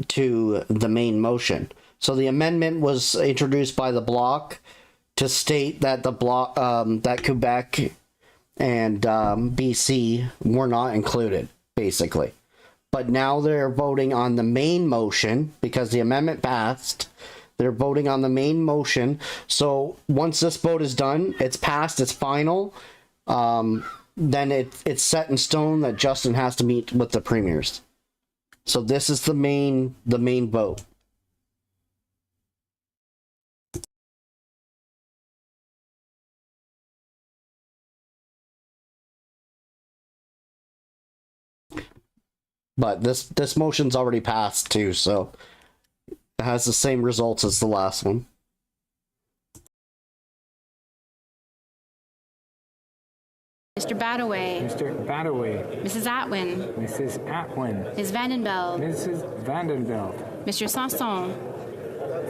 to the main motion. So the amendment was introduced by the bloc to state that the bloc that Quebec and BC were not included, basically. But now they're voting on the main motion because the amendment passed. They're voting on the main motion. So once this vote is done, it's passed, it's final. Then it's set in stone that Justin has to meet with the premiers. So this is the main vote. But this motion's already passed too, so it has the same results as the last one. Mr. Badaway. Mr. Badaway. Mrs. Atwin. Mrs. Atwin. Ms. Vandenbeld. Mrs. Vandenbeld. Mr. Sanson.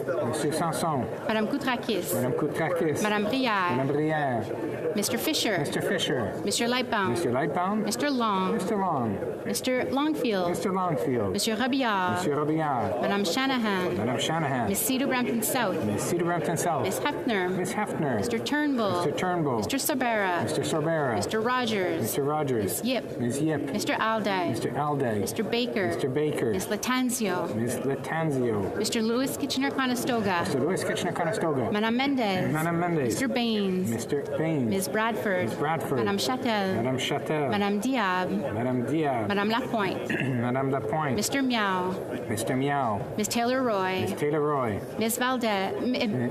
Mr. Sanson. Madame Koutrakis. Madame Koutrakis. Madame Brière. Madame Brière. Mr. Fisher. Mr. Fisher. Mr. Lightbound. Mr. Lightbound. Mr. Long. Mr. Long. Mr. Longfield. Mr. Longfield. Monsieur Robillard. Monsieur Robillard. Madame Shanahan. Madame Shanahan. Miss Cedar Brampton South. Miss Cedar Brampton South. Miss Hefner. Miss Hefner. Mr. Turnbull. Mr. Turnbull. Mr. Sorbera. Mr. Sorbera. Mr. Rogers. Mr. Rogers. Miss Yip. Miss Yip. Mr. Alday. Mr. Alday. Mr. Baker. Mr. Baker. Miss Latanzio. Miss Latanzio. Mr. Louis Kitchener-Conestoga. Mr. Louis Kitchener-Conestoga. Madame Mendez. Madame Mendez. Mr. Baines. Mr. Baines. Ms. Bradford. Miss Bradford. Madame Châtel. Madame Châtel. Madame Diab. Madame Diab. Madame Lapointe. Madame Lapointe. Mr. Meow. Mr. Meow. Miss Taylor Roy. Miss Taylor Roy. Miss Valdez.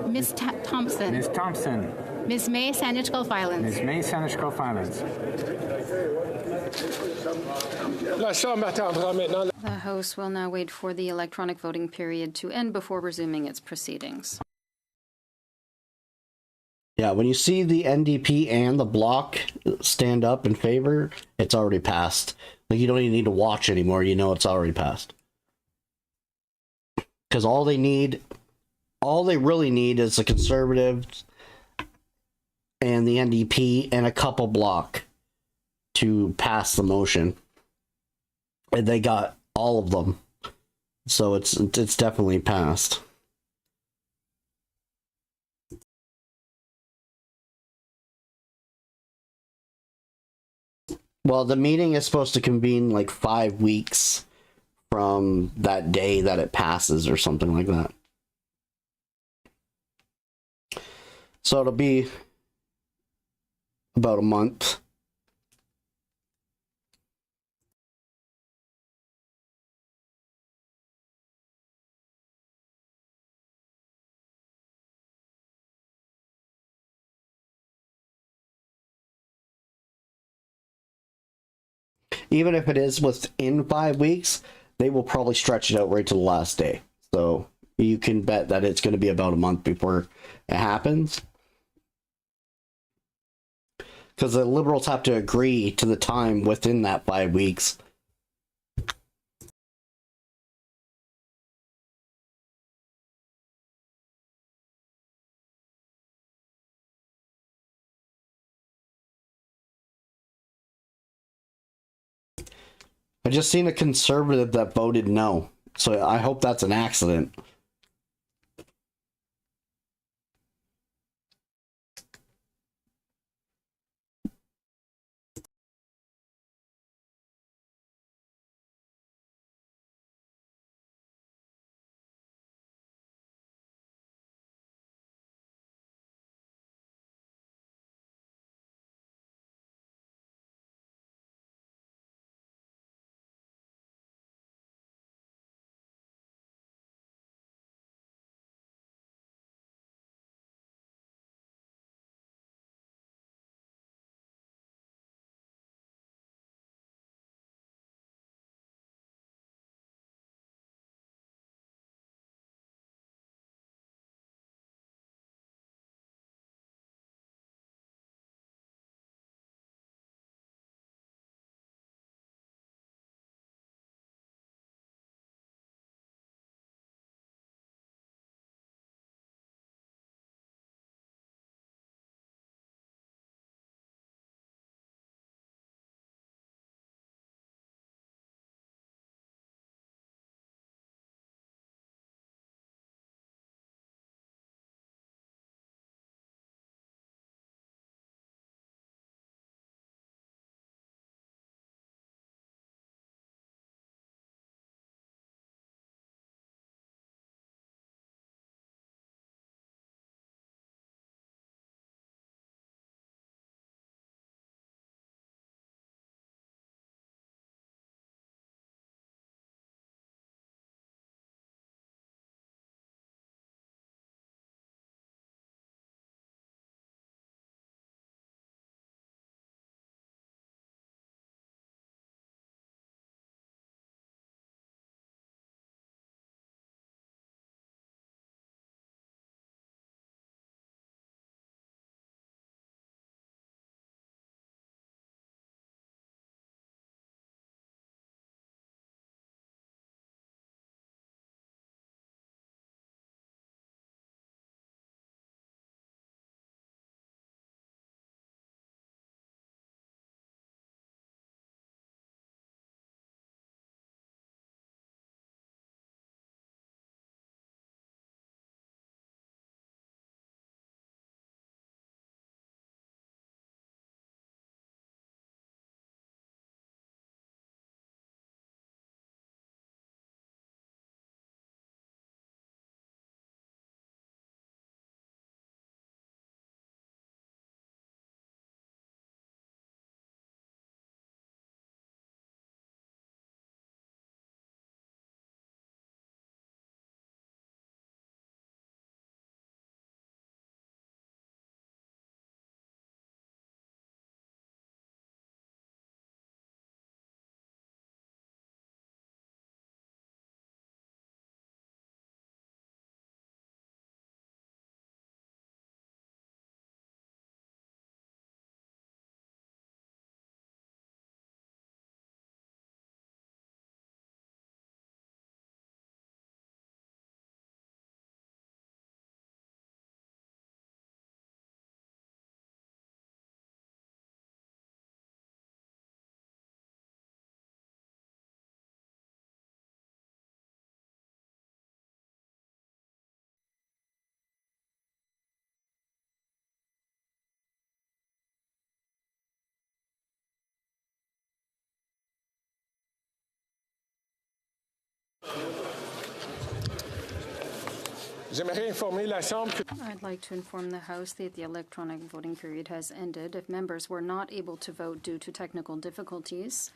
Miss Thompson. Miss Thompson. Miss May Saanich Gulf Islands. Miss May Saanich Gulf Islands. The House will now wait for the electronic voting period to end before resuming its proceedings. Yeah, when you see the NDP and the Bloc stand up in favor, it's already passed. Like, you don't even need to watch anymore. You know it's already passed. Because all they really need is the Conservatives and the NDP and a couple Bloc to pass the motion. And they got all of them. So it's definitely passed. Well, the meeting is supposed to convene like 5 weeks from that day that it passes or something like that. So it'll be about a month. Even if it is within 5 weeks, they will probably stretch it out right to the last day. So you can bet that it's going to be about a month before it happens. Because the Liberals have to agree to the time within that 5 weeks. I just seen a Conservative that voted no. So I hope that's an accident. I'd like to inform the House that the electronic voting period has ended. If members were not able to vote due to technical difficulties,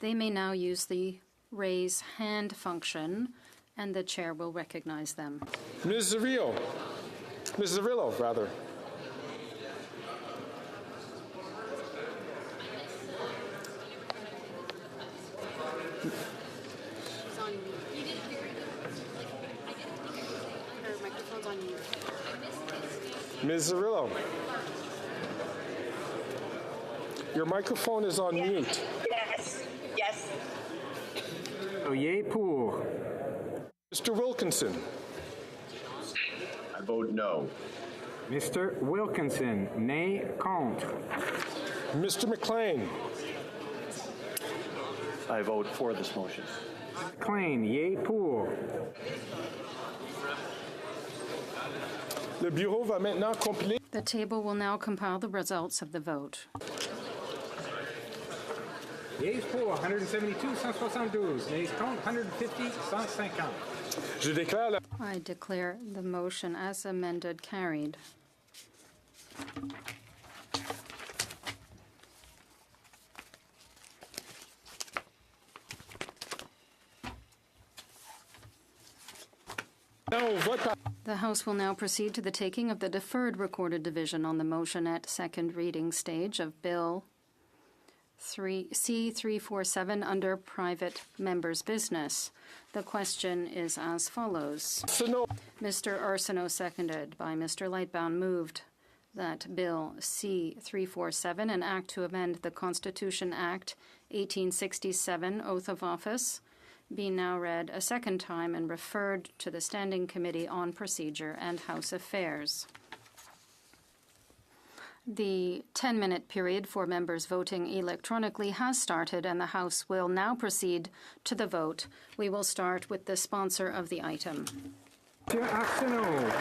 they may now use the raise hand function, and the chair will recognize them. Mrs. Arillo, rather. Ms. Arillo, your microphone is on mute. Yes. Yay pour. Mr. Wilkinson. I vote no. Mr. Wilkinson, nay, contre. Mr. McLean. I vote for this motion. McLean, yay pour. Le bureau va maintenant compiler. The table will now compile the results of the vote. Yeas pour 172, 172. Nays contre 150, 150. Je déclare la... I declare the motion as amended carried. The House will now proceed to the taking of the deferred recorded division on the motion at second reading stage of Bill C-347 under private members' business. The question is as follows. Mr. Arsenault, seconded by Mr. Lightbound, moved that Bill C-347, an act to amend the Constitution Act 1867, Oath of Office, be now read a second time and referred to the Standing Committee on Procedure and House Affairs. The 10-minute period for members voting electronically has started, and the House will now proceed to the vote. We will start with the sponsor of the item. Mr. Arsenault.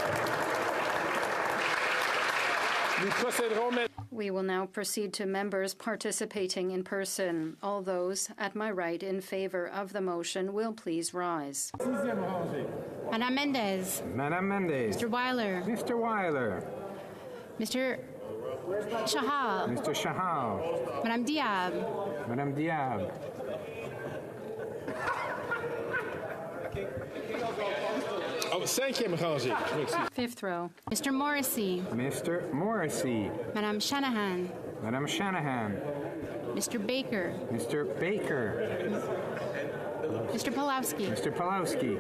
We will now proceed to members participating in person. All those at my right in favor of the motion will please rise. Madame Mendez. Madame Mendez. Mr. Weiler. Mr. Weiler. Mr. Chahal. Mr. Chahal. Madame Diab. Madame Diab. Fifth row. Mr. Morrissey. Mr. Morrissey. Madame Shanahan. Madame Shanahan. Mr. Baker. Mr. Baker. Mr. Pawlowski. Mr. Pawlowski.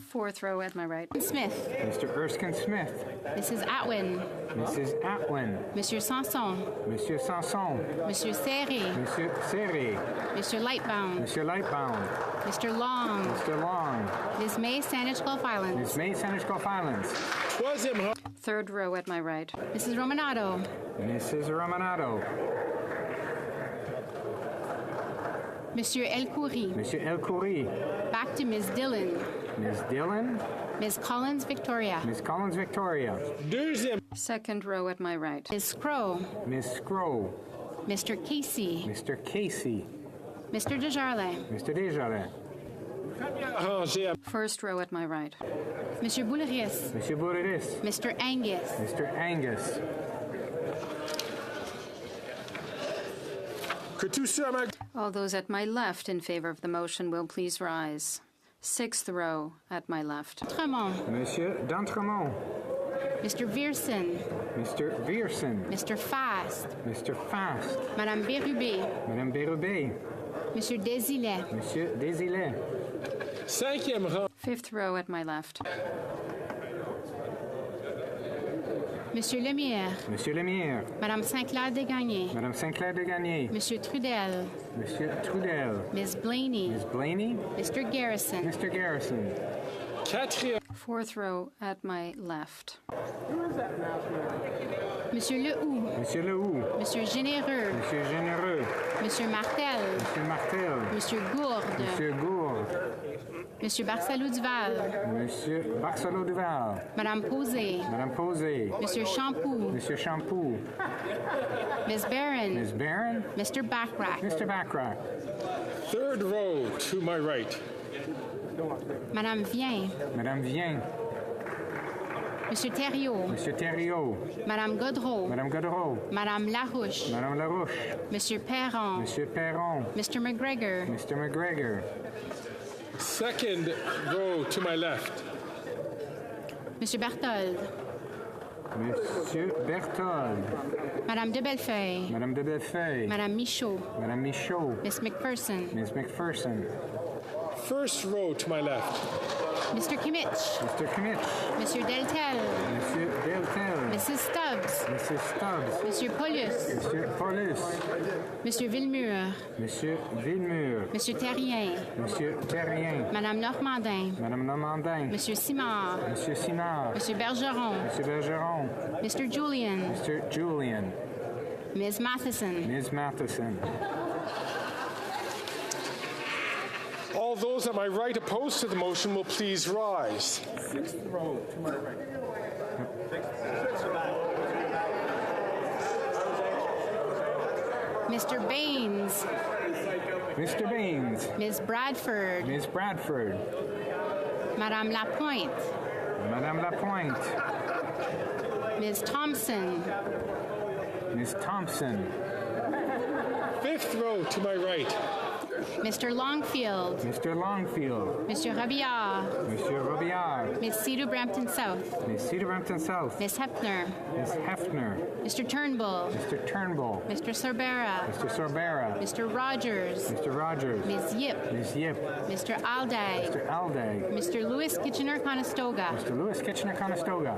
Fourth row at my right. Smith. Mr. Erskine Smith. Mrs. Atwin. Mrs. Atwin. Monsieur Sanson. Monsieur Sanson. Monsieur Serré. Monsieur Serré. Mr. Lightbound. Monsieur Lightbound. Mr. Long. Mr. Long. Ms. May Sanichko Filans. Ms. May Sanichko Filans. Third row at my right. Mrs. Romanado. Mrs. Romanado. Monsieur El Khoury. Monsieur El Khoury. Back to Ms. Dillon. Ms. Dillon. Ms. Collins Victoria. Ms. Collins Victoria. Second row at my right. Ms. Scrow. Ms. Scrow. Mr. Casey. Mr. Casey. Mr. Desjardins. Mr. Desjardins. First row at my right. Monsieur Boulris. Monsieur Boulris. Mr. Angus. Mr. Angus. All those at my left in favor of the motion will please rise. Sixth row at my left. D'Entremont. Monsieur D'Entremont. Mr. Vierson. Mr. Vierson. Mr. Fast. Mr. Fast. Madame Bérubé. Madame Bérubé. Monsieur Desilets. Monsieur Desilets. Fifth row at my left. Monsieur Lemierre. Monsieur Lemierre. Madame Saint-Clair Desgagnés. Madame Saint-Clair Desgagnés. Monsieur Trudel. Monsieur Trudel. Ms. Blaney. Ms. Blaney. Mr. Garrison. Mr. Garrison. Fourth row at my left. Monsieur Lehoux. Monsieur Lehoux. Monsieur Généreux. Monsieur Généreux. Monsieur Martel. Monsieur Martel. Monsieur Gourde. Monsieur Gourde. Monsieur Barcelot-Duval. Monsieur Barcelot-Duval. Madame Posé. Madame Posé. Monsieur Champoux. Monsieur Champoux. Ms. Barron. Ms. Barron. Mr. Backrack. Mr. Backrack. Third row to my right. Madame Vien. Madame Vien. Monsieur Thériault. Monsieur Thériault. Madame Godreau. Madame Godreau. Madame Larouche. Madame Larouche. Monsieur Perron. Monsieur Perron. Mr. McGregor. Mr. McGregor. Second row to my left. Monsieur Berthold. Monsieur Berthold. Madame de Bellefeuille. Madame de Bellefeuille. Madame Michaud. Madame Michaud. Miss McPherson. Miss McPherson. First row to my left. Mr. Kimmich. Mr. Kimmich. Monsieur Deltel. Monsieur Deltel. Mrs. Stubbs. Mrs. Stubbs. Monsieur Paulus. Monsieur Paulus. Monsieur Villemur. Monsieur Villemur. Monsieur Terrien. Monsieur Terrien. Madame Normandin. Madame Normandin. Monsieur Simard. Monsieur Simard. Monsieur Bergeron. Monsieur Bergeron. Mr. Julian. Mr. Julian. Ms. Matheson. Ms. Matheson. All those at my right opposed to the motion will please rise. Sixth row to my right. Mr. Baines. Mr. Baines. Ms. Bradford. Ms. Bradford. Madame Lapointe. Madame Lapointe. Ms. Thompson. Ms. Thompson. Fifth row to my right. Mr. Longfield. Mr. Longfield. Monsieur Robillard. Monsieur Robillard. Miss Cedar Brampton South. Miss Cedar Brampton South. Miss Hepner. Miss Hefner. Mr. Turnbull. Mr. Turnbull. Mr. Sorbera. Mr. Sorbera. Mr. Rogers. Mr. Rogers. Ms. Yip. Ms. Yip. Mr. Alday. Mr. Alday. Mr. Lewis Kitchener-Conestoga. Mr. Lewis Kitchener-Conestoga.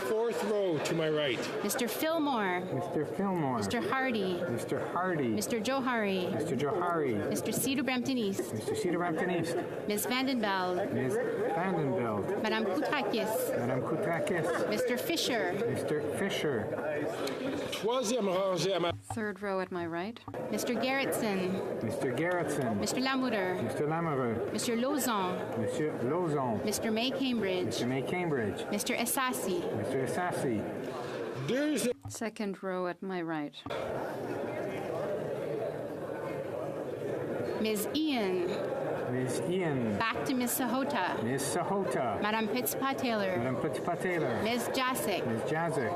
Fourth row to my right. Mr. Fillmore. Mr. Fillmore. Mr. Hardy. Mr. Hardy. Mr. Johari. Mr. Johari. Mr. Cedar Brampton East. Mr. Cedar Brampton East. Ms. Vandenbeld. Ms. Vandenbeld. Madame Koutrakis. Madame Koutrakis. Mr. Fisher. Mr. Fisher. Troisième rangée à ma... Third row at my right. Mr. Gerritsen. Mr. Gerritsen. Mr. Lamoureux. Mr. Lamoureux. Monsieur Lauzon. Monsieur Lauzon. Mr. May Cambridge. Mr. May Cambridge. Mr. Essasi. Mr. Essasi. Second row at my right. Ms. Ian. Ms. Ian. Back to Ms. Sahota. Ms. Sahota. Madame Pittspat-Taylor. Madame Pittspat-Taylor. Ms. Jasic. Ms. Jazik.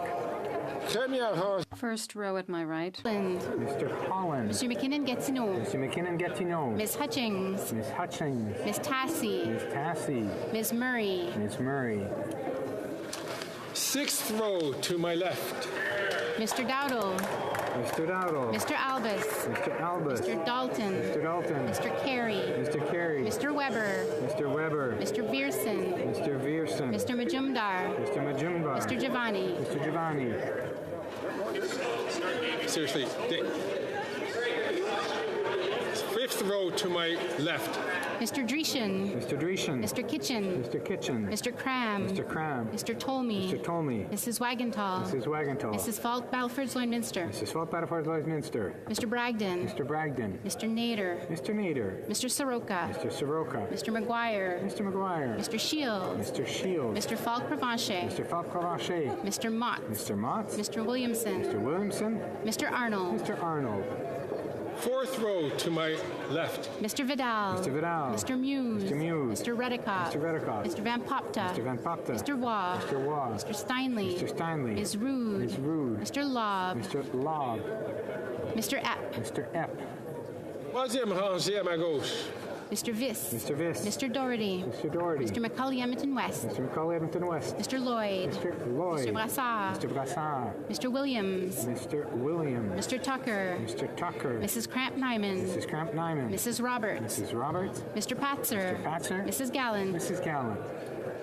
First row at my right. Mr. Holland. Mr. McKinnon-Gatineau. Mr. McKinnon-Gatineau. Ms. Hutchings. Ms. Hutchings. Ms. Tassie. Ms. Tassie. Ms. Murray. Ms. Murray. Sixth row to my left. Mr. Dowdle. Mr. Dowdle. Mr. Albus. Mr. Albus. Mr. Dalton. Mr. Dalton. Mr. Carey. Mr. Carey. Mr. Weber. Mr. Weber. Mr. Vierson. Mr. Vierson. Mr. Majumdar. Mr. Majumdar. Mr. Giovanni. Mr. Giovanni. Seriously. Fifth row to my left. Mr. Dreeshen. Mr. Dreeshen. Mr. Kitchen. Mr. Kitchen. Mr. Cram. Mr. Cram. Mr. Tolmie. Mr. Tolmie. Mrs. Wagenthal. Mrs. Wagenthal. Mrs. Falk Balfour's Lloydminster. Mrs. Falk Battleford Lloydminster. Mr. Bragdon. Mr. Bragdon. Mr. Nader. Mr. Nader. Mr. Soroka. Mr. Soroka. Mr. McGuire. Mr. McGuire. Mr. Shields. Mr. Shields. Mr. Falk Provencher. Mr. Falk Provencher. Mr. Mott. Mr. Mott. Mr. Williamson. Mr. Williamson. Mr. Arnold. Mr. Arnold. Fourth row to my left. Mr. Vidal. Mr. Vidal. Mr. Muse. Mr. Muse. Mr. Redicott. Mr. Redicott. Mr. Van Popta. Mr. Van Popta. Mr. Waugh. Mr. Waugh. Mr. Steinley. Mr. Steinley. Ms. Rude. Ms. Rude. Mr. Lobb. Mr. Lobb. Mr. Epp. Mr. Epp. Troisième rangée à ma gauche. Mr. Viss. Mr. Viss. Mr. Doherty. Mr. Doherty. Mr. Macaulay Edmonton West. Mr. Macaulay Edmonton West. Mr. Lloyd. Mr. Lloyd. Mr. Brassard. Mr. Brassard. Mr. Williams. Mr. Williams. Mr. Tucker. Mr. Tucker. Mrs. Cramp Nyman. Mrs. Cramp Nyman. Mrs. Roberts. Mrs. Roberts. Mr. Patzer. Mr. Patzer. Mrs. Gallant. Mrs. Gallant.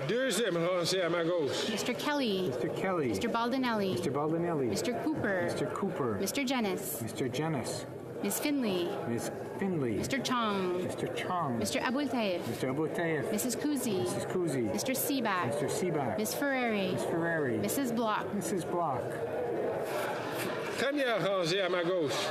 Deuxième rangée à ma gauche. Mr. Kelly. Mr. Kelly. Mr. Baldinelli. Mr. Baldinelli. Mr. Cooper. Mr. Cooper. Mr. Jennis. Mr. Jennis. Ms. Finley. Ms. Finley. Mr. Chong. Mr. Chong. Mr. Abultaif. Mr. Abultaif. Mrs. Kuzi. Mrs. Kuzi. Mr. Seaback. Mr. Seaback. Ms. Ferrari. Ms. Ferrari. Mrs. Block. Mrs. Block. Première rangée à ma gauche.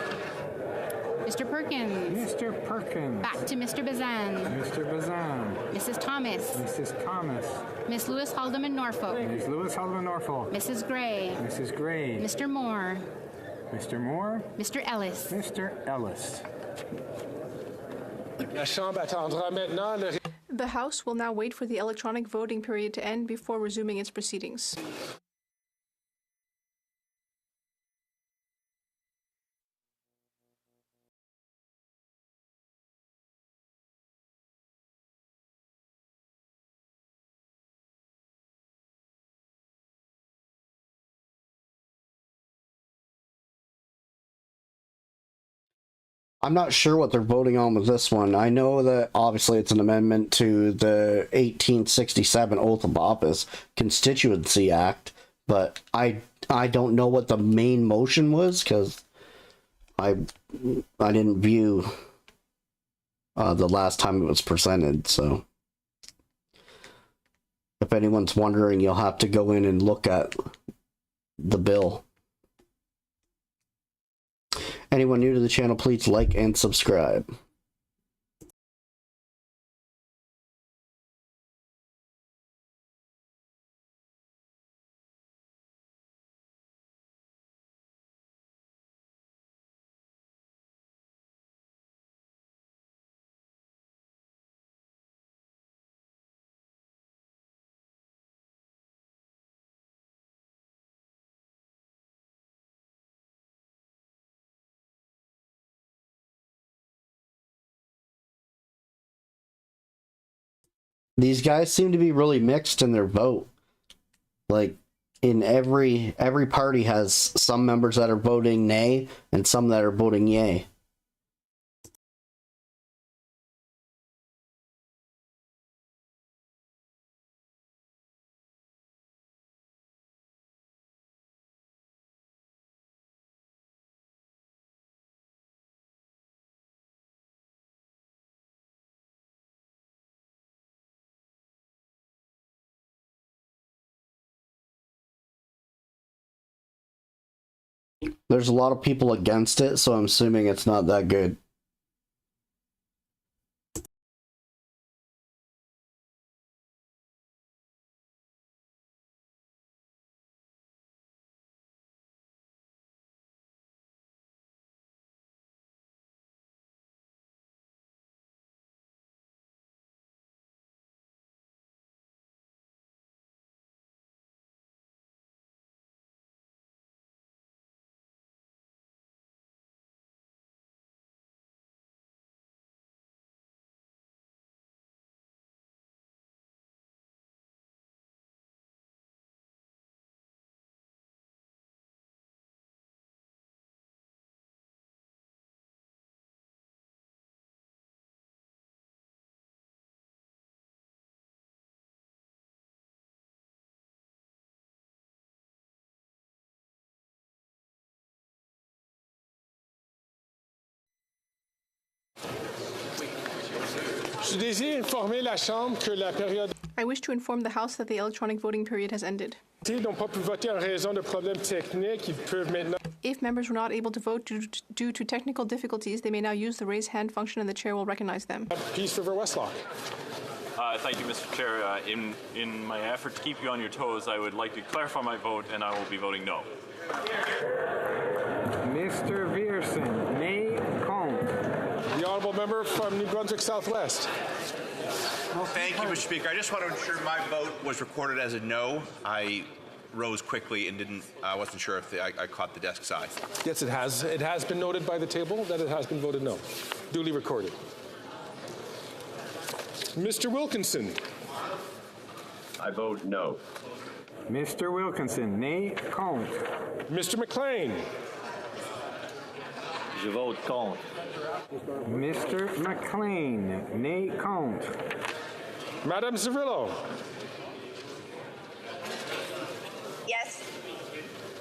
Mr. Perkins. Mr. Perkins. Back to Mr. Bazan. Mr. Bazan. Mrs. Thomas. Mrs. Thomas. Miss Lewis Haldeman Norfolk. Ms. Lewis Haldeman Norfolk. Mrs. Gray. Mrs. Gray. Mr. Moore. Mr. Moore. Mr. Ellis. Mr. Ellis. La Chambre attendra maintenant le... The House will now wait for the electronic voting period to end before resuming its proceedings. I'm not sure what they're voting on with this one. I know that obviously it's an amendment to the 1867 Oath of Office Constituency Act, but I don't know what the main motion was because I didn't view the last time it was presented. So if anyone's wondering, you'll have to go in and look at the bill. Anyone new to the channel, please like and subscribe. These guys seem to be really mixed in their vote. Like, in every party has some members that are voting nay and some that are voting yay. There's a lot of people against it, so I'm assuming it's not that good. I wish to inform the House that the electronic voting period has ended. If members were not able to vote due to technical difficulties, they may now use the raise hand function and the chair will recognize them. Peace River Westlock. Thank you, Mr. Chair. In my effort to keep you on your toes, I would like to clarify my vote, and I will be voting no. Mr. Viersen, nay, contre. The honourable member from New Brunswick Southwest. Thank you, Mr. Speaker. I just want to ensure my vote was recorded as a no. I rose quickly and wasn't sure if I caught the desk side. Yes, it has. It has been noted by the table that it has been voted no. Duly recorded. Mr. Wilkinson. I vote no. Mr. Wilkinson, nay, contre. Mr. McLean. Je vote contre. Mr. McLean, nay, contre. Madame Cirillo. Yes.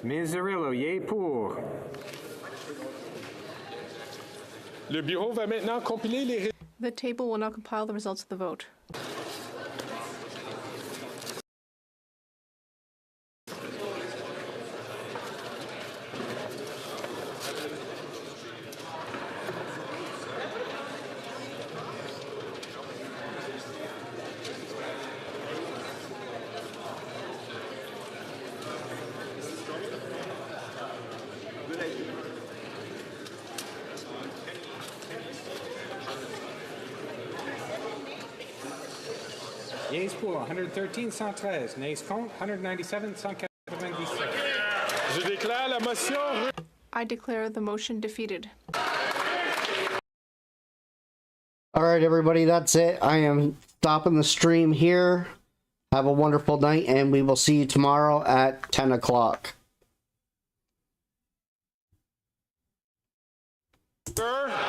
Ms. Zerillo, yea pour. Le bureau va maintenant compiler les... The table will now compile the results of the vote. Yeas pour 113, 113. Nays contre, 197, 197. Je déclare la motion. I declare the motion defeated. All right, everybody, that's it. I am stopping the stream here. Have a wonderful night, and we will see you tomorrow at 10 o'clock. Sir.